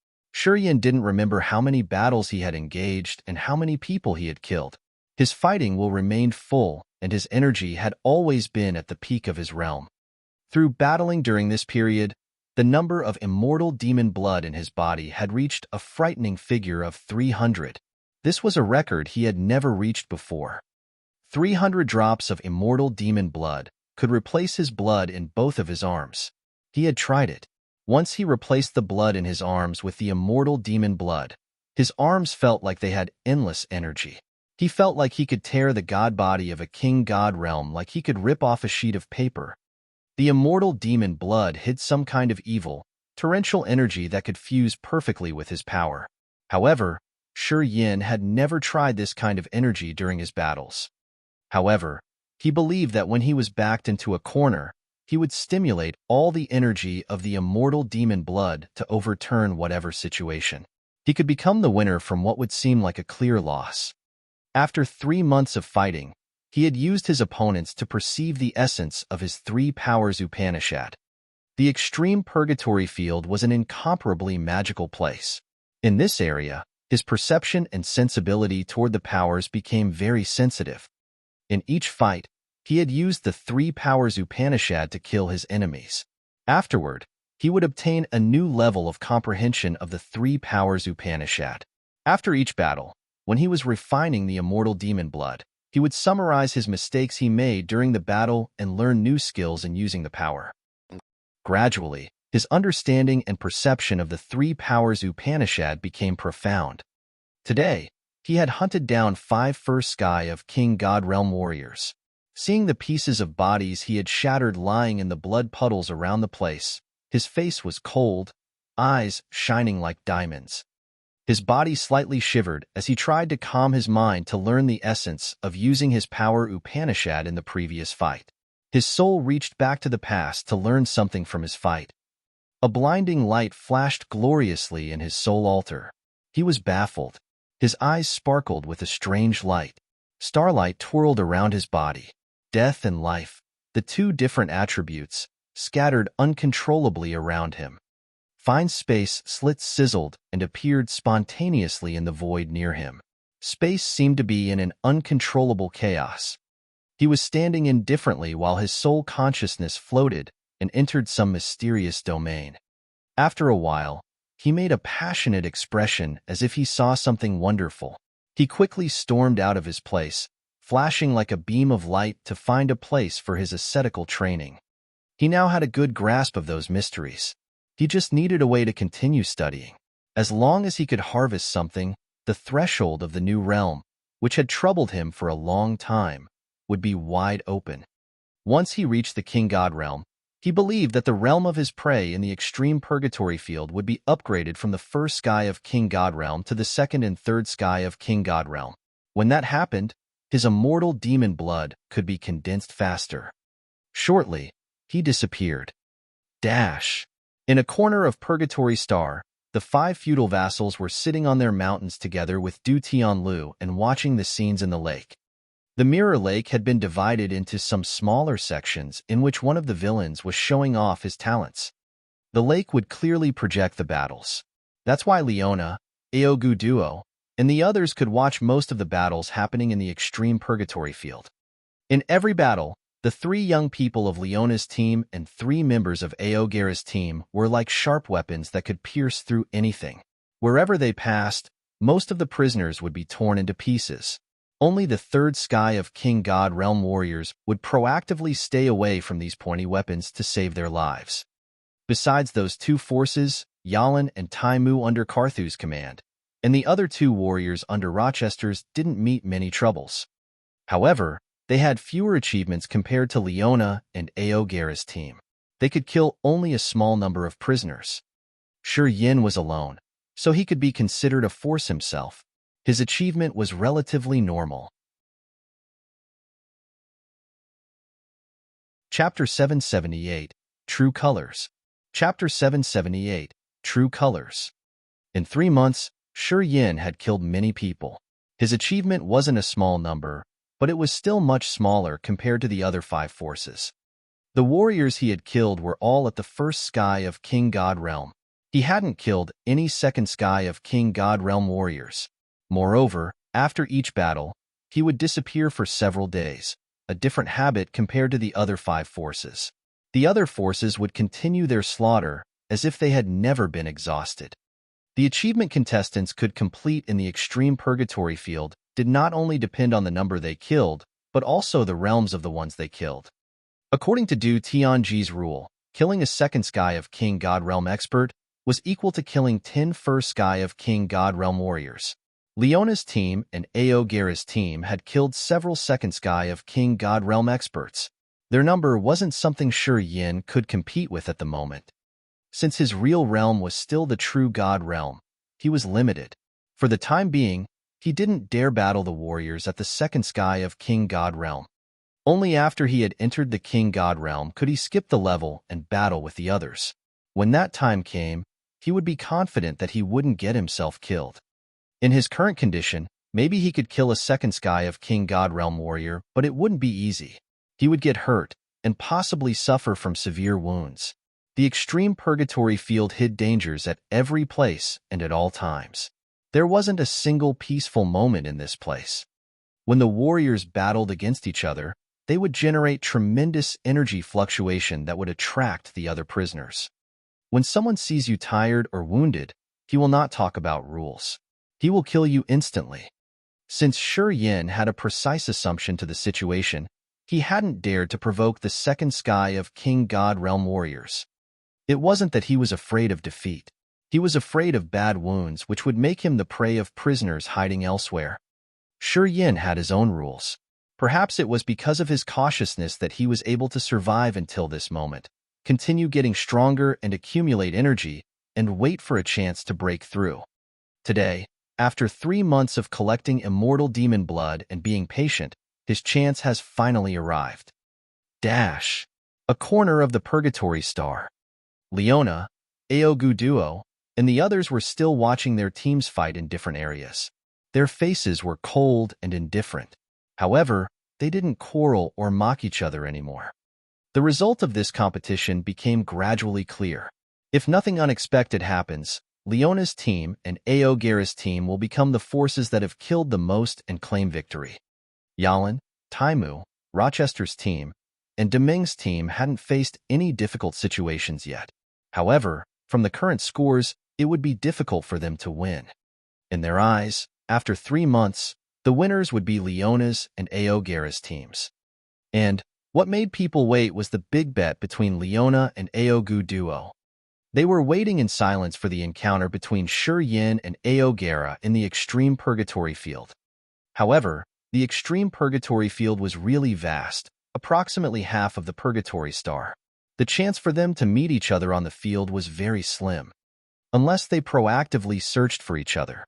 Yin didn't remember how many battles he had engaged and how many people he had killed. His fighting will remained full, and his energy had always been at the peak of his realm. Through battling during this period, the number of immortal demon blood in his body had reached a frightening figure of 300. This was a record he had never reached before. 300 drops of immortal demon blood could replace his blood in both of his arms. He had tried it. Once he replaced the blood in his arms with the immortal demon blood, his arms felt like they had endless energy. He felt like he could tear the god body of a king god realm like he could rip off a sheet of paper. The immortal demon blood hid some kind of evil, torrential energy that could fuse perfectly with his power. However, Yin had never tried this kind of energy during his battles. However, he believed that when he was backed into a corner, he would stimulate all the energy of the immortal demon blood to overturn whatever situation. He could become the winner from what would seem like a clear loss. After 3 months of fighting, he had used his opponents to perceive the essence of his three powers Upanishad. The extreme purgatory field was an incomparably magical place. In this area, his perception and sensibility toward the powers became very sensitive. In each fight, he had used the three powers Upanishad to kill his enemies. Afterward, he would obtain a new level of comprehension of the three powers Upanishad. After each battle, when he was refining the immortal demon blood, he would summarize his mistakes he made during the battle and learn new skills in using the power. Gradually, His understanding and perception of the three powers Upanishad became profound. Today, he had hunted down 5 first sky of King God Realm warriors. Seeing the pieces of bodies he had shattered lying in the blood puddles around the place, his face was cold, eyes shining like diamonds. His body slightly shivered as he tried to calm his mind to learn the essence of using his power Upanishad in the previous fight. His soul reached back to the past to learn something from his fight. A blinding light flashed gloriously in his soul altar. He was baffled. His eyes sparkled with a strange light. Starlight twirled around his body. Death and life, the two different attributes, scattered uncontrollably around him. Fine space slits sizzled and appeared spontaneously in the void near him. Space seemed to be in an uncontrollable chaos. He was standing indifferently while his soul consciousness floated and entered some mysterious domain. After a while, he made a passionate expression as if he saw something wonderful. He quickly stormed out of his place, flashing like a beam of light to find a place for his ascetical training. He now had a good grasp of those mysteries. He just needed a way to continue studying. As long as he could harvest something, the threshold of the new realm, which had troubled him for a long time, would be wide open. Once he reached the King God realm, he believed that the realm of his prey in the extreme purgatory field would be upgraded from the first sky of King God realm to the second and third sky of King God realm. When that happened, his immortal demon blood could be condensed faster. Shortly, he disappeared. Dash. In a corner of Purgatory Star, the 5 feudal vassals were sitting on their mountains together with Du Tianlu and watching the scenes in the lake. The mirror lake had been divided into some smaller sections in which one of the villains was showing off his talents. The lake would clearly project the battles. That's why Leona, Aogu Duo, and the others could watch most of the battles happening in the extreme purgatory field. In every battle, the 3 young people of Leona's team and 3 members of Aogera's team were like sharp weapons that could pierce through anything. Wherever they passed, most of the prisoners would be torn into pieces. Only the third sky of King God Realm warriors would proactively stay away from these pointy weapons to save their lives. Besides those 2 forces, Yalan and Taimu under Carthu's command, and the other 2 warriors under Rochester's didn't meet many troubles. However, they had fewer achievements compared to Leona and Aogera's team. They could kill only a small number of prisoners. Sure Yin was alone, so he could be considered a force himself. His achievement was relatively normal. Chapter 778, True Colors. Chapter 778, True Colors. In 3 months, Sure Yin had killed many people. His achievement wasn't a small number, but it was still much smaller compared to the other 5 forces. The warriors he had killed were all at the first sky of King God Realm. He hadn't killed any second sky of King God Realm warriors. Moreover, after each battle, he would disappear for several days, a different habit compared to the other 5 forces. The other forces would continue their slaughter as if they had never been exhausted. The achievement contestants could complete in the extreme purgatory field did not only depend on the number they killed, but also the realms of the ones they killed. According to Du Tianji's rule, killing a second sky of King God Realm expert was equal to killing 10 first sky of King God Realm warriors. Leona's team and Aogera's team had killed several second sky of King God Realm experts. Their number wasn't something Sure Yin could compete with at the moment. Since his real realm was still the true God Realm, he was limited. For the time being, he didn't dare battle the warriors at the second sky of King God Realm. Only after he had entered the King God Realm could he skip the level and battle with the others. When that time came, he would be confident that he wouldn't get himself killed. In his current condition, maybe he could kill a second sky of King God Realm warrior, but it wouldn't be easy. He would get hurt and possibly suffer from severe wounds. The extreme purgatory field hid dangers at every place and at all times. There wasn't a single peaceful moment in this place. When the warriors battled against each other, they would generate tremendous energy fluctuation that would attract the other prisoners. When someone sees you tired or wounded, he will not talk about rules. He will kill you instantly. Since Sure Yin had a precise assumption to the situation, he hadn't dared to provoke the second sky of King God Realm warriors. It wasn't that he was afraid of defeat. He was afraid of bad wounds which would make him the prey of prisoners hiding elsewhere. Shi Yin had his own rules. Perhaps it was because of his cautiousness that he was able to survive until this moment, continue getting stronger and accumulate energy, and wait for a chance to break through. Today, after 3 months of collecting immortal demon blood and being patient, his chance has finally arrived. Dash. A corner of the Purgatory Star. Leona, Aogu Duo, and the others were still watching their teams fight in different areas. Their faces were cold and indifferent. However, they didn't quarrel or mock each other anymore. The result of this competition became gradually clear. If nothing unexpected happens, Leona's team and Aogera's team will become the forces that have killed the most and claim victory. Yalan, Taimu, Rochester's team, and Deming's team hadn't faced any difficult situations yet. However, from the current scores, it would be difficult for them to win. In their eyes, after 3 months, the winners would be Leona's and Aogera's teams. And what made people wait was the big bet between Leona and Aogu Duo. They were waiting in silence for the encounter between Shi Yin and Aogera in the Extreme Purgatory Field. However, the Extreme Purgatory Field was really vast, approximately half of the Purgatory Star. The chance for them to meet each other on the field was very slim, unless they proactively searched for each other.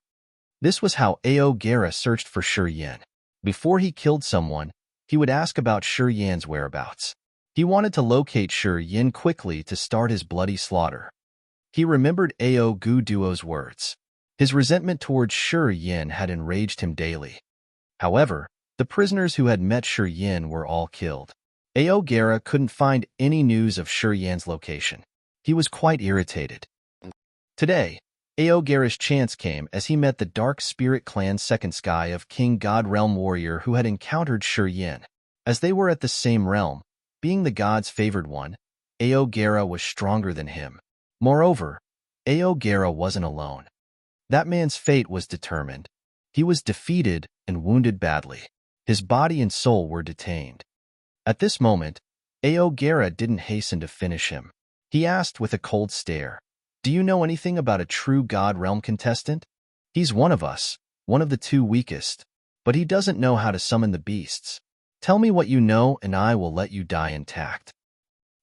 This was how Aogera searched for Shi Yin. Before he killed someone, he would ask about Shi Yin's whereabouts. He wanted to locate Shi Yin quickly to start his bloody slaughter. He remembered Aogu Duo's words. His resentment towards Shi Yin had enraged him daily. However, the prisoners who had met Shi Yin were all killed. Aogera couldn't find any news of Shi Yin's location. He was quite irritated. Today, Aogera's chance came as he met the Dark Spirit Clan's second sky of King God Realm warrior who had encountered Shi Yin. As they were at the same realm, being the god's favored one, Aogera was stronger than him. Moreover, Aogera wasn't alone. That man's fate was determined. He was defeated and wounded badly. His body and soul were detained. At this moment, Aogera didn't hasten to finish him. He asked with a cold stare, "Do you know anything about a true God Realm contestant? He's one of us, one of the 2 weakest, but he doesn't know how to summon the beasts. Tell me what you know and I will let you die intact."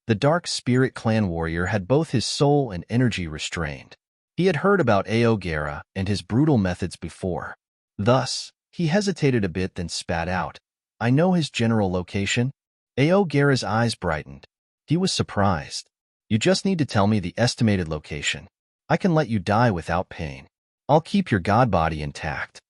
The Dark Spirit Clan warrior had both his soul and energy restrained. He had heard about Aogera and his brutal methods before. Thus, he hesitated a bit then spat out, "I know his general location." Aogera's eyes brightened. He was surprised. "You just need to tell me the estimated location. I can let you die without pain. I'll keep your god body intact.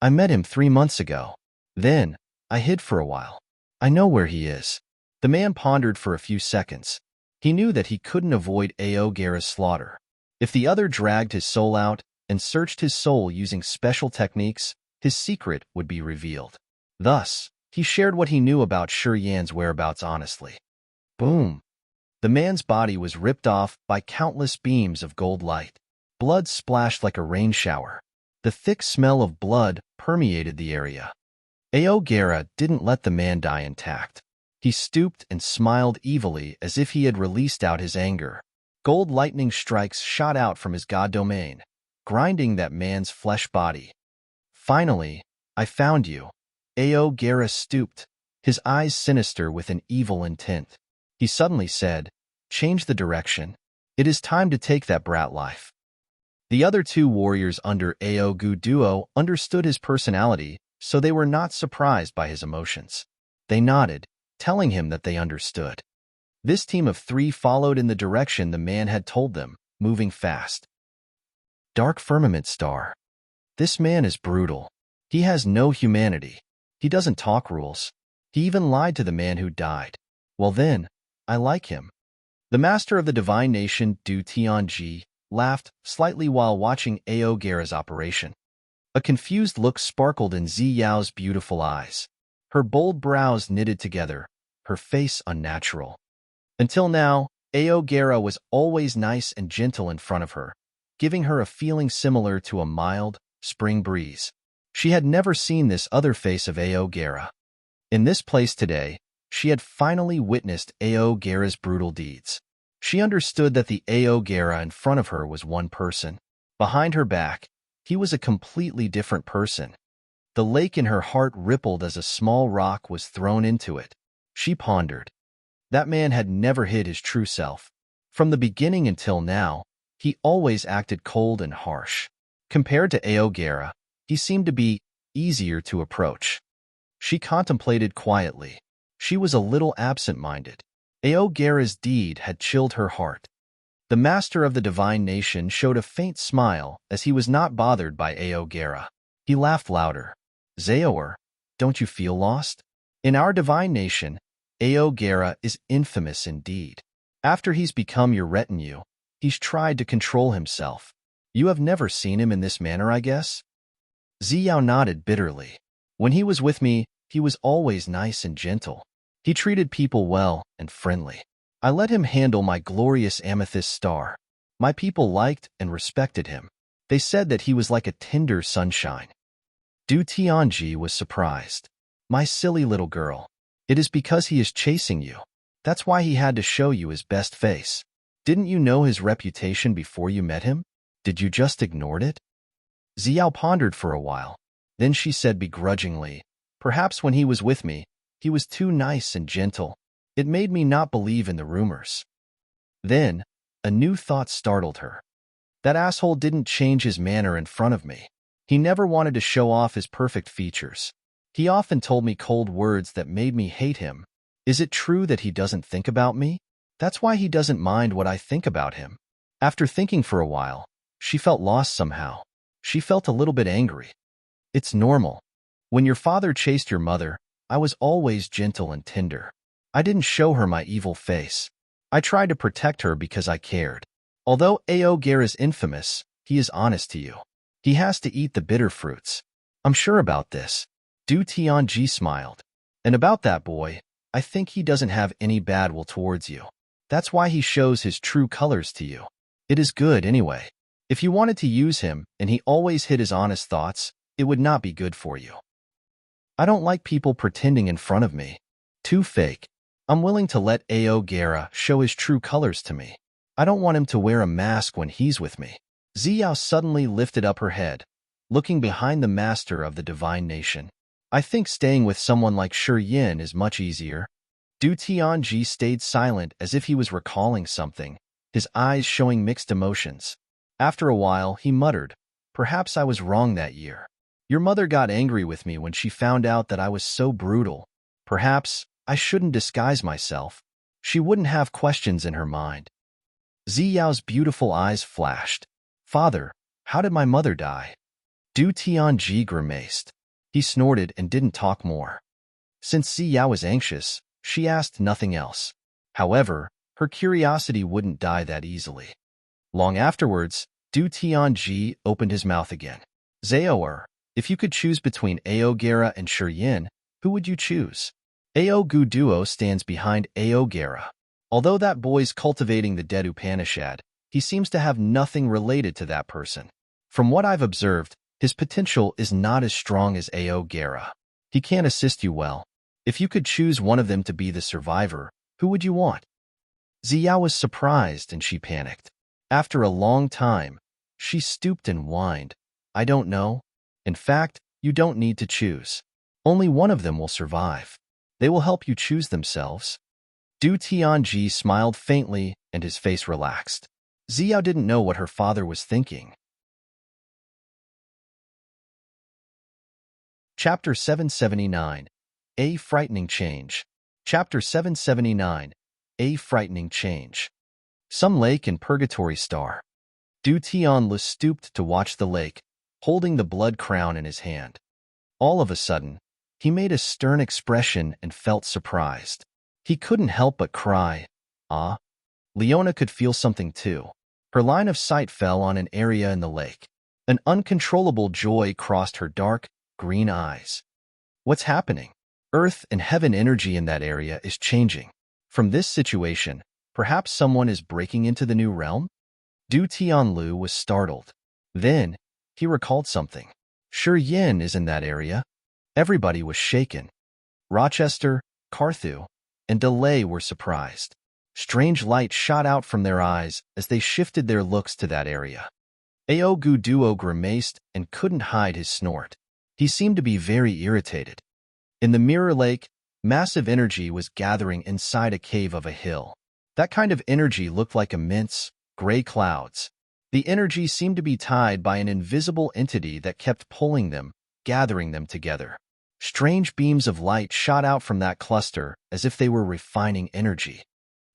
I met him 3 months ago. Then, I hid for a while. I know where he is." The man pondered for a few seconds. He knew that he couldn't avoid Aogera's slaughter. If the other dragged his soul out and searched his soul using special techniques, his secret would be revealed. Thus, he shared what he knew about Shi Yin's whereabouts honestly. Boom! The man's body was ripped off by countless beams of gold light. Blood splashed like a rain shower. The thick smell of blood permeated the area. Aogera didn't let the man die intact. He stooped and smiled evilly as if he had released out his anger. Gold lightning strikes shot out from his god domain, grinding that man's flesh body. "Finally, I found you." Aogera stooped, his eyes sinister with an evil intent. He suddenly said, "Change the direction. It is time to take that brat life." The other 2 warriors under Aogu Duo understood his personality, so they were not surprised by his emotions. They nodded, telling him that they understood. This team of 3 followed in the direction the man had told them, moving fast. Dark Firmament Star. This man is brutal. He has no humanity. He doesn't talk rules. He even lied to the man who died. Well then, I like him. The master of the divine nation, Du Tianji, laughed slightly while watching Aogera's operation. A confused look sparkled in Zi Yao's beautiful eyes. Her bold brows knitted together, her face unnatural. Until now, Aogera was always nice and gentle in front of her, giving her a feeling similar to a mild, spring breeze. She had never seen this other face of Aogera. In this place today, she had finally witnessed Aogera's brutal deeds. She understood that the Aogera in front of her was one person. Behind her back, he was a completely different person. The lake in her heart rippled as a small rock was thrown into it. She pondered. That man had never hid his true self. From the beginning until now, he always acted cold and harsh. Compared to Aogera, he seemed to be easier to approach. She contemplated quietly. She was a little absent-minded. Aogera's deed had chilled her heart. The master of the divine nation showed a faint smile as he was not bothered by Aogera. He laughed louder. Zaoer, don't you feel lost? In our divine nation, Aogera is infamous indeed. After he's become your retinue, he's tried to control himself. You have never seen him in this manner, I guess? Ziyao nodded bitterly. When he was with me, he was always nice and gentle. He treated people well and friendly. I let him handle my glorious amethyst star. My people liked and respected him. They said that he was like a tender sunshine. Du Tianji was surprised. My silly little girl. It is because he is chasing you. That's why he had to show you his best face. Didn't you know his reputation before you met him? Did you just ignore it? Ziyao pondered for a while. Then she said begrudgingly, perhaps when he was with me, he was too nice and gentle. It made me not believe in the rumors. Then, a new thought startled her. That asshole didn't change his manner in front of me. He never wanted to show off his perfect features. He often told me cold words that made me hate him. Is it true that he doesn't think about me? That's why he doesn't mind what I think about him. After thinking for a while, she felt lost somehow. She felt a little bit angry. It's normal. When your father chased your mother, I was always gentle and tender. I didn't show her my evil face. I tried to protect her because I cared. Although Aogera is infamous, he is honest to you. He has to eat the bitter fruits. I'm sure about this. Du Tianji smiled. And about that boy, I think he doesn't have any bad will towards you. That's why he shows his true colors to you. It is good anyway. If you wanted to use him and he always hid his honest thoughts, it would not be good for you. I don't like people pretending in front of me. Too fake. I'm willing to let Aogera show his true colors to me. I don't want him to wear a mask when he's with me. Ziyao suddenly lifted up her head, looking behind the master of the divine nation. I think staying with someone like Shi Yin is much easier. Du Tianji stayed silent as if he was recalling something, his eyes showing mixed emotions. After a while, he muttered, perhaps I was wrong that year. Your mother got angry with me when she found out that I was so brutal. Perhaps I shouldn't disguise myself. She wouldn't have questions in her mind. Ziyao's beautiful eyes flashed. Father, how did my mother die? Du Tianji grimaced. He snorted and didn't talk more. Since Ziyao was anxious, she asked nothing else. However, her curiosity wouldn't die that easily. Long afterwards, Du Tianji opened his mouth again. Zaoer, if you could choose between Aogera and Shi Yin, who would you choose? Aogu Duo stands behind Aogera. Although that boy's cultivating the dead Upanishad, he seems to have nothing related to that person. From what I've observed, his potential is not as strong as Aogera. He can't assist you well. If you could choose one of them to be the survivor, who would you want? Ziyao was surprised and she panicked. After a long time, she stooped and whined. I don't know. In fact, you don't need to choose. Only one of them will survive. They will help you choose themselves. Du Tianji smiled faintly and his face relaxed. Ziyao didn't know what her father was thinking. Chapter 779. A Frightening Change. Chapter 779. A Frightening Change. Some lake in Purgatory Star. Du Tianlu stooped to watch the lake, holding the blood crown in his hand. All of a sudden, he made a stern expression and felt surprised. He couldn't help but cry. Ah! Leona could feel something too. Her line of sight fell on an area in the lake. An uncontrollable joy crossed her dark, green eyes. What's happening? Earth and heaven energy in that area is changing. From this situation, perhaps someone is breaking into the new realm? Du Tianlu was startled. Then, he recalled something. Shi Yin is in that area. Everybody was shaken. Rochester, Carthew, and Delay were surprised. Strange light shot out from their eyes as they shifted their looks to that area. Aogu grimaced and couldn't hide his snort. He seemed to be very irritated. In the mirror lake, massive energy was gathering inside a cave of a hill. That kind of energy looked like immense, gray clouds. The energy seemed to be tied by an invisible entity that kept pulling them, gathering them together. Strange beams of light shot out from that cluster as if they were refining energy.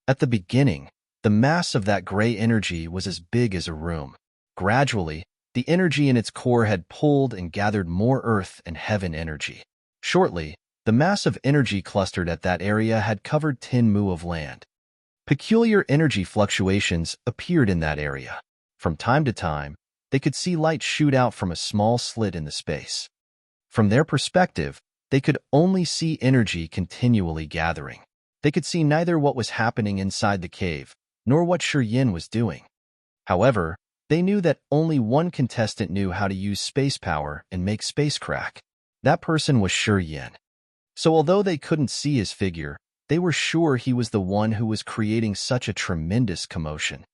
At the beginning, the mass of that gray energy was as big as a room. Gradually, the energy in its core had pulled and gathered more earth and heaven energy. Shortly, the mass of energy clustered at that area had covered 10 mu of land. Peculiar energy fluctuations appeared in that area. From time to time, they could see light shoot out from a small slit in the space. From their perspective, they could only see energy continually gathering. They could see neither what was happening inside the cave, nor what Yin was doing. However, they knew that only one contestant knew how to use space power and make space crack. That person was Yin. So although they couldn't see his figure, they were sure he was the one who was creating such a tremendous commotion.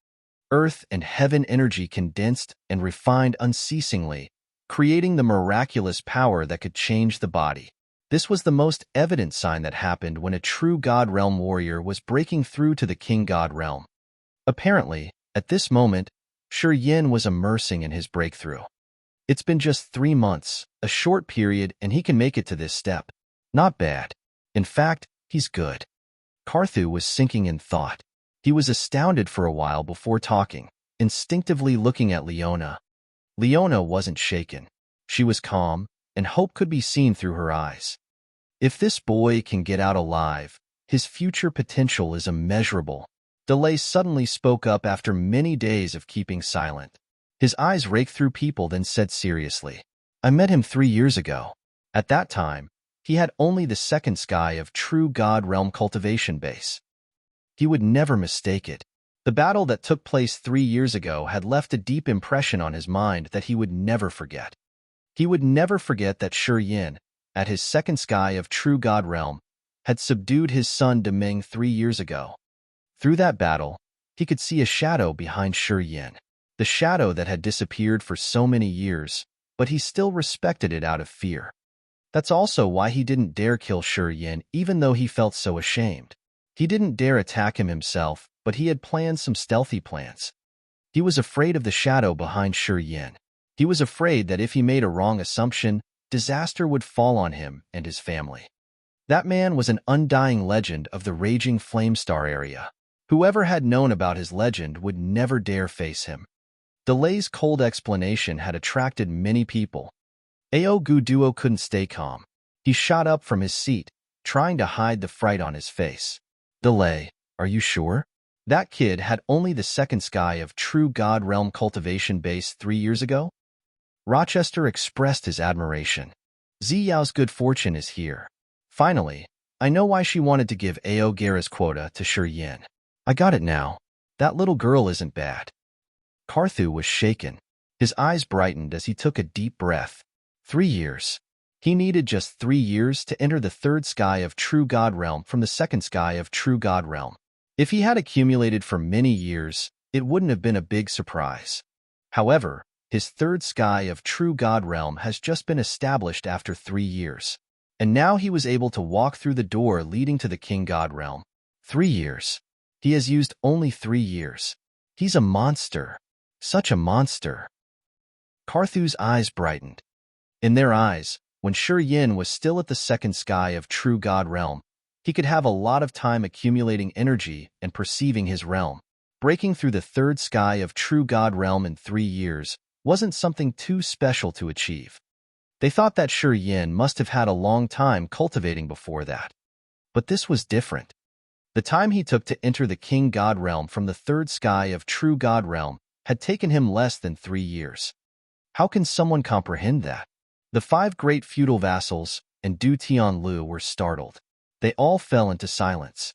Earth and heaven energy condensed and refined unceasingly, creating the miraculous power that could change the body. This was the most evident sign that happened when a true God Realm warrior was breaking through to the King God Realm. Apparently, at this moment, Yin was immersing in his breakthrough. It's been just 3 months, a short period, and he can make it to this step. Not bad. In fact, he's good. Carthu was sinking in thought. He was astounded for a while before talking, instinctively looking at Leona. Leona wasn't shaken. She was calm, and hope could be seen through her eyes. If this boy can get out alive, his future potential is immeasurable. Delay suddenly spoke up after many days of keeping silent. His eyes raked through people, then said seriously, "I met him 3 years ago. At that time, he had only the second sky of true God Realm cultivation base. He would never mistake it. The battle that took place 3 years ago had left a deep impression on his mind that he would never forget. He would never forget that Yin, at his second sky of true God Realm, had subdued his son Demeng 3 years ago. Through that battle, he could see a shadow behind Yin, the shadow that had disappeared for so many years, but he still respected it out of fear. That's also why he didn't dare kill Yin, even though he felt so ashamed. He didn't dare attack him himself, but he had planned some stealthy plans. He was afraid of the shadow behind Yin. He was afraid that if he made a wrong assumption, disaster would fall on him and his family. That man was an undying legend of the raging Flamestar area. Whoever had known about his legend would never dare face him. Delay's cold explanation had attracted many people. Aogu couldn't stay calm. He shot up from his seat, trying to hide the fright on his face. Delay, are you sure? That kid had only the second sky of true God Realm cultivation base 3 years ago? Rochester expressed his admiration. Ziyao's good fortune is here. Finally, I know why she wanted to give Ao Gara's quota to Yin. I got it now. That little girl isn't bad. Carthu was shaken. His eyes brightened as he took a deep breath. 3 years. He needed just 3 years to enter the third sky of true God Realm from the second sky of true God Realm. If he had accumulated for many years, it wouldn't have been a big surprise. However, his third sky of true God Realm has just been established after 3 years. And now he was able to walk through the door leading to the King God Realm. 3 years. He has used only 3 years. He's a monster. Such a monster. Carthu's eyes brightened. In their eyes, when Yin was still at the second sky of true God Realm, he could have a lot of time accumulating energy and perceiving his realm. Breaking through the third sky of true God Realm in 3 years wasn't something too special to achieve. They thought that Yin must have had a long time cultivating before that. But this was different. The time he took to enter the King God Realm from the third sky of true God Realm had taken him less than 3 years. How can someone comprehend that? The 5 great feudal vassals and Du Tianlu were startled. They all fell into silence.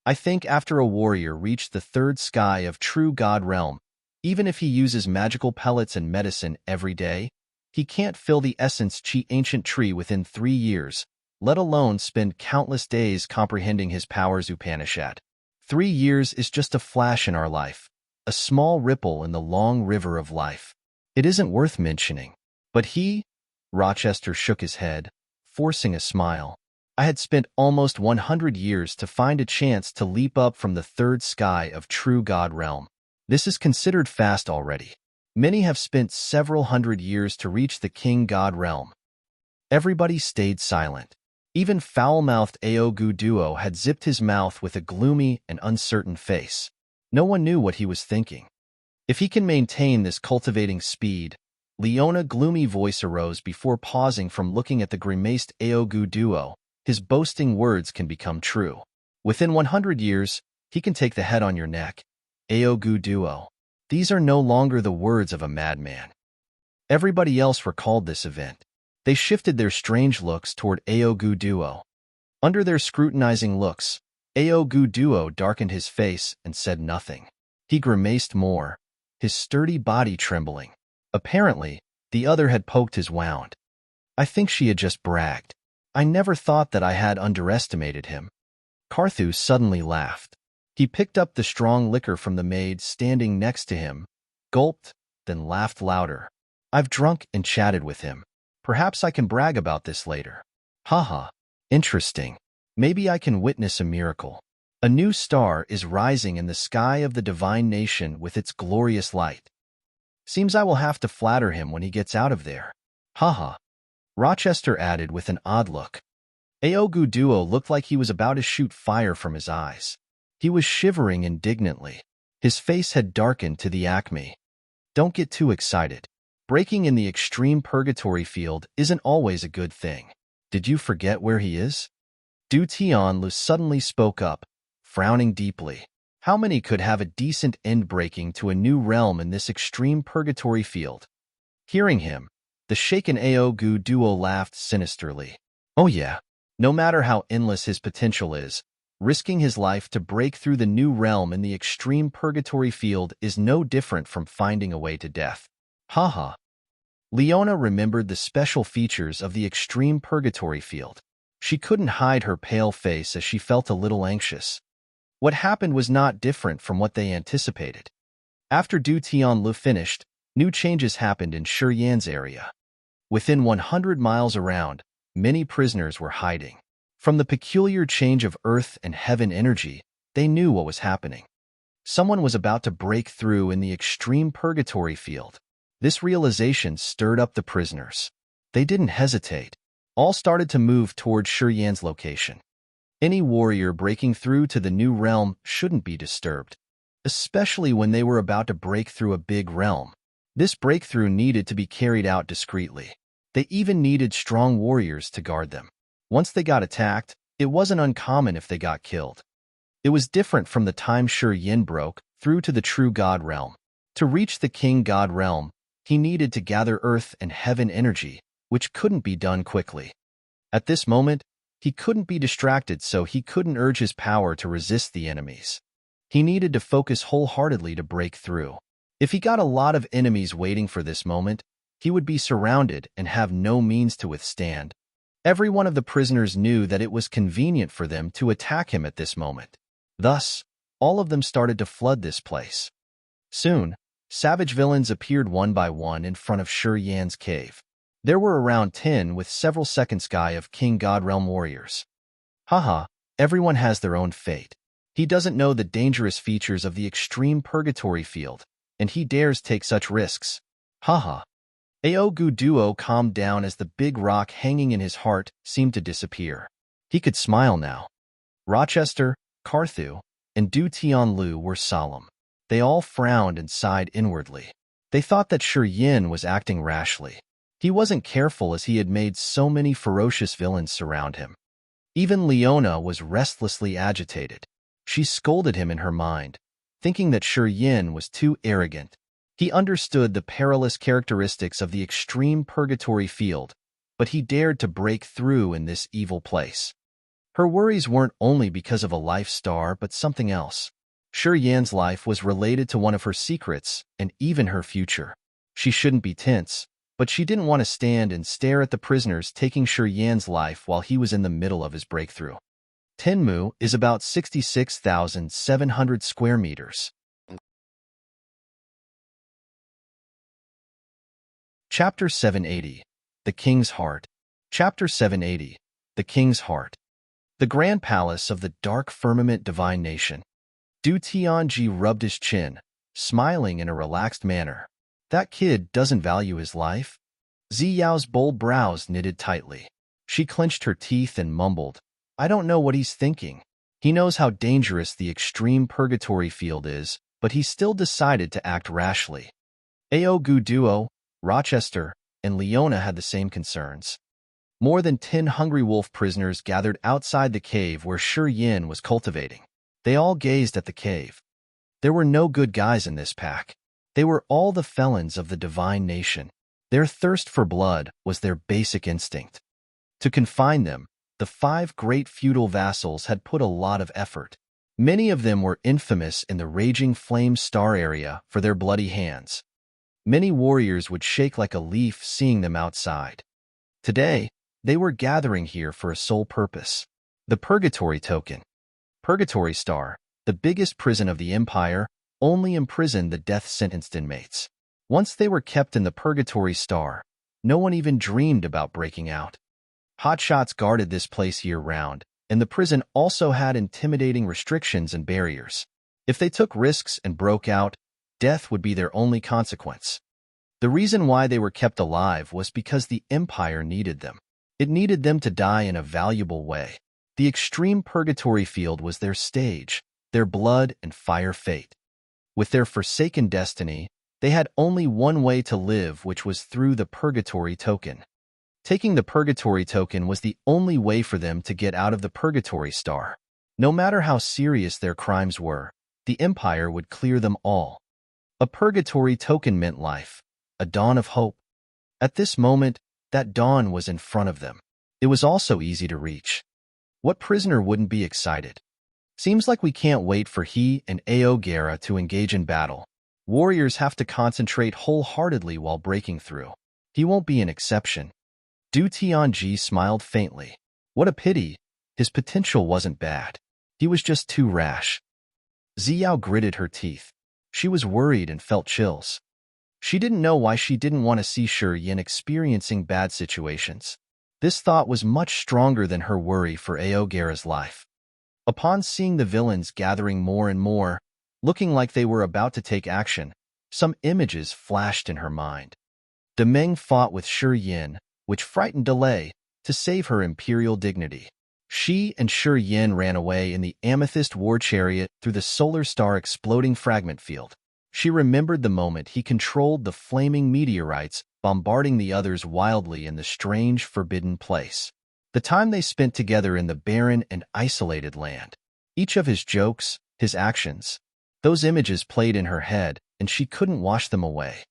I think after a warrior reached the third sky of true God Realm, even if he uses magical pellets and medicine every day, he can't fill the essence chi ancient tree within 3 years, let alone spend countless days comprehending his powers Upanishad. 3 years is just a flash in our life, a small ripple in the long river of life. It isn't worth mentioning. But Rochester shook his head, forcing a smile. I had spent almost 100 years to find a chance to leap up from the third sky of true God realm. This is considered fast already. Many have spent several hundred years to reach the King God realm. Everybody stayed silent. Even foul-mouthed Aogu Duo had zipped his mouth with a gloomy and uncertain face. No one knew what he was thinking. If he can maintain this cultivating speed, Leona's gloomy voice arose before pausing from looking at the grimaced Aogu Duo. His boasting words can become true. Within 100 years, he can take the head on your neck. Aogu Duo. These are no longer the words of a madman. Everybody else recalled this event. They shifted their strange looks toward Aogu Duo. Under their scrutinizing looks, Aogu Duo darkened his face and said nothing. He grimaced more, his sturdy body trembling. Apparently, the other had poked his wound. I think she had just bragged. I never thought that I had underestimated him. Carthew suddenly laughed. He picked up the strong liquor from the maid standing next to him, gulped, then laughed louder. I've drunk and chatted with him. Perhaps I can brag about this later. Haha, interesting. Maybe I can witness a miracle. A new star is rising in the sky of the divine nation with its glorious light. Seems I will have to flatter him when he gets out of there. Haha. Rochester added with an odd look. Aogu Duo looked like he was about to shoot fire from his eyes. He was shivering indignantly. His face had darkened to the acme. Don't get too excited. Breaking in the extreme purgatory field isn't always a good thing. Did you forget where he is? Du Tianlu suddenly spoke up, frowning deeply. How many could have a decent end breaking to a new realm in this extreme purgatory field? Hearing him, the shaken Aogu Duo laughed sinisterly. Oh yeah, no matter how endless his potential is, risking his life to break through the new realm in the extreme purgatory field is no different from finding a way to death. Haha. Leona remembered the special features of the extreme purgatory field. She couldn't hide her pale face as she felt a little anxious. What happened was not different from what they anticipated. After Du Tianlu finished, new changes happened in Shiyan's area. Within 100 miles around, many prisoners were hiding. From the peculiar change of earth and heaven energy, they knew what was happening. Someone was about to break through in the extreme purgatory field. This realization stirred up the prisoners. They didn't hesitate. All started to move toward Shiyan's location. Any warrior breaking through to the new realm shouldn't be disturbed, especially when they were about to break through a big realm. This breakthrough needed to be carried out discreetly. They even needed strong warriors to guard them. Once they got attacked, it wasn't uncommon if they got killed. It was different from the time Shiyan broke through to the true God realm. To reach the King God realm, he needed to gather earth and heaven energy, which couldn't be done quickly. At this moment, he couldn't be distracted, so he couldn't urge his power to resist the enemies. He needed to focus wholeheartedly to break through. If he got a lot of enemies waiting for this moment, he would be surrounded and have no means to withstand. Every one of the prisoners knew that it was convenient for them to attack him at this moment. Thus, all of them started to flood this place. Soon, savage villains appeared one by one in front of Shiyan's cave. There were around 10 with several second sky of King God Realm warriors. Haha, everyone has their own fate. He doesn't know the dangerous features of the extreme purgatory field, and he dares take such risks. Haha. Aogu Duo calmed down as the big rock hanging in his heart seemed to disappear. He could smile now. Rochester, Carthew, and Du Tianlu were solemn. They all frowned and sighed inwardly. They thought that Shiyan was acting rashly. He wasn't careful as he had made so many ferocious villains surround him. Even Leona was restlessly agitated. She scolded him in her mind, thinking that Shiyan was too arrogant. He understood the perilous characteristics of the extreme purgatory field, but he dared to break through in this evil place. Her worries weren't only because of a life star but something else. Shiyan's life was related to one of her secrets and even her future. She shouldn't be tense, but she didn't want to stand and stare at the prisoners taking Shiyan's life while he was in the middle of his breakthrough. Tenmu is about 66,700 square meters. Chapter 780. The King's Heart. Chapter 780. The King's Heart. The Grand Palace of the Dark Firmament Divine Nation. Du Tianji rubbed his chin, smiling in a relaxed manner. That kid doesn't value his life? Ziyao's bold brows knitted tightly. She clenched her teeth and mumbled, I don't know what he's thinking. He knows how dangerous the extreme purgatory field is, but he still decided to act rashly. Ao Guduo, Rochester, and Leona had the same concerns. More than 10 hungry wolf prisoners gathered outside the cave where Shi Yin was cultivating. They all gazed at the cave. There were no good guys in this pack. They were all the felons of the divine nation. Their thirst for blood was their basic instinct. To confine them, the 5 great feudal vassals had put a lot of effort. Many of them were infamous in the Raging Flame Star area for their bloody hands. Many warriors would shake like a leaf seeing them outside. Today, they were gathering here for a sole purpose: the Purgatory Token. Purgatory Star, the biggest prison of the Empire, only imprisoned the death-sentenced inmates. Once they were kept in the Purgatory Star, no one even dreamed about breaking out. Hotshots guarded this place year-round, and the prison also had intimidating restrictions and barriers. If they took risks and broke out, death would be their only consequence. The reason why they were kept alive was because the Empire needed them. It needed them to die in a valuable way. The extreme purgatory field was their stage, their blood and fire fate. With their forsaken destiny, they had only one way to live, which was through the Purgatory Token. Taking the Purgatory Token was the only way for them to get out of the Purgatory Star. No matter how serious their crimes were, the Empire would clear them all. A Purgatory Token meant life, a dawn of hope. At this moment, that dawn was in front of them. It was also easy to reach. What prisoner wouldn't be excited? Seems like we can't wait for he and Ao Guerra to engage in battle. Warriors have to concentrate wholeheartedly while breaking through. He won't be an exception. Du Tianji smiled faintly. What a pity. His potential wasn't bad. He was just too rash. Ziyao gritted her teeth. She was worried and felt chills. She didn't know why she didn't want to see Shi Yin experiencing bad situations. This thought was much stronger than her worry for Ao Guerra's life. Upon seeing the villains gathering more and more, looking like they were about to take action, some images flashed in her mind. Demeng fought with Shi Yin, which frightened Delay, to save her imperial dignity. She and Shi Yin ran away in the amethyst war chariot through the solar star exploding fragment field. She remembered the moment he controlled the flaming meteorites, bombarding the others wildly in the strange, forbidden place. The time they spent together in the barren and isolated land. Each of his jokes, his actions. Those images played in her head, and she couldn't wash them away.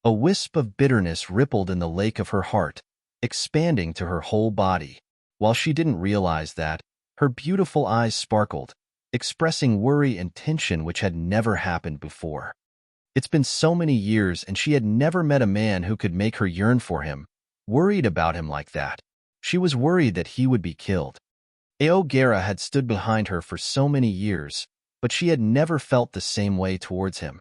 A wisp of bitterness rippled in the lake of her heart, expanding to her whole body. While she didn't realize that, her beautiful eyes sparkled, expressing worry and tension which had never happened before. It's been so many years and she had never met a man who could make her yearn for him, worried about him like that. She was worried that he would be killed. Ao Guerra had stood behind her for so many years, but she had never felt the same way towards him.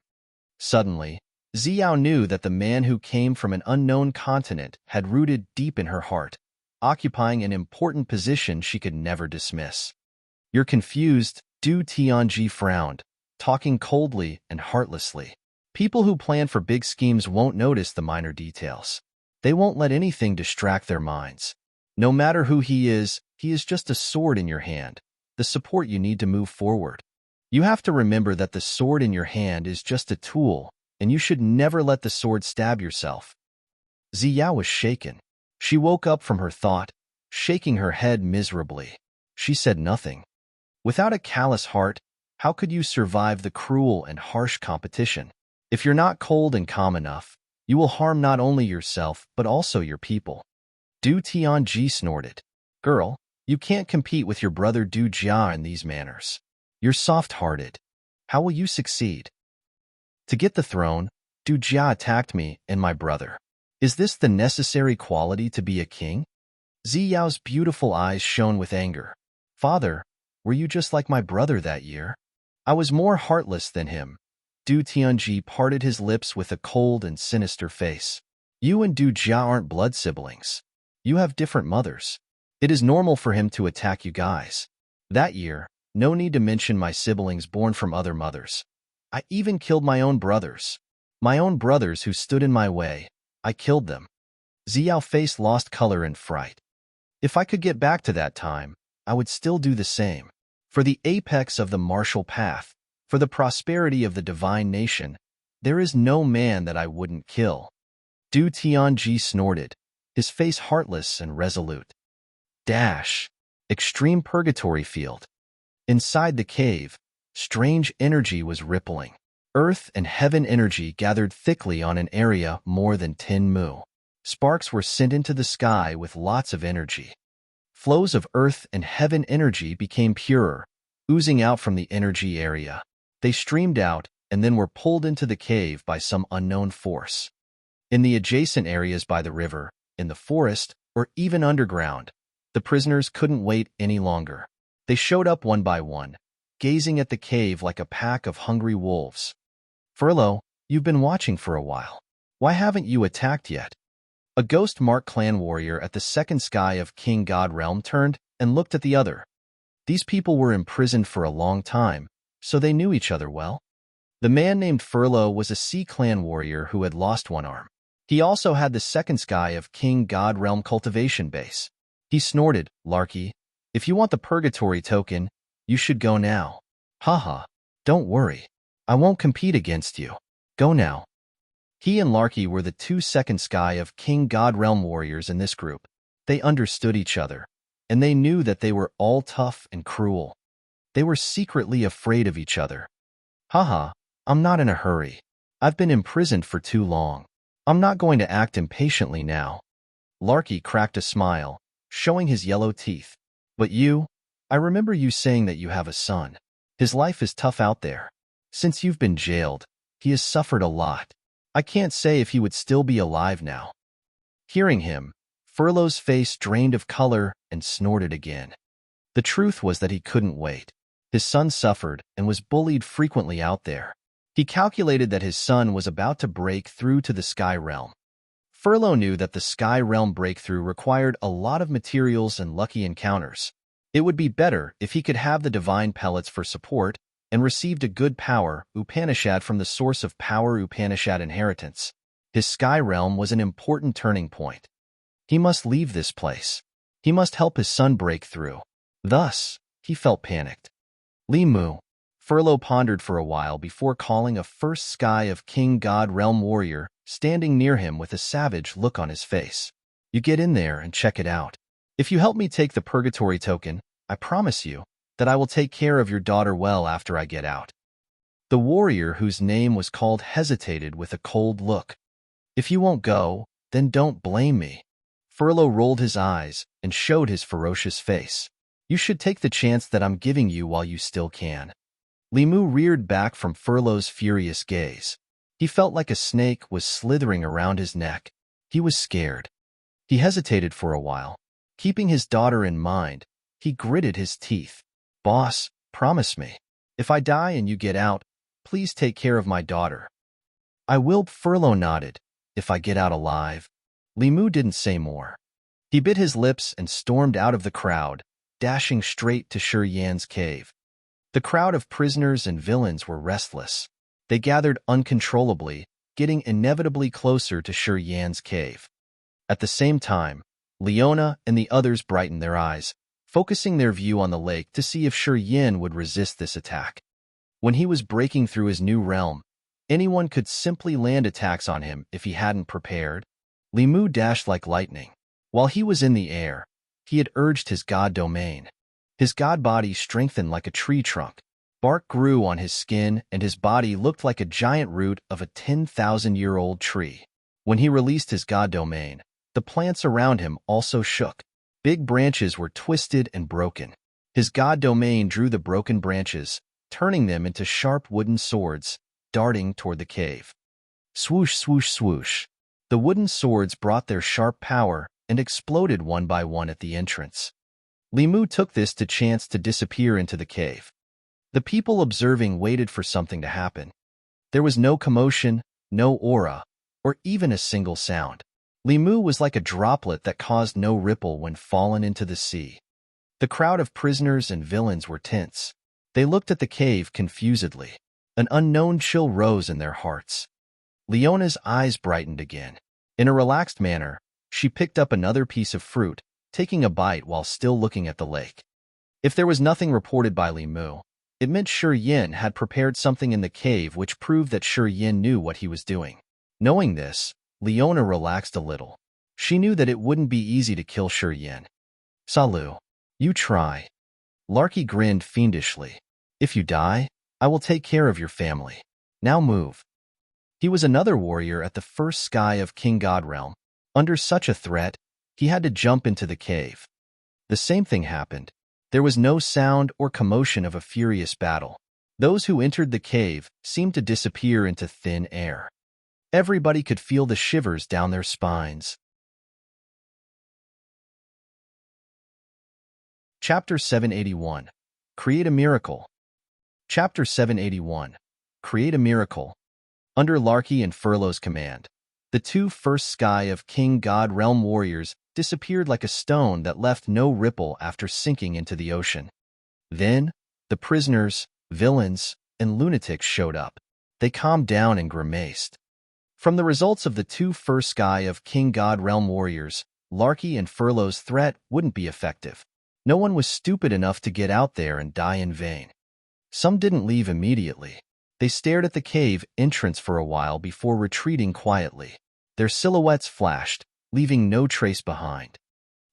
Suddenly, Ziyao knew that the man who came from an unknown continent had rooted deep in her heart, occupying an important position she could never dismiss. You're confused, Du Tianji frowned, talking coldly and heartlessly. People who plan for big schemes won't notice the minor details. They won't let anything distract their minds. No matter who he is just a sword in your hand, the support you need to move forward. You have to remember that the sword in your hand is just a tool, and you should never let the sword stab yourself. Ziyao was shaken. She woke up from her thought, shaking her head miserably. She said nothing. Without a callous heart, how could you survive the cruel and harsh competition? If you're not cold and calm enough, you will harm not only yourself but also your people. Du Tianji snorted. Girl, you can't compete with your brother Du Jia in these manners. You're soft-hearted. How will you succeed? To get the throne, Du Jia attacked me and my brother. Is this the necessary quality to be a king? Ziyao's beautiful eyes shone with anger. Father, were you just like my brother that year? I was more heartless than him. Du Tianji parted his lips with a cold and sinister face. You and Du Jia aren't blood siblings. You have different mothers. It is normal for him to attack you guys. That year, no need to mention my siblings born from other mothers. I even killed my own brothers. My own brothers who stood in my way. I killed them. Xiao's face lost color in fright. If I could get back to that time, I would still do the same. For the apex of the martial path, for the prosperity of the divine nation, there is no man that I wouldn't kill. Du Tianji snorted, his face heartless and resolute. Dash. Extreme purgatory field. Inside the cave, strange energy was rippling. Earth and heaven energy gathered thickly on an area more than 10 mu. Sparks were sent into the sky with lots of energy. Flows of earth and heaven energy became purer, oozing out from the energy area. They streamed out and then were pulled into the cave by some unknown force. In the adjacent areas by the river, in the forest, or even underground, the prisoners couldn't wait any longer. They showed up one by one, gazing at the cave like a pack of hungry wolves. Furlough, you've been watching for a while. Why haven't you attacked yet? A ghost-marked clan warrior at the second sky of King God Realm turned and looked at the other. These people were imprisoned for a long time, so they knew each other well. The man named Furlough was a Sea Clan warrior who had lost one arm. He also had the second sky of King God Realm cultivation base. He snorted, Larky, if you want the purgatory token, you should go now. Haha, don't worry. I won't compete against you. Go now. He and Larky were the two second sky of King God Realm warriors in this group. They understood each other, and they knew that they were all tough and cruel. They were secretly afraid of each other. Haha, I'm not in a hurry. I've been imprisoned for too long. I'm not going to act impatiently now. Larky cracked a smile, showing his yellow teeth. But you, I remember you saying that you have a son. His life is tough out there. Since you've been jailed, he has suffered a lot. I can't say if he would still be alive now. Hearing him, Furlough's face drained of color and snorted again. The truth was that he couldn't wait. His son suffered and was bullied frequently out there. He calculated that his son was about to break through to the Sky Realm. Furlough knew that the Sky Realm breakthrough required a lot of materials and lucky encounters. It would be better if he could have the divine pellets for support and received a good power Upanishad from the source of power Upanishad inheritance. His Sky Realm was an important turning point. He must leave this place. He must help his son break through. Thus, he felt panicked. Li Mu. Furlough pondered for a while before calling a first sky of King God Realm warrior standing near him with a savage look on his face. You get in there and check it out. If you help me take the purgatory token, I promise you that I will take care of your daughter well after I get out. The warrior whose name was called hesitated with a cold look. If you won't go, then don't blame me. Furlough rolled his eyes and showed his ferocious face. You should take the chance that I'm giving you while you still can. Li Mu reared back from Furlough's furious gaze. He felt like a snake was slithering around his neck. He was scared. He hesitated for a while. Keeping his daughter in mind, he gritted his teeth. Boss, promise me. If I die and you get out, please take care of my daughter. I will. Furlough nodded. If I get out alive. Li Mu didn't say more. He bit his lips and stormed out of the crowd, dashing straight to Shi Yan's cave. The crowd of prisoners and villains were restless. They gathered uncontrollably, getting inevitably closer to Shi Yan's cave. At the same time, Leona and the others brightened their eyes, focusing their view on the lake to see if Shi Yan would resist this attack. When he was breaking through his new realm, anyone could simply land attacks on him if he hadn't prepared. Li Mu dashed like lightning. While he was in the air, he had urged his god domain. His god body strengthened like a tree trunk. Bark grew on his skin and his body looked like a giant root of a 10,000-year-old tree. When he released his god domain, the plants around him also shook. Big branches were twisted and broken. His god domain drew the broken branches, turning them into sharp wooden swords, darting toward the cave. Swoosh, swoosh, swoosh. The wooden swords brought their sharp power and exploded one by one at the entrance. Limu took this to chance to disappear into the cave. The people observing waited for something to happen. There was no commotion, no aura, or even a single sound. Limu was like a droplet that caused no ripple when fallen into the sea. The crowd of prisoners and villains were tense. They looked at the cave confusedly. An unknown chill rose in their hearts. Leona's eyes brightened again. In a relaxed manner, she picked up another piece of fruit, taking a bite while still looking at the lake. If there was nothing reported by Limu, it meant Shi Yin had prepared something in the cave which proved that Shi Yin knew what he was doing. Knowing this, Leona relaxed a little. She knew that it wouldn't be easy to kill Shi Yin. Salu. You try. Larky grinned fiendishly. If you die, I will take care of your family. Now move. He was another warrior at the first sky of King God Realm. Under such a threat, he had to jump into the cave. The same thing happened. There was no sound or commotion of a furious battle. Those who entered the cave seemed to disappear into thin air. Everybody could feel the shivers down their spines. Chapter 781. Create a Miracle. Chapter 781. Create a Miracle. Under Larky and Furlough's command, the two first sky of King God Realm warriors disappeared like a stone that left no ripple after sinking into the ocean. Then, the prisoners, villains, and lunatics showed up. They calmed down and grimaced. From the results of the two first sky of King God Realm warriors, Larky and Furlough's threat wouldn't be effective. No one was stupid enough to get out there and die in vain. Some didn't leave immediately. They stared at the cave entrance for a while before retreating quietly. Their silhouettes flashed, leaving no trace behind.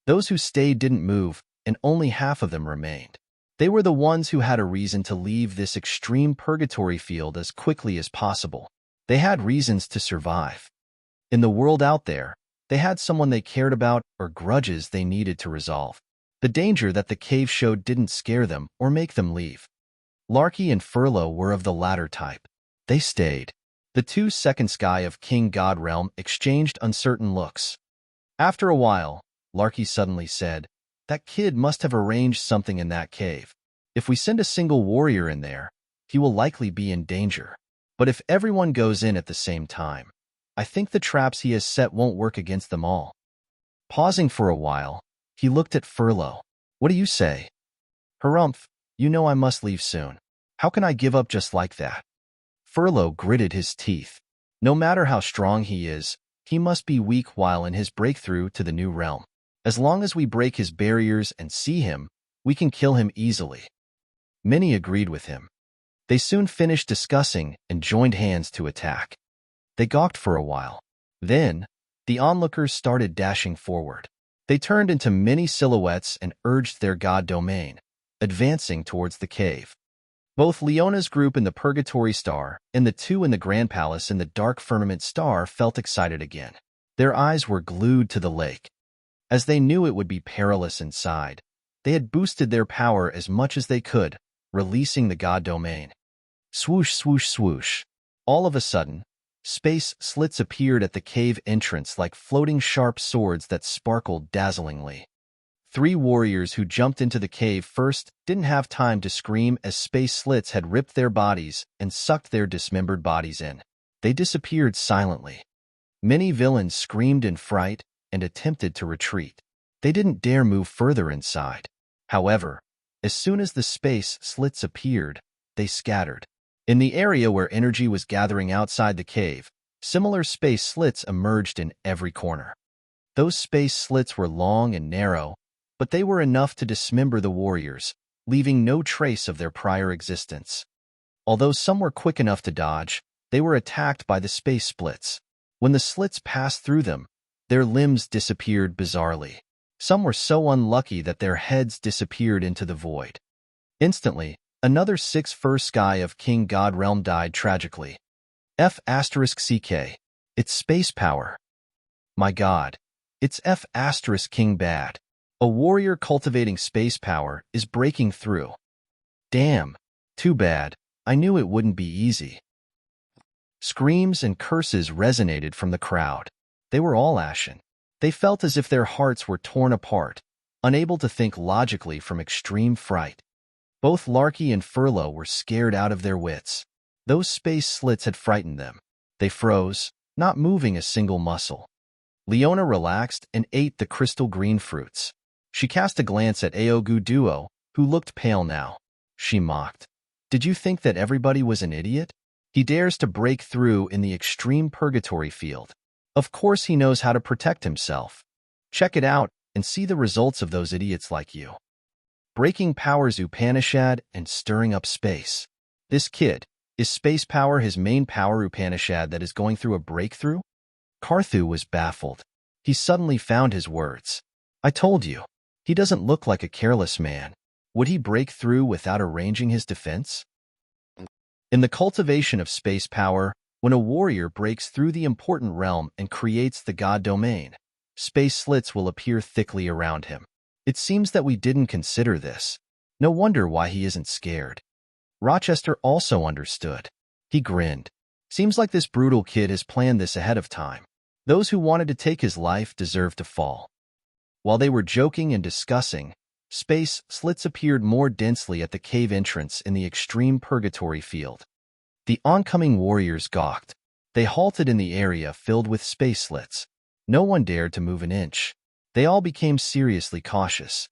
Those who stayed didn't move, and only half of them remained. They were the ones who had a reason to leave this extreme purgatory field as quickly as possible. They had reasons to survive. In the world out there, they had someone they cared about or grudges they needed to resolve. The danger that the cave showed didn't scare them or make them leave. Larky and Furlough were of the latter type. They stayed. The two second sky of King God Realm exchanged uncertain looks. After a while, Larky suddenly said, "That kid must have arranged something in that cave. If we send a single warrior in there, he will likely be in danger. But if everyone goes in at the same time, I think the traps he has set won't work against them all." Pausing for a while, he looked at Furlough. "What do you say?" "Harumph, you know I must leave soon. How can I give up just like that?" Furlough gritted his teeth. No matter how strong he is, he must be weak while in his breakthrough to the new realm. As long as we break his barriers and see him, we can kill him easily. Many agreed with him. They soon finished discussing and joined hands to attack. They gawked for a while. Then, the onlookers started dashing forward. They turned into many silhouettes and urged their god domain, advancing towards the cave. Both Leona's group in the Purgatory Star and the two in the Grand Palace in the Dark Firmament Star felt excited again. Their eyes were glued to the lake. As they knew it would be perilous inside, they had boosted their power as much as they could, releasing the god domain. Swoosh, swoosh, swoosh. All of a sudden, space slits appeared at the cave entrance like floating sharp swords that sparkled dazzlingly. 3 warriors who jumped into the cave first didn't have time to scream as space slits had ripped their bodies and sucked their dismembered bodies in. They disappeared silently. Many villains screamed in fright and attempted to retreat. They didn't dare move further inside. However, as soon as the space slits appeared, they scattered. In the area where energy was gathering outside the cave, similar space slits emerged in every corner. Those space slits were long and narrow, but they were enough to dismember the warriors, leaving no trace of their prior existence. Although some were quick enough to dodge, they were attacked by the space splits. When the slits passed through them, their limbs disappeared bizarrely. Some were so unlucky that their heads disappeared into the void. Instantly, another 6 first sky of King God Realm died tragically. F***CK. It's space power. My god. It's F***King Bad. A warrior cultivating space power is breaking through. Damn. Too bad. I knew it wouldn't be easy. Screams and curses resonated from the crowd. They were all ashen. They felt as if their hearts were torn apart, unable to think logically from extreme fright. Both Larky and Furlough were scared out of their wits. Those space slits had frightened them. They froze, not moving a single muscle. Leona relaxed and ate the crystal green fruits. She cast a glance at Aogu Duo, who looked pale now. She mocked. Did you think that everybody was an idiot? He dares to break through in the extreme purgatory field. Of course he knows how to protect himself. Check it out and see the results of those idiots like you. Breaking powers Upanishad and stirring up space. This kid, is space power his main power Upanishad that is going through a breakthrough? Karthu was baffled. He suddenly found his words. I told you. He doesn't look like a careless man. Would he break through without arranging his defense? In the cultivation of space power, when a warrior breaks through the important realm and creates the god domain, space slits will appear thickly around him. It seems that we didn't consider this. No wonder why he isn't scared. Rochester also understood. He grinned. Seems like this brutal kid has planned this ahead of time. Those who wanted to take his life deserve to fall. While they were joking and discussing, space slits appeared more densely at the cave entrance in the extreme purgatory field. The oncoming warriors gawked. They halted in the area filled with space slits. No one dared to move an inch. They all became seriously cautious.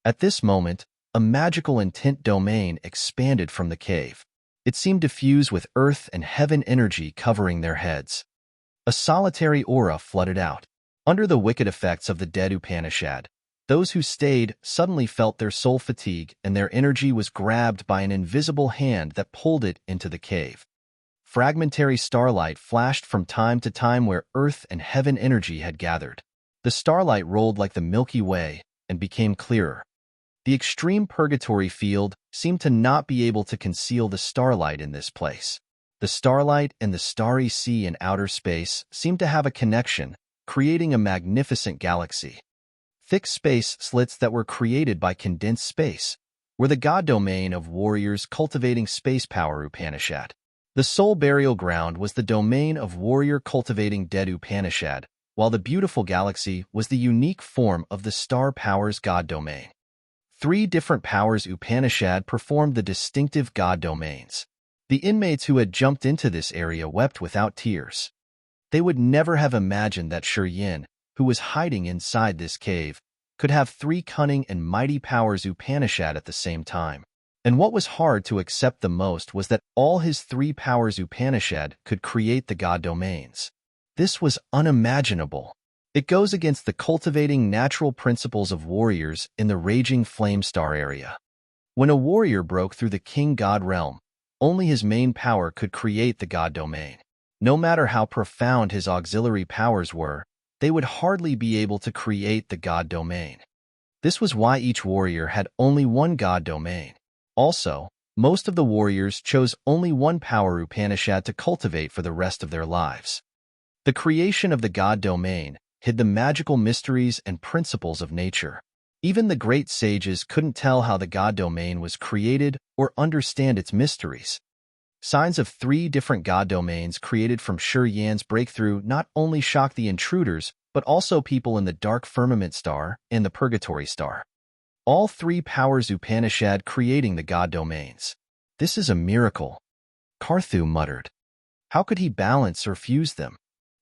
At this moment, a magical intent domain expanded from the cave. It seemed to fuse with earth and heaven energy covering their heads. A solitary aura flooded out. Under the wicked effects of the dead Upanishad, those who stayed suddenly felt their soul fatigue and their energy was grabbed by an invisible hand that pulled it into the cave. Fragmentary starlight flashed from time to time where earth and heaven energy had gathered. The starlight rolled like the Milky Way and became clearer. The extreme purgatory field seemed to not be able to conceal the starlight in this place. The starlight and the starry sea in outer space seemed to have a connection, creating a magnificent galaxy. Thick space slits that were created by condensed space were the god domain of warriors cultivating space power Upanishad. The soul burial ground was the domain of warrior cultivating dead Upanishad, while the beautiful galaxy was the unique form of the star powers god domain. 3 different powers Upanishad performed the distinctive god domains. The inmates who had jumped into this area wept without tears. They would never have imagined that Yin, who was hiding inside this cave, could have 3 cunning and mighty powers Upanishad at the same time. And what was hard to accept the most was that all his 3 powers Upanishad could create the god domains. This was unimaginable. It goes against the cultivating natural principles of warriors in the raging flame star area. When a warrior broke through the king-god realm, only his main power could create the god domain. No matter how profound his auxiliary powers were, they would hardly be able to create the god domain. This was why each warrior had only one god domain. Also, most of the warriors chose only one power Upanishad to cultivate for the rest of their lives. The creation of the god domain hid the magical mysteries and principles of nature. Even the great sages couldn't tell how the god domain was created or understand its mysteries. Signs of 3 different god domains created from Yan's breakthrough not only shocked the intruders, but also people in the dark firmament star and the purgatory star. All 3 powers Upanishad creating the god domains. This is a miracle, Karthu muttered. How could he balance or fuse them?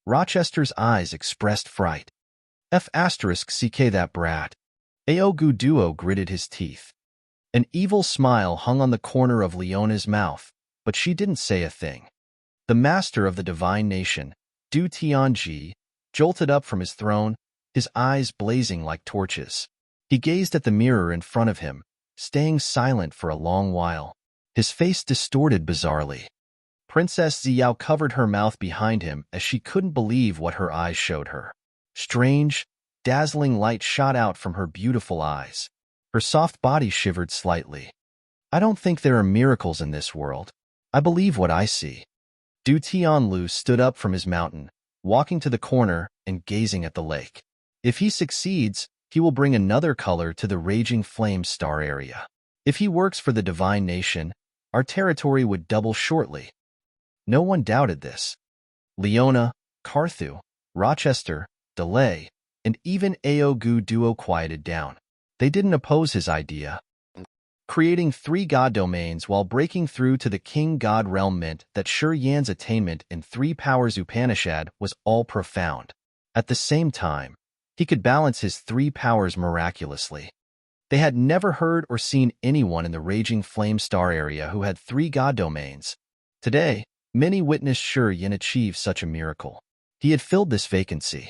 Rochester's eyes expressed fright. *CK that brat. Aogu Duo gritted his teeth. An evil smile hung on the corner of Leona's mouth, but she didn't say a thing. The master of the divine nation, Du Tianji, jolted up from his throne, his eyes blazing like torches. He gazed at the mirror in front of him, staying silent for a long while. His face distorted bizarrely. Princess Xiao covered her mouth behind him as she couldn't believe what her eyes showed her. Strange, dazzling light shot out from her beautiful eyes. Her soft body shivered slightly. I don't think there are miracles in this world. I believe what I see. Du Tianlu stood up from his mountain, walking to the corner and gazing at the lake. If he succeeds, he will bring another color to the raging flame star area. If he works for the divine nation, our territory would double shortly. No one doubted this. Leona, Karthu, Rochester, Delay, and even Aogu Duo quieted down. They didn't oppose his idea. Creating 3 god domains while breaking through to the king god realm meant that Shi Yan's attainment in 3 powers Upanishad was all profound. At the same time, he could balance his 3 powers miraculously. They had never heard or seen anyone in the raging flame star area who had 3 god domains. Today, many witnessed Shi Yan achieve such a miracle. He had filled this vacancy.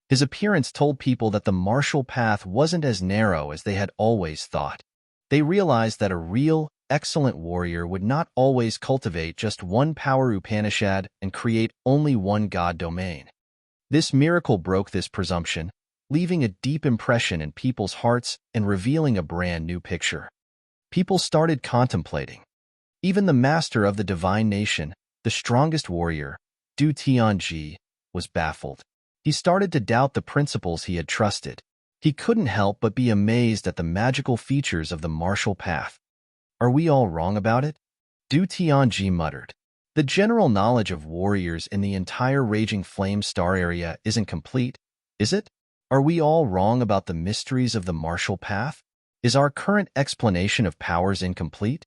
His appearance told people that the martial path wasn't as narrow as they had always thought. They realized that a real, excellent warrior would not always cultivate just 1 power Upanishad and create only 1 god domain. This miracle broke this presumption, leaving a deep impression in people's hearts and revealing a brand new picture. People started contemplating. Even the master of the divine nation, the strongest warrior, Du Tianji, was baffled. He started to doubt the principles he had trusted. He couldn't help but be amazed at the magical features of the martial path. Are we all wrong about it? Du Tianji muttered. The general knowledge of warriors in the entire Raging Flame Star area isn't complete, is it? Are we all wrong about the mysteries of the martial path? Is our current explanation of powers incomplete?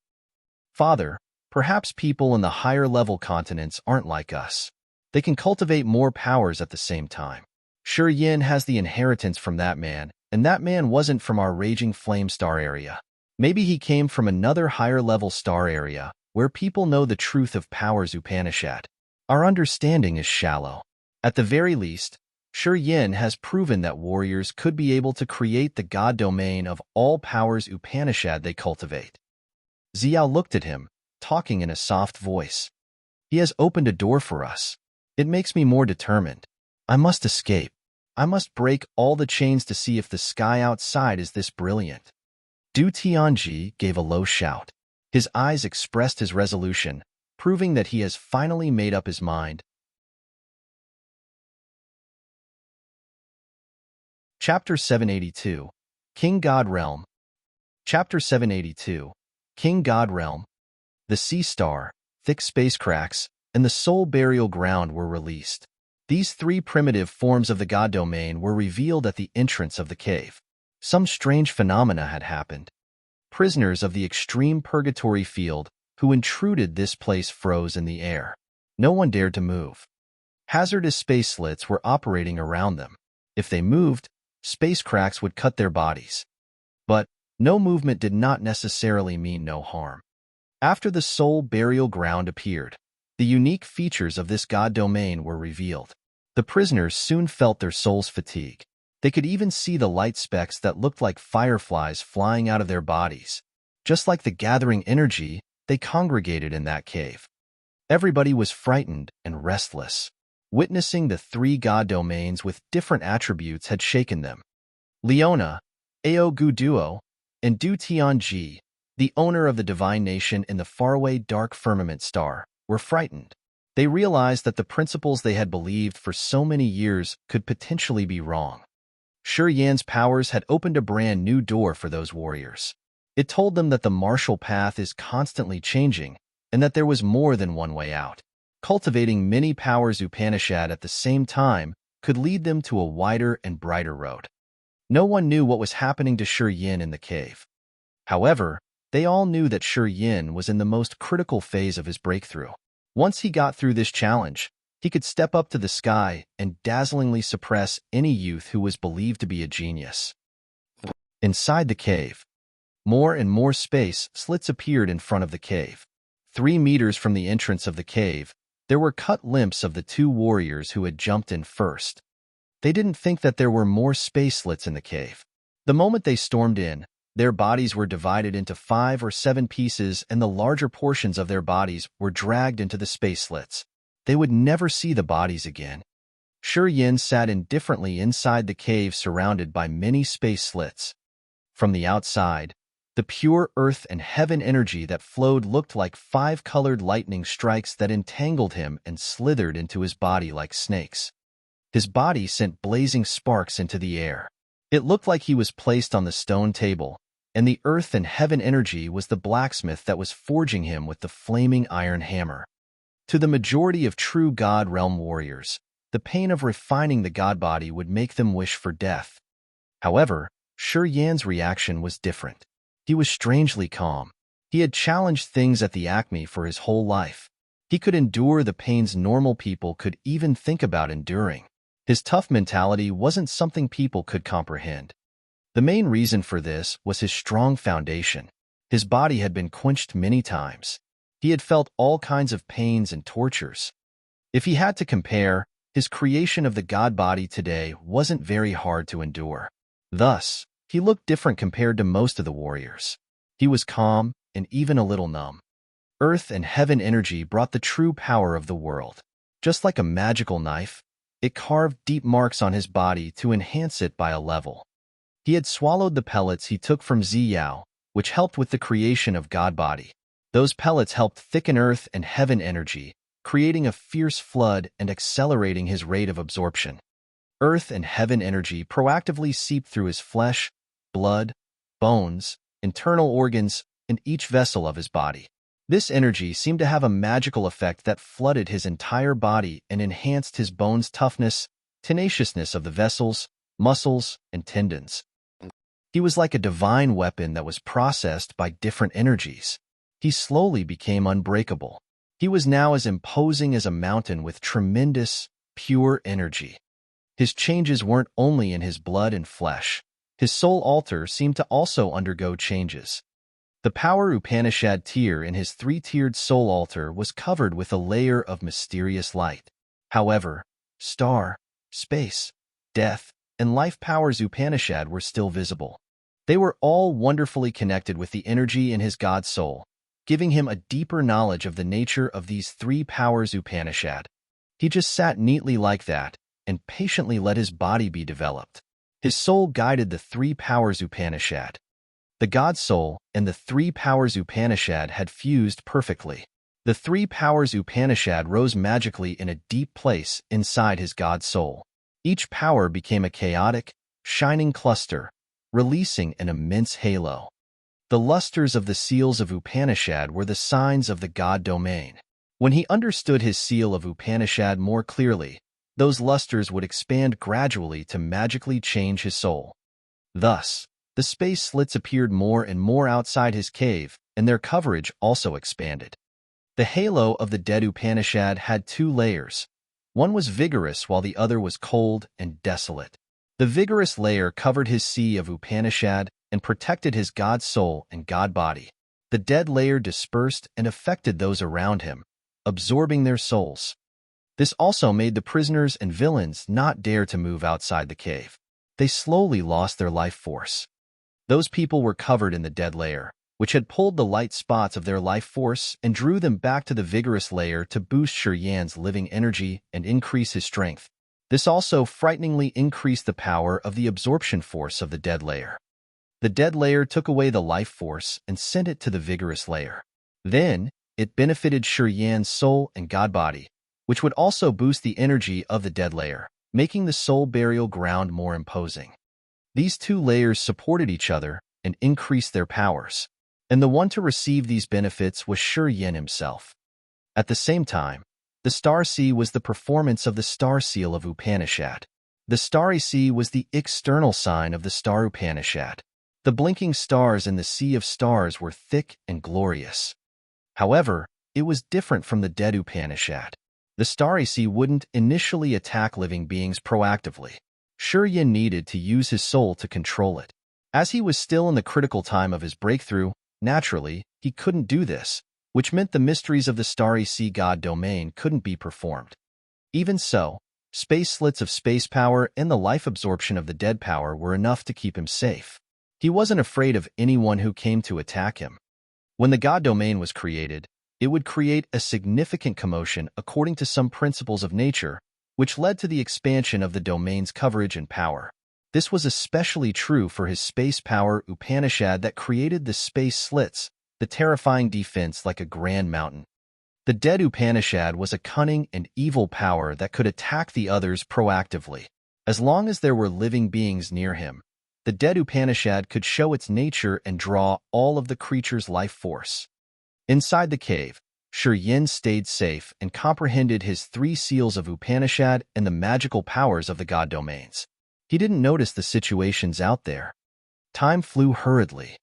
Father, perhaps people in the higher-level continents aren't like us. They can cultivate more powers at the same time. Shi Yan has the inheritance from that man, and that man wasn't from our Raging Flame Star area. Maybe he came from another higher-level star area, where people know the truth of powers Upanishad. Our understanding is shallow. At the very least, Shi Yan has proven that warriors could be able to create the god domain of all powers Upanishad they cultivate. Xiao looked at him, talking in a soft voice. He has opened a door for us. It makes me more determined. I must escape. I must break all the chains to see if the sky outside is this brilliant. Du Tianji gave a low shout. His eyes expressed his resolution, proving that he has finally made up his mind. Chapter 782, King God Realm. Chapter 782, King God Realm. The sea star, thick space cracks, and the soul burial ground were released. These 3 primitive forms of the god domain were revealed at the entrance of the cave. Some strange phenomena had happened. Prisoners of the extreme purgatory field who intruded this place froze in the air. No one dared to move. Hazardous space slits were operating around them. If they moved, space cracks would cut their bodies. But no movement did not necessarily mean no harm. After the soul burial ground appeared, the unique features of this god domain were revealed. The prisoners soon felt their souls fatigue. They could even see the light specks that looked like fireflies flying out of their bodies. Just like the gathering energy, they congregated in that cave. Everybody was frightened and restless. Witnessing the 3 god domains with different attributes had shaken them. Leona, Ao Guduo, and Du Tianji, the owner of the divine nation in the faraway dark firmament star, were frightened. They realized that the principles they had believed for so many years could potentially be wrong. Shi Yan's powers had opened a brand new door for those warriors. It told them that the martial path is constantly changing and that there was more than one way out. Cultivating many powers Upanishad at the same time could lead them to a wider and brighter road. No one knew what was happening to Shi Yan in the cave. However, they all knew that Shi Yan was in the most critical phase of his breakthrough. Once he got through this challenge, he could step up to the sky and dazzlingly suppress any youth who was believed to be a genius. Inside the cave, more and more space slits appeared in front of the cave. 3 meters from the entrance of the cave, there were cut limbs of the 2 warriors who had jumped in first. They didn't think that there were more space slits in the cave. The moment they stormed in, their bodies were divided into 5 or 7 pieces, and the larger portions of their bodies were dragged into the space slits. They would never see the bodies again. Shi Yan sat indifferently inside the cave surrounded by many space slits. From the outside, the pure earth and heaven energy that flowed looked like 5-colored lightning strikes that entangled him and slithered into his body like snakes. His body sent blazing sparks into the air. It looked like he was placed on the stone table, and the earth and heaven energy was the blacksmith that was forging him with the flaming iron hammer. To the majority of true God Realm warriors, the pain of refining the God body would make them wish for death. However, Yan's reaction was different. He was strangely calm. He had challenged things at the Acme for his whole life. He could endure the pains normal people could even think about enduring. His tough mentality wasn't something people could comprehend. The main reason for this was his strong foundation. His body had been quenched many times. He had felt all kinds of pains and tortures. If he had to compare, his creation of the god body today wasn't very hard to endure. Thus, he looked different compared to most of the warriors. He was calm and even a little numb. Earth and heaven energy brought the true power of the world. Just like a magical knife, it carved deep marks on his body to enhance it by a level. He had swallowed the pellets he took from Ziyao, which helped with the creation of god body. Those pellets helped thicken earth and heaven energy, creating a fierce flood and accelerating his rate of absorption. Earth and heaven energy proactively seeped through his flesh, blood, bones, internal organs, and each vessel of his body. This energy seemed to have a magical effect that flooded his entire body and enhanced his bones' toughness, tenaciousness of the vessels, muscles, and tendons. He was like a divine weapon that was processed by different energies. He slowly became unbreakable. He was now as imposing as a mountain with tremendous, pure energy. His changes weren't only in his blood and flesh. His soul altar seemed to also undergo changes. The power Upanishad tier in his three-tiered soul altar was covered with a layer of mysterious light. However, star, space, death, and life powers Upanishad were still visible. They were all wonderfully connected with the energy in his god soul, giving him a deeper knowledge of the nature of these three powers Upanishad. He just sat neatly like that and patiently let his body be developed. His soul guided the three powers Upanishad. The God Soul and the three powers Upanishad had fused perfectly. The three powers Upanishad rose magically in a deep place inside his God Soul. Each power became a chaotic, shining cluster, releasing an immense halo. The lusters of the seals of Upanishad were the signs of the God domain. When he understood his seal of Upanishad more clearly, those lusters would expand gradually to magically change his soul. Thus, the space slits appeared more and more outside his cave, and their coverage also expanded. The halo of the dead Upanishad had two layers. One was vigorous while the other was cold and desolate. The vigorous layer covered his sea of Upanishad and protected his god soul and god body. The dead layer dispersed and affected those around him, absorbing their souls. This also made the prisoners and villains not dare to move outside the cave. They slowly lost their life force. Those people were covered in the dead layer, which had pulled the light spots of their life force and drew them back to the vigorous layer to boost Yan's living energy and increase his strength. This also frighteningly increased the power of the absorption force of the dead layer. The dead layer took away the life force and sent it to the vigorous layer. Then, it benefited Yan's soul and god body, which would also boost the energy of the dead layer, making the soul burial ground more imposing. These two layers supported each other and increased their powers, and the one to receive these benefits was Yan himself. At the same time, the star sea was the performance of the star seal of Upanishad. The starry sea was the external sign of the star Upanishad. The blinking stars in the sea of stars were thick and glorious. However, it was different from the dead Upanishad. The starry sea wouldn't initially attack living beings proactively. Yan needed to use his soul to control it. As he was still in the critical time of his breakthrough, naturally, he couldn't do this, which meant the mysteries of the starry sea god domain couldn't be performed. Even so, space slits of space power and the life absorption of the dead power were enough to keep him safe. He wasn't afraid of anyone who came to attack him. When the god domain was created, it would create a significant commotion according to some principles of nature, which led to the expansion of the domain's coverage and power. This was especially true for his space power Upanishad that created the space slits, the terrifying defense like a grand mountain. The dead Upanishad was a cunning and evil power that could attack the others proactively. As long as there were living beings near him, the dead Upanishad could show its nature and draw all of the creature's life force. Inside the cave, Yan stayed safe and comprehended his three seals of Upanishad and the magical powers of the god domains. He didn't notice the situations out there. Time flew hurriedly.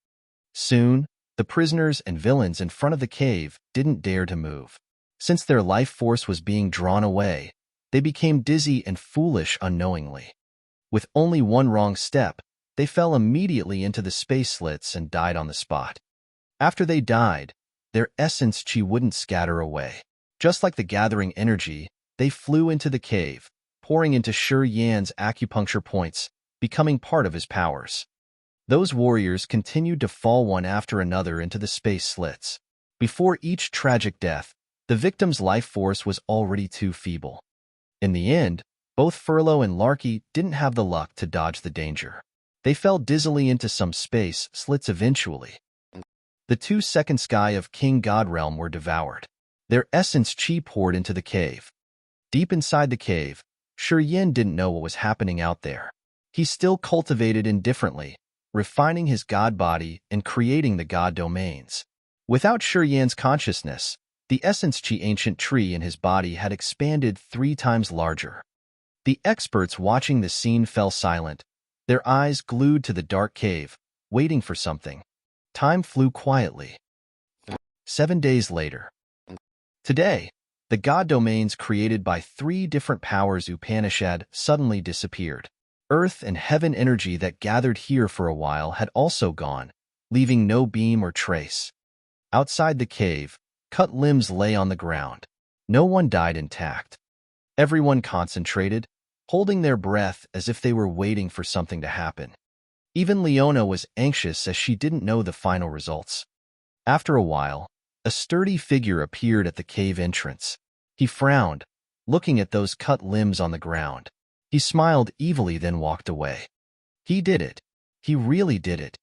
Soon, the prisoners and villains in front of the cave didn't dare to move. Since their life force was being drawn away, they became dizzy and foolish unknowingly. With only one wrong step, they fell immediately into the space slits and died on the spot. After they died, their essence chi wouldn't scatter away. Just like the gathering energy, they flew into the cave, pouring into Shi Yan's acupuncture points, becoming part of his powers. Those warriors continued to fall one after another into the space slits. Before each tragic death, the victim's life force was already too feeble. In the end, both Furlough and Larky didn't have the luck to dodge the danger. They fell dizzily into some space slits eventually. The 2-second sky of King God Realm were devoured. Their essence chi poured into the cave. Deep inside the cave, Shi Yan didn't know what was happening out there. He still cultivated indifferently, refining his god body and creating the god domains. Without Shi Yan's consciousness, the essence chi ancient tree in his body had expanded 3 times larger. The experts watching the scene fell silent, their eyes glued to the dark cave, waiting for something. Time flew quietly. 7 days later. Today, the god domains created by 3 different powers Upanishad suddenly disappeared. Earth and heaven energy that gathered here for a while had also gone, leaving no beam or trace. Outside the cave, cut limbs lay on the ground. No one died intact. Everyone concentrated, holding their breath as if they were waiting for something to happen. Even Leona was anxious as she didn't know the final results. After a while, a sturdy figure appeared at the cave entrance. He frowned, looking at those cut limbs on the ground. He smiled evilly, then walked away. He did it. He really did it.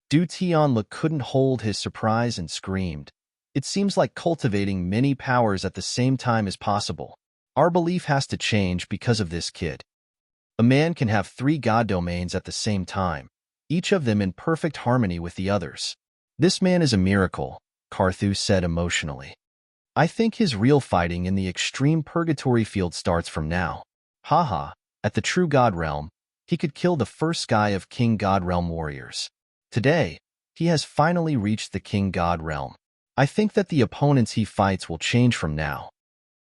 Du Tianle couldn't hold his surprise and screamed. It seems like cultivating many powers at the same time is possible. Our belief has to change because of this kid. A man can have 3 god domains at the same time, each of them in perfect harmony with the others. This man is a miracle, Carthu said emotionally. I think his real fighting in the extreme purgatory field starts from now. Haha, at the true God Realm, he could kill the first sky of King God Realm warriors. Today, he has finally reached the King God Realm. I think that the opponents he fights will change from now.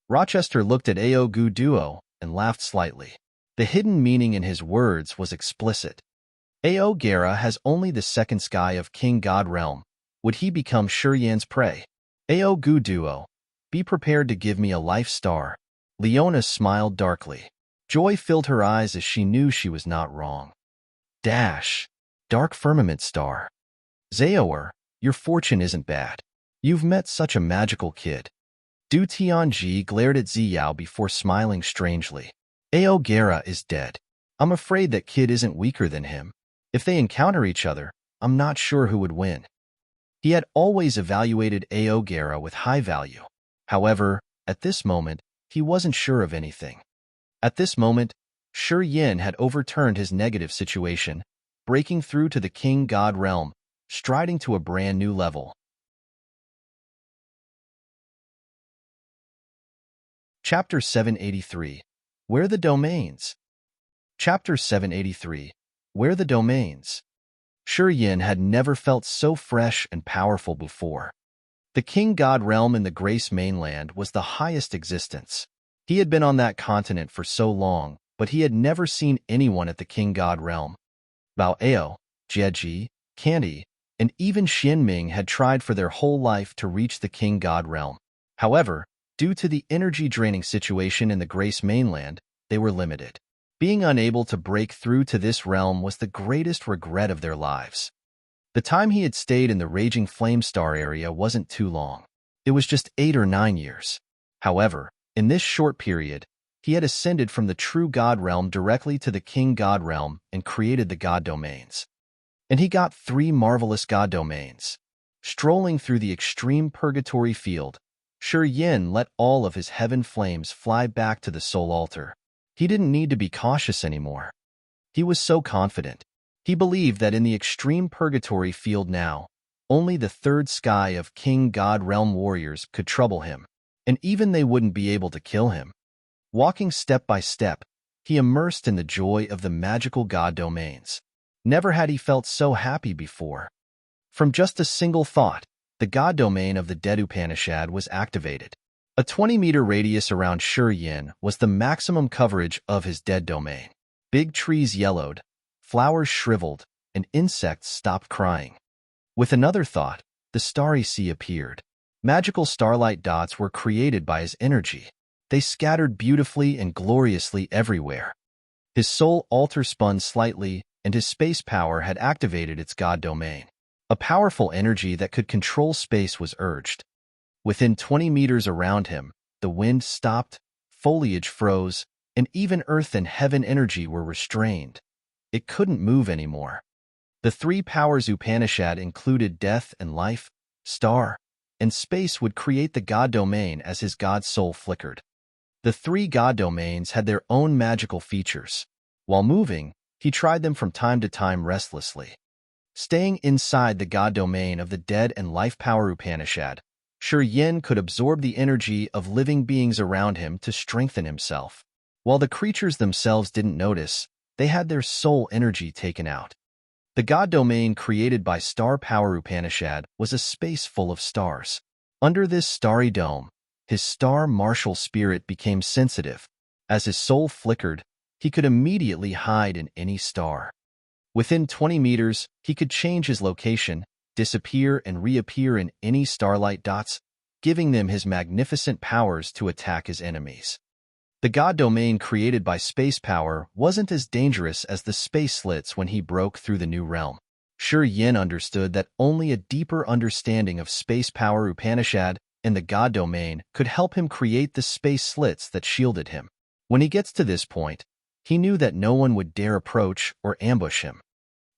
Rochester looked at Ao Gu Duo and laughed slightly. The hidden meaning in his words was explicit. Ao Gara has only the 2nd sky of King God Realm. Would he become Shi Yan's prey? Ao Gu Duo, be prepared to give me a life star. Leona smiled darkly. Joy filled her eyes as she knew she was not wrong. Dash. Dark firmament star. Zaoer, your fortune isn't bad. You've met such a magical kid. Du Tianji glared at Ziyao before smiling strangely. Ao Gara is dead. I'm afraid that kid isn't weaker than him. If they encounter each other, I'm not sure who would win. He had always evaluated Ao Gara with high value. However, at this moment, he wasn't sure of anything. At this moment, Shi Yan had overturned his negative situation, breaking through to the King God Realm, striding to a brand new level. Chapter 783. Where the Domains? Chapter 783. Where the Domains? Shi Yan had never felt so fresh and powerful before. The King God Realm in the Grace Mainland was the highest existence. He had been on that continent for so long, but he had never seen anyone at the King God Realm. Bao Ao, Jieji, Candy, and even Xianming had tried for their whole life to reach the King God Realm. However, due to the energy-draining situation in the Grace Mainland, they were limited. Being unable to break through to this realm was the greatest regret of their lives. The time he had stayed in the Raging Flame Star area wasn't too long. It was just 8 or 9 years. However, in this short period, he had ascended from the true God Realm directly to the King God Realm and created the God Domains. And he got 3 marvelous God Domains. Strolling through the extreme purgatory field, Shi Yan let all of his heaven flames fly back to the soul altar. He didn't need to be cautious anymore. He was so confident. He believed that in the extreme purgatory field now, only the 3rd sky of King God Realm warriors could trouble him, and even they wouldn't be able to kill him. Walking step by step, he immersed in the joy of the magical God Domains. Never had he felt so happy before. From just a single thought, the god domain of the dead Upanishad was activated. A 20-meter radius around Yin was the maximum coverage of his dead domain. Big trees yellowed, flowers shriveled, and insects stopped crying. With another thought, the starry sea appeared. Magical starlight dots were created by his energy. They scattered beautifully and gloriously everywhere. His soul altar spun slightly, and his space power had activated its god domain. A powerful energy that could control space was urged. Within 20 meters around him, the wind stopped, foliage froze, and even earth and heaven energy were restrained. It couldn't move anymore. The three powers Upanishad included death and life, star, and space would create the god domain as his god soul flickered. The three god domains had their own magical features. While moving, he tried them from time to time restlessly. Staying inside the god domain of the dead and life power Upanishad, Yin could absorb the energy of living beings around him to strengthen himself. While the creatures themselves didn't notice, they had their soul energy taken out. The god domain created by Star Power Upanishad was a space full of stars. Under this starry dome, his star martial spirit became sensitive. As his soul flickered, he could immediately hide in any star. Within 20 meters, he could change his location, disappear and reappear in any starlight dots, giving them his magnificent powers to attack his enemies. The god domain created by space power wasn't as dangerous as the space slits when he broke through the new realm. Yin understood that only a deeper understanding of space power Upanishad and the god domain could help him create the space slits that shielded him. When he gets to this point, he knew that no one would dare approach or ambush him.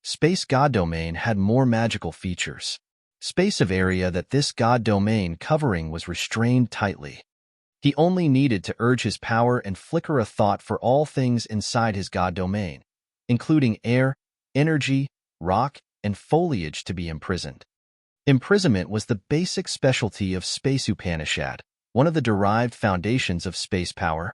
Space god domain had more magical features. Space of area that this god domain covering was restrained tightly. He only needed to urge his power and flicker a thought for all things inside his god domain, including air, energy, rock, and foliage to be imprisoned. Imprisonment was the basic specialty of Space Upanishad, one of the derived foundations of space power.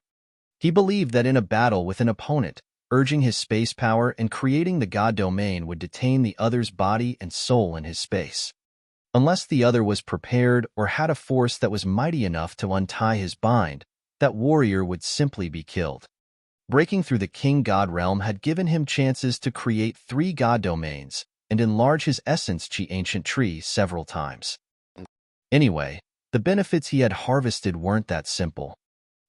He believed that in a battle with an opponent, urging his space power and creating the god domain would detain the other's body and soul in his space. Unless the other was prepared or had a force that was mighty enough to untie his bind, that warrior would simply be killed. Breaking through the king god realm had given him chances to create three god domains and enlarge his essence chi ancient tree several times. Anyway, the benefits he had harvested weren't that simple.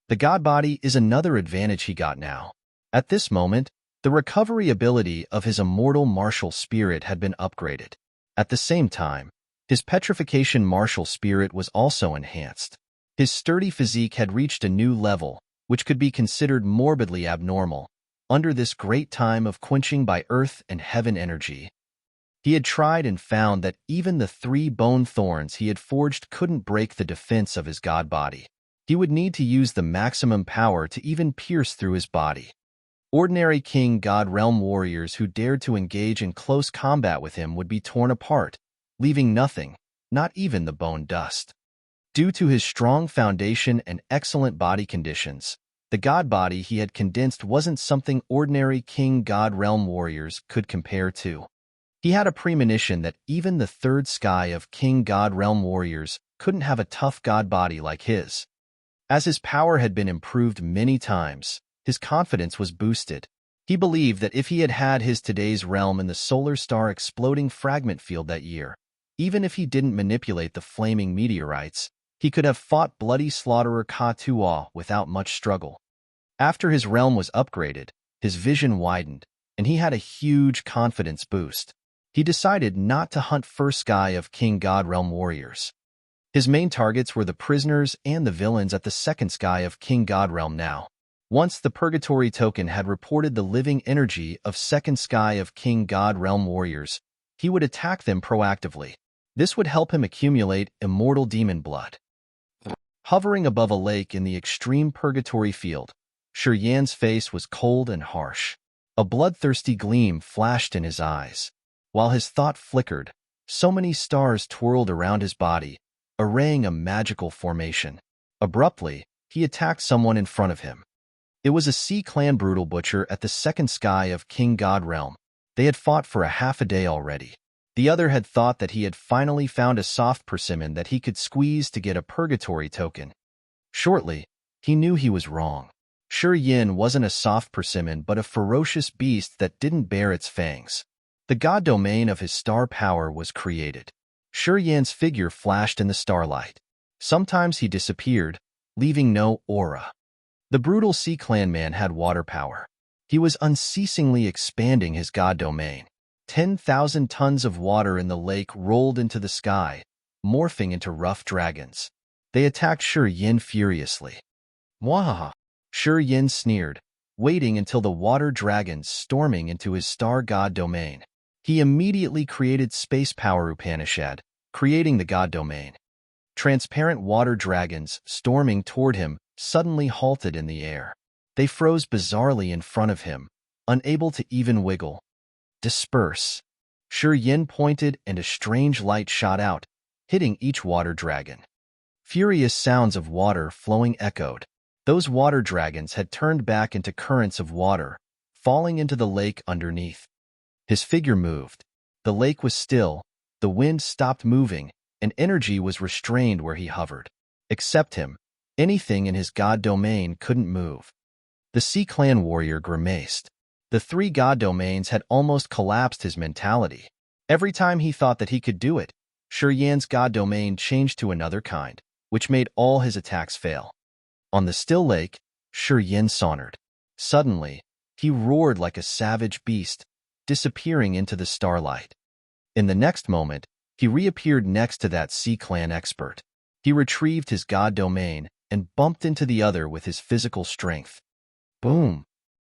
The god body is another advantage he got now. At this moment, the recovery ability of his immortal martial spirit had been upgraded. At the same time, his petrification martial spirit was also enhanced. His sturdy physique had reached a new level, which could be considered morbidly abnormal, under this great time of quenching by earth and heaven energy. He had tried and found that even the three bone thorns he had forged couldn't break the defense of his god body. He would need to use the maximum power to even pierce through his body. Ordinary king god realm warriors who dared to engage in close combat with him would be torn apart, leaving nothing, not even the bone dust. Due to his strong foundation and excellent body conditions, the god body he had condensed wasn't something ordinary king god realm warriors could compare to. He had a premonition that even the third sky of king god realm warriors couldn't have a tough god body like his. As his power had been improved many times, his confidence was boosted. He believed that if he had had his today's realm in the solar star exploding fragment field that year, even if he didn't manipulate the flaming meteorites, he could have fought bloody slaughterer Ka-Tuwa without much struggle. After his realm was upgraded, his vision widened, and he had a huge confidence boost. He decided not to hunt first sky of king god realm warriors. His main targets were the prisoners and the villains at the second sky of king god realm now. Once the purgatory token had reported the living energy of second sky of king god realm warriors, he would attack them proactively. This would help him accumulate immortal demon blood. Hovering above a lake in the extreme purgatory field, Yan's face was cold and harsh. A bloodthirsty gleam flashed in his eyes. While his thought flickered, so many stars twirled around his body, arraying a magical formation. Abruptly, he attacked someone in front of him. It was a Sea Clan brutal butcher at the second sky of King God Realm. They had fought for a half a day already. The other had thought that he had finally found a soft persimmon that he could squeeze to get a purgatory token. Shortly, he knew he was wrong. Shi Yin wasn't a soft persimmon but a ferocious beast that didn't bare its fangs. The god domain of his star power was created. Shi Yin's figure flashed in the starlight. Sometimes he disappeared, leaving no aura. The brutal Sea Clan man had water power. He was unceasingly expanding his god domain. 10,000 tons of water in the lake rolled into the sky, morphing into rough dragons. They attacked Shi Yin furiously. Mwahaha! Shi Yin sneered, waiting until the water dragons storming into his star god domain. He immediately created Space Power Upanishad, creating the god domain. Transparent water dragons, storming toward him, suddenly halted in the air. They froze bizarrely in front of him, unable to even wiggle. Disperse! Shi Yin pointed and a strange light shot out, hitting each water dragon. Furious sounds of water flowing echoed. Those water dragons had turned back into currents of water, falling into the lake underneath. His figure moved. The lake was still, the wind stopped moving, and energy was restrained where he hovered. Except him, anything in his god domain couldn't move. The Sea Clan warrior grimaced. The three god domains had almost collapsed his mentality. Every time he thought that he could do it, Shi Yin's god domain changed to another kind, which made all his attacks fail. On the still lake, Shi Yin sauntered. Suddenly, he roared like a savage beast, disappearing into the starlight. In the next moment, he reappeared next to that Sea Clan expert. He retrieved his god domain and bumped into the other with his physical strength. Boom!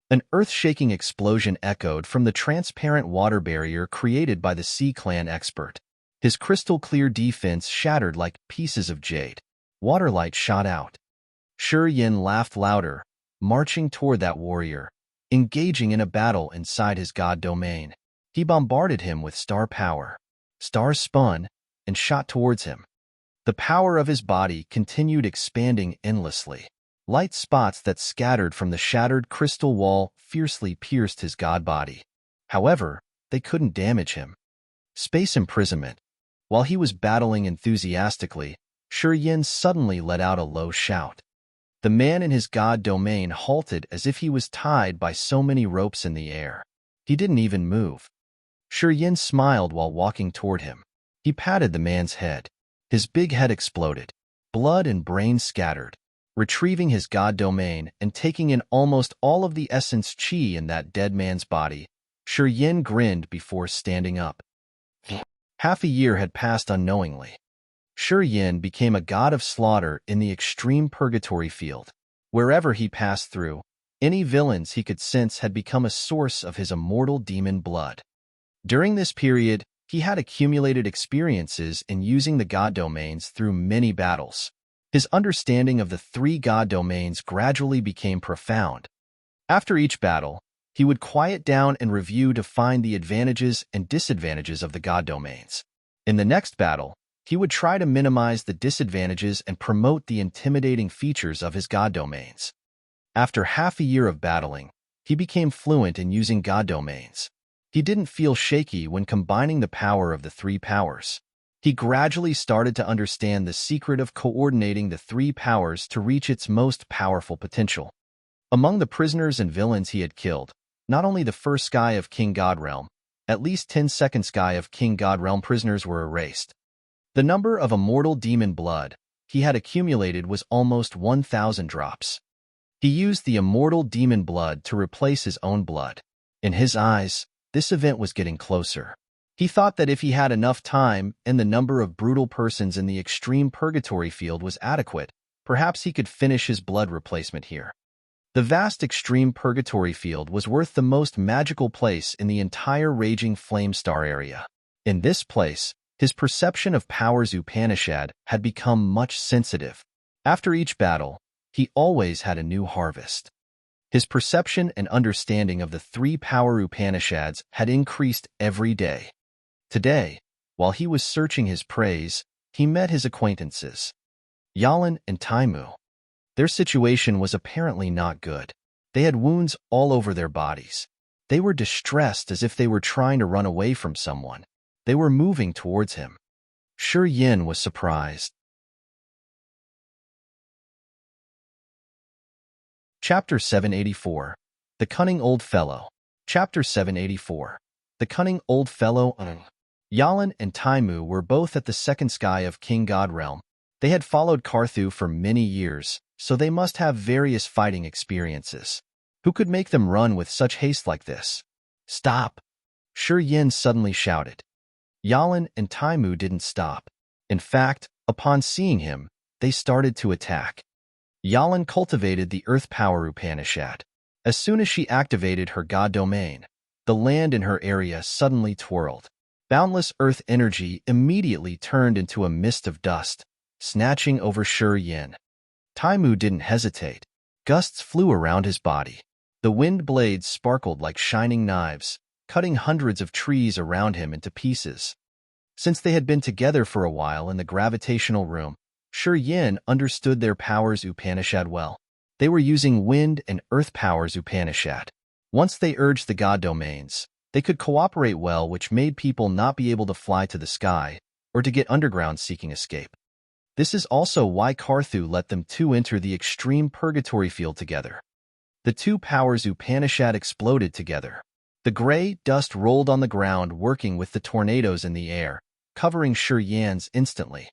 An earth-shaking explosion echoed from the transparent water barrier created by the Sea Clan expert. His crystal-clear defense shattered like pieces of jade. Waterlight shot out. Shi Yin laughed louder, marching toward that warrior, engaging in a battle inside his god domain. He bombarded him with star power. Stars spun and shot towards him. The power of his body continued expanding endlessly. Light spots that scattered from the shattered crystal wall fiercely pierced his god body. However, they couldn't damage him. Space imprisonment. While he was battling enthusiastically, Shi Yin suddenly let out a low shout. The man in his god domain halted as if he was tied by so many ropes in the air. He didn't even move. Shi Yin smiled while walking toward him. He patted the man's head. His big head exploded. Blood and brains scattered. Retrieving his god domain and taking in almost all of the essence chi in that dead man's body, Shi Yin grinned before standing up. Half a year had passed unknowingly. Shi Yin became a god of slaughter in the extreme purgatory field. Wherever he passed through, any villains he could sense had become a source of his immortal demon blood. During this period, he had accumulated experiences in using the god domains through many battles. His understanding of the three god domains gradually became profound. After each battle, he would quiet down and review to find the advantages and disadvantages of the god domains. In the next battle, he would try to minimize the disadvantages and promote the intimidating features of his god domains. After half a year of battling, he became fluent in using god domains. He didn't feel shaky when combining the power of the three powers. He gradually started to understand the secret of coordinating the three powers to reach its most powerful potential. Among the prisoners and villains he had killed, not only the first sky of King God Realm, at least 10 second sky of King God Realm prisoners were erased. The number of immortal demon blood he had accumulated was almost 1,000 drops. He used the immortal demon blood to replace his own blood. In his eyes, this event was getting closer. He thought that if he had enough time and the number of brutal persons in the extreme purgatory field was adequate, perhaps he could finish his blood replacement here. The vast extreme purgatory field was worth the most magical place in the entire raging flame star area. In this place, his perception of powers Upanishad had become much sensitive. After each battle, he always had a new harvest. His perception and understanding of the three power Upanishads had increased every day. Today, while he was searching his praise, he met his acquaintances, Yalan and Taimu. Their situation was apparently not good. They had wounds all over their bodies. They were distressed as if they were trying to run away from someone. They were moving towards him. Shi Yin was surprised. Chapter 784. The Cunning Old Fellow. Chapter 784. The Cunning Old Fellow. Yalan and Taimu were both at the second sky of King God Realm. They had followed Karthu for many years, so they must have various fighting experiences. Who could make them run with such haste like this? Stop! Shi Yin suddenly shouted. Yalan and Taimu didn't stop. In fact, upon seeing him, they started to attack. Yalan cultivated the Earth Power Upanishad. As soon as she activated her God domain, the land in her area suddenly twirled. Boundless earth energy immediately turned into a mist of dust, snatching over Shi Yin. Taimu didn't hesitate. Gusts flew around his body. The wind blades sparkled like shining knives, cutting hundreds of trees around him into pieces. Since they had been together for a while in the gravitational room, Shi Yin understood their powers Upanishad well. They were using wind and earth powers Upanishad. Once they urged the God domains, they could cooperate well, which made people not be able to fly to the sky or to get underground seeking escape. This is also why Karthu let them two enter the extreme purgatory field together. The two powers Upanishad exploded together. The gray dust rolled on the ground, working with the tornadoes in the air, covering Shi Yin's instantly.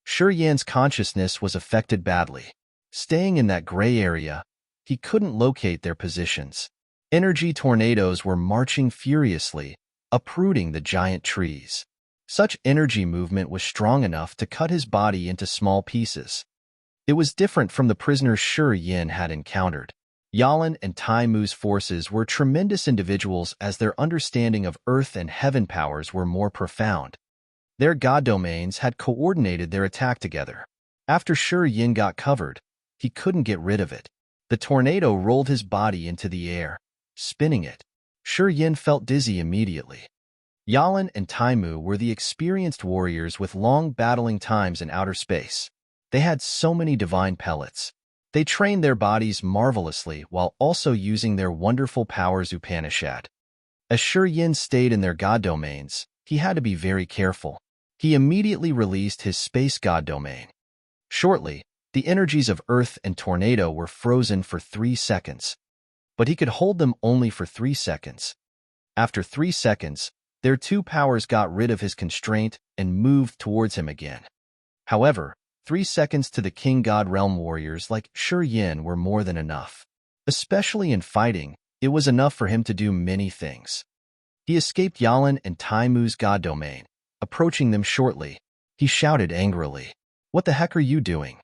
Shi Yin's consciousness was affected badly. Staying in that gray area, he couldn't locate their positions. Energy tornadoes were marching furiously, uprooting the giant trees. Such energy movement was strong enough to cut his body into small pieces. It was different from the prisoners Shi Yin had encountered. Yalan and Taimu's forces were tremendous individuals, as their understanding of earth and heaven powers were more profound. Their God domains had coordinated their attack together. After Shi Yin got covered, he couldn't get rid of it. The tornado rolled his body into the air, spinning it. Shi Yin felt dizzy immediately. Yalan and Taimu were the experienced warriors with long battling times in outer space. They had so many divine pellets. They trained their bodies marvelously while also using their wonderful powers Upanishad. As Shi Yin stayed in their God domains, he had to be very careful. He immediately released his space God domain. Shortly, the energies of Earth and Tornado were frozen for 3 seconds. But he could hold them only for 3 seconds. After 3 seconds, their two powers got rid of his constraint and moved towards him again. However, 3 seconds to the King God Realm warriors like Shi Yin were more than enough. Especially in fighting, it was enough for him to do many things. He escaped Yalan and Taimu's God domain. Approaching them shortly, he shouted angrily, "What the heck are you doing?"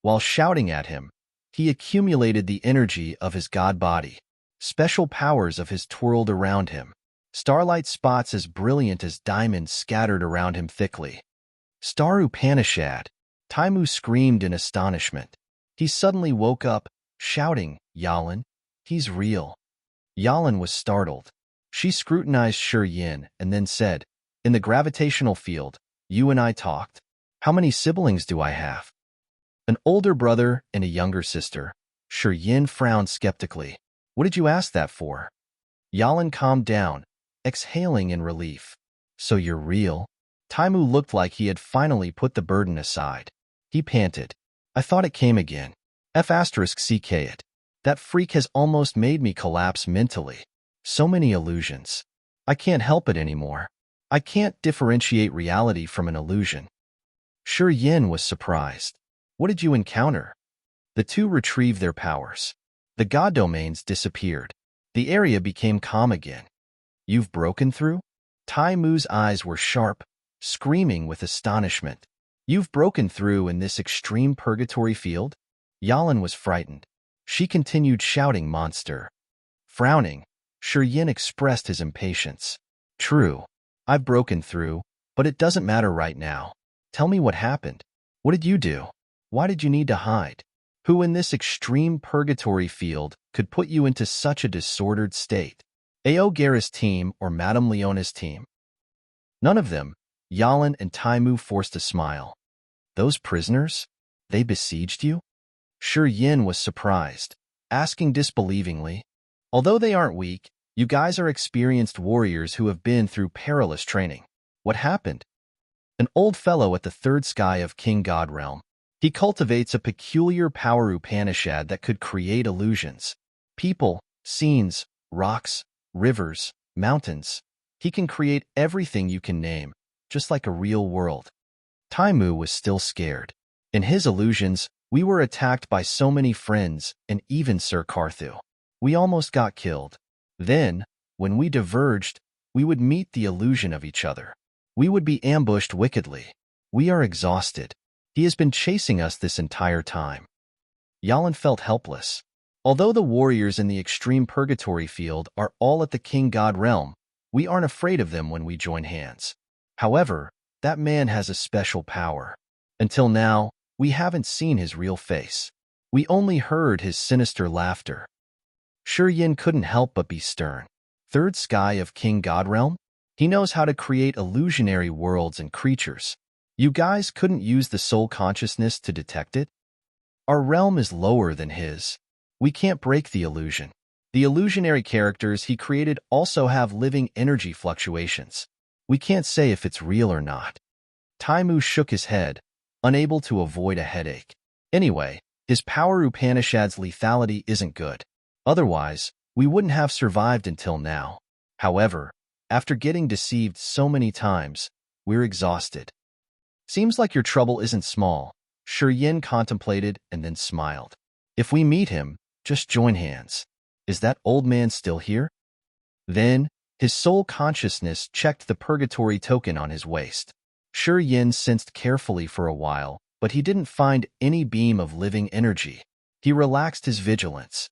While shouting at him, he accumulated the energy of his God body. Special powers of his twirled around him. Starlight spots as brilliant as diamonds scattered around him thickly. Star Upanishad! Taimu screamed in astonishment. He suddenly woke up, shouting, "Yalan, he's real." Yalan was startled. She scrutinized Shi Yin and then said, "In the gravitational field, you and I talked. How many siblings do I have?" "An older brother and a younger sister." Shi Yin frowned skeptically. "What did you ask that for?" Yalan calmed down, exhaling in relief. "So you're real?" Taimu looked like he had finally put the burden aside. He panted, "I thought it came again. F***ck it. That freak has almost made me collapse mentally. So many illusions. I can't help it anymore. I can't differentiate reality from an illusion." Shi Yin was surprised. "What did you encounter?" The two retrieved their powers. The God domains disappeared. The area became calm again. "You've broken through?" Taimu's eyes were sharp, screaming with astonishment. "You've broken through in this extreme purgatory field?" Yalan was frightened. She continued shouting, "Monster." Frowning, Shi Yin expressed his impatience. "True. I've broken through, but it doesn't matter right now. Tell me what happened. What did you do? Why did you need to hide? Who in this extreme purgatory field could put you into such a disordered state? A.O. Garra's team or Madame Leona's team?" "None of them." Yalan and Taimu forced a smile. "Those prisoners? They besieged you?" Shi Yin was surprised, asking disbelievingly. "Although they aren't weak, You guys are experienced warriors who have been through perilous training. What happened? An old fellow at the third sky of King God realm. He cultivates a peculiar power Upanishad that could create illusions. People, scenes, rocks, rivers, mountains. He can create everything you can name, just like a real world. Taimu was still scared. In his illusions, we were attacked by so many friends and even Sir Carthu. We almost got killed. Then, when we diverged, we would meet the illusion of each other. We would be ambushed wickedly. We are exhausted. He has been chasing us this entire time. Yalan felt helpless. Although the warriors in the extreme purgatory field are all at the King God realm, we aren't afraid of them when we join hands. However, that man has a special power. Until now, we haven't seen his real face. We only heard his sinister laughter. Shi Yin couldn't help but be stern. Third sky of King God realm? He knows how to create illusionary worlds and creatures. You guys couldn't use the soul consciousness to detect it? Our realm is lower than his. We can't break the illusion. The illusionary characters he created also have living energy fluctuations. We can't say if it's real or not. Taimu shook his head, unable to avoid a headache. Anyway, his power Upanishad's lethality isn't good. Otherwise, we wouldn't have survived until now. However, after getting deceived so many times, we're exhausted. Seems like your trouble isn't small. Shi Yin contemplated and then smiled. If we meet him, just join hands. Is that old man still here? Then, his soul consciousness checked the purgatory token on his waist. Shi Yin sensed carefully for a while, but he didn't find any beam of living energy. He relaxed his vigilance.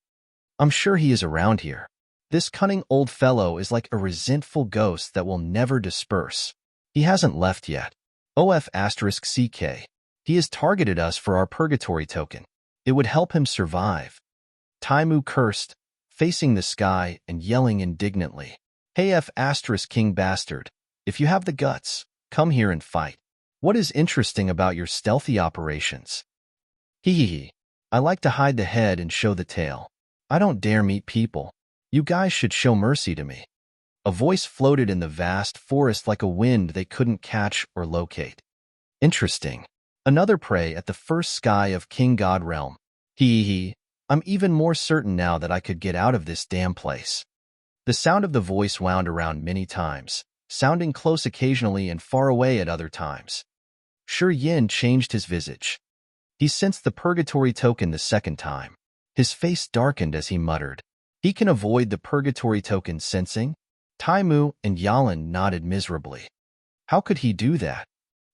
I'm sure he is around here. This cunning old fellow is like a resentful ghost that will never disperse. He hasn't left yet. OF*CK. He has targeted us for our purgatory token. It would help him survive. Taimu cursed, facing the sky and yelling indignantly. Hey F*King bastard, if you have the guts, come here and fight. What is interesting about your stealthy operations? Hee. I like to hide the head and show the tail. I don't dare meet people. You guys should show mercy to me. A voice floated in the vast forest like a wind they couldn't catch or locate. Interesting. Another prey at the first sky of King God realm. Hee. I'm even more certain now that I could get out of this damn place. The sound of the voice wound around many times, sounding close occasionally and far away at other times. Shi Yin changed his visage. He sensed the purgatory token the second time. His face darkened as he muttered. He can avoid the purgatory token sensing? Taimu and Yalan nodded miserably. How could he do that?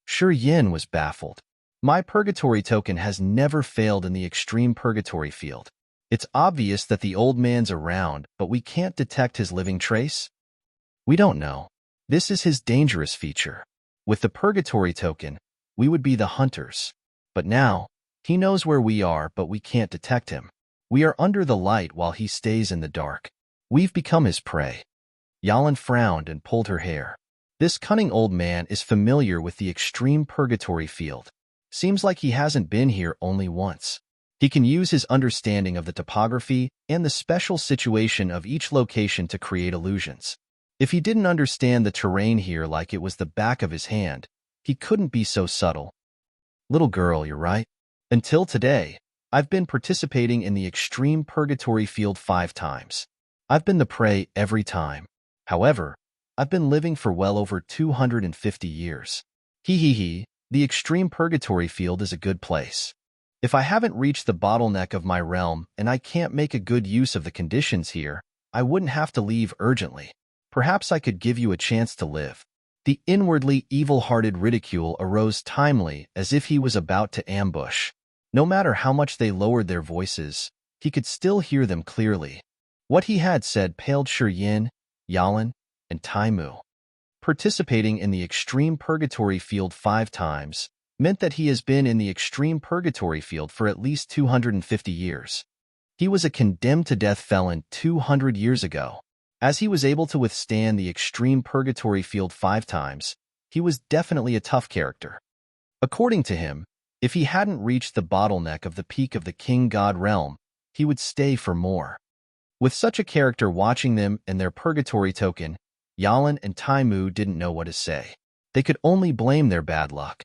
Shi Yin was baffled. My purgatory token has never failed in the extreme purgatory field. It's obvious that the old man's around, but we can't detect his living trace? We don't know. This is his dangerous feature. With the purgatory token, we would be the hunters. But now, he knows where we are, but we can't detect him. We are under the light while he stays in the dark. We've become his prey. Yalan frowned and pulled her hair. This cunning old man is familiar with the extreme purgatory field. Seems like he hasn't been here only once. He can use his understanding of the topography and the special situation of each location to create illusions. If he didn't understand the terrain here like it was the back of his hand, he couldn't be so subtle. Little girl, you're right. Until today, I've been participating in the extreme purgatory field 5 times. I've been the prey every time. However, I've been living for well over 250 years. Hee. The extreme purgatory field is a good place. If I haven't reached the bottleneck of my realm and I can't make a good use of the conditions here, I wouldn't have to leave urgently. Perhaps I could give you a chance to live. The inwardly evil-hearted ridicule arose timely as if he was about to ambush. No matter how much they lowered their voices, he could still hear them clearly. What he had said paled Shi Yin, Yalan, and Taimu. Participating in the extreme purgatory field 5 times meant that he has been in the extreme purgatory field for at least 250 years. He was a condemned-to-death felon 200 years ago. As he was able to withstand the extreme purgatory field 5 times, he was definitely a tough character. According to him, if he hadn't reached the bottleneck of the peak of the King God realm, he would stay for more. With such a character watching them and their purgatory token, Yalan and Taimu didn't know what to say. They could only blame their bad luck.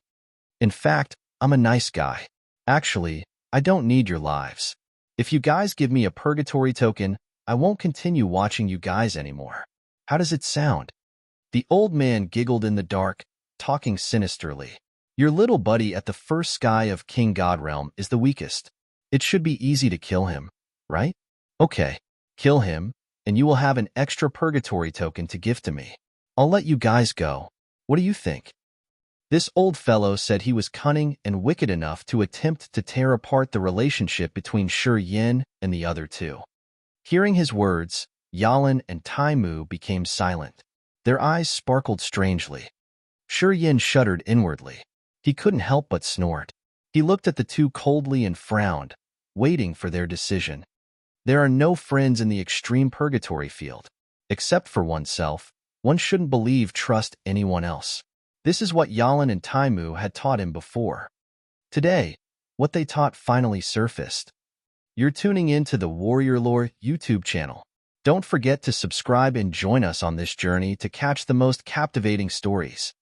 In fact, I'm a nice guy. Actually, I don't need your lives. If you guys give me a purgatory token, I won't continue watching you guys anymore. How does it sound? The old man giggled in the dark, talking sinisterly. Your little buddy at the first sky of King God Realm is the weakest. It should be easy to kill him, right? Okay, kill him, and you will have an extra purgatory token to give to me. I'll let you guys go. What do you think? This old fellow said he was cunning and wicked enough to attempt to tear apart the relationship between Shi Yin and the other two. Hearing his words, Yalan and Taimu became silent. Their eyes sparkled strangely. Shi Yin shuddered inwardly. He couldn't help but snort. He looked at the two coldly and frowned, waiting for their decision. There are no friends in the extreme purgatory field. Except for oneself, one shouldn't trust anyone else. This is what Yalan and Taimu had taught him before. Today, what they taught finally surfaced. You're tuning in to the Warrior Lore YouTube channel. Don't forget to subscribe and join us on this journey to catch the most captivating stories.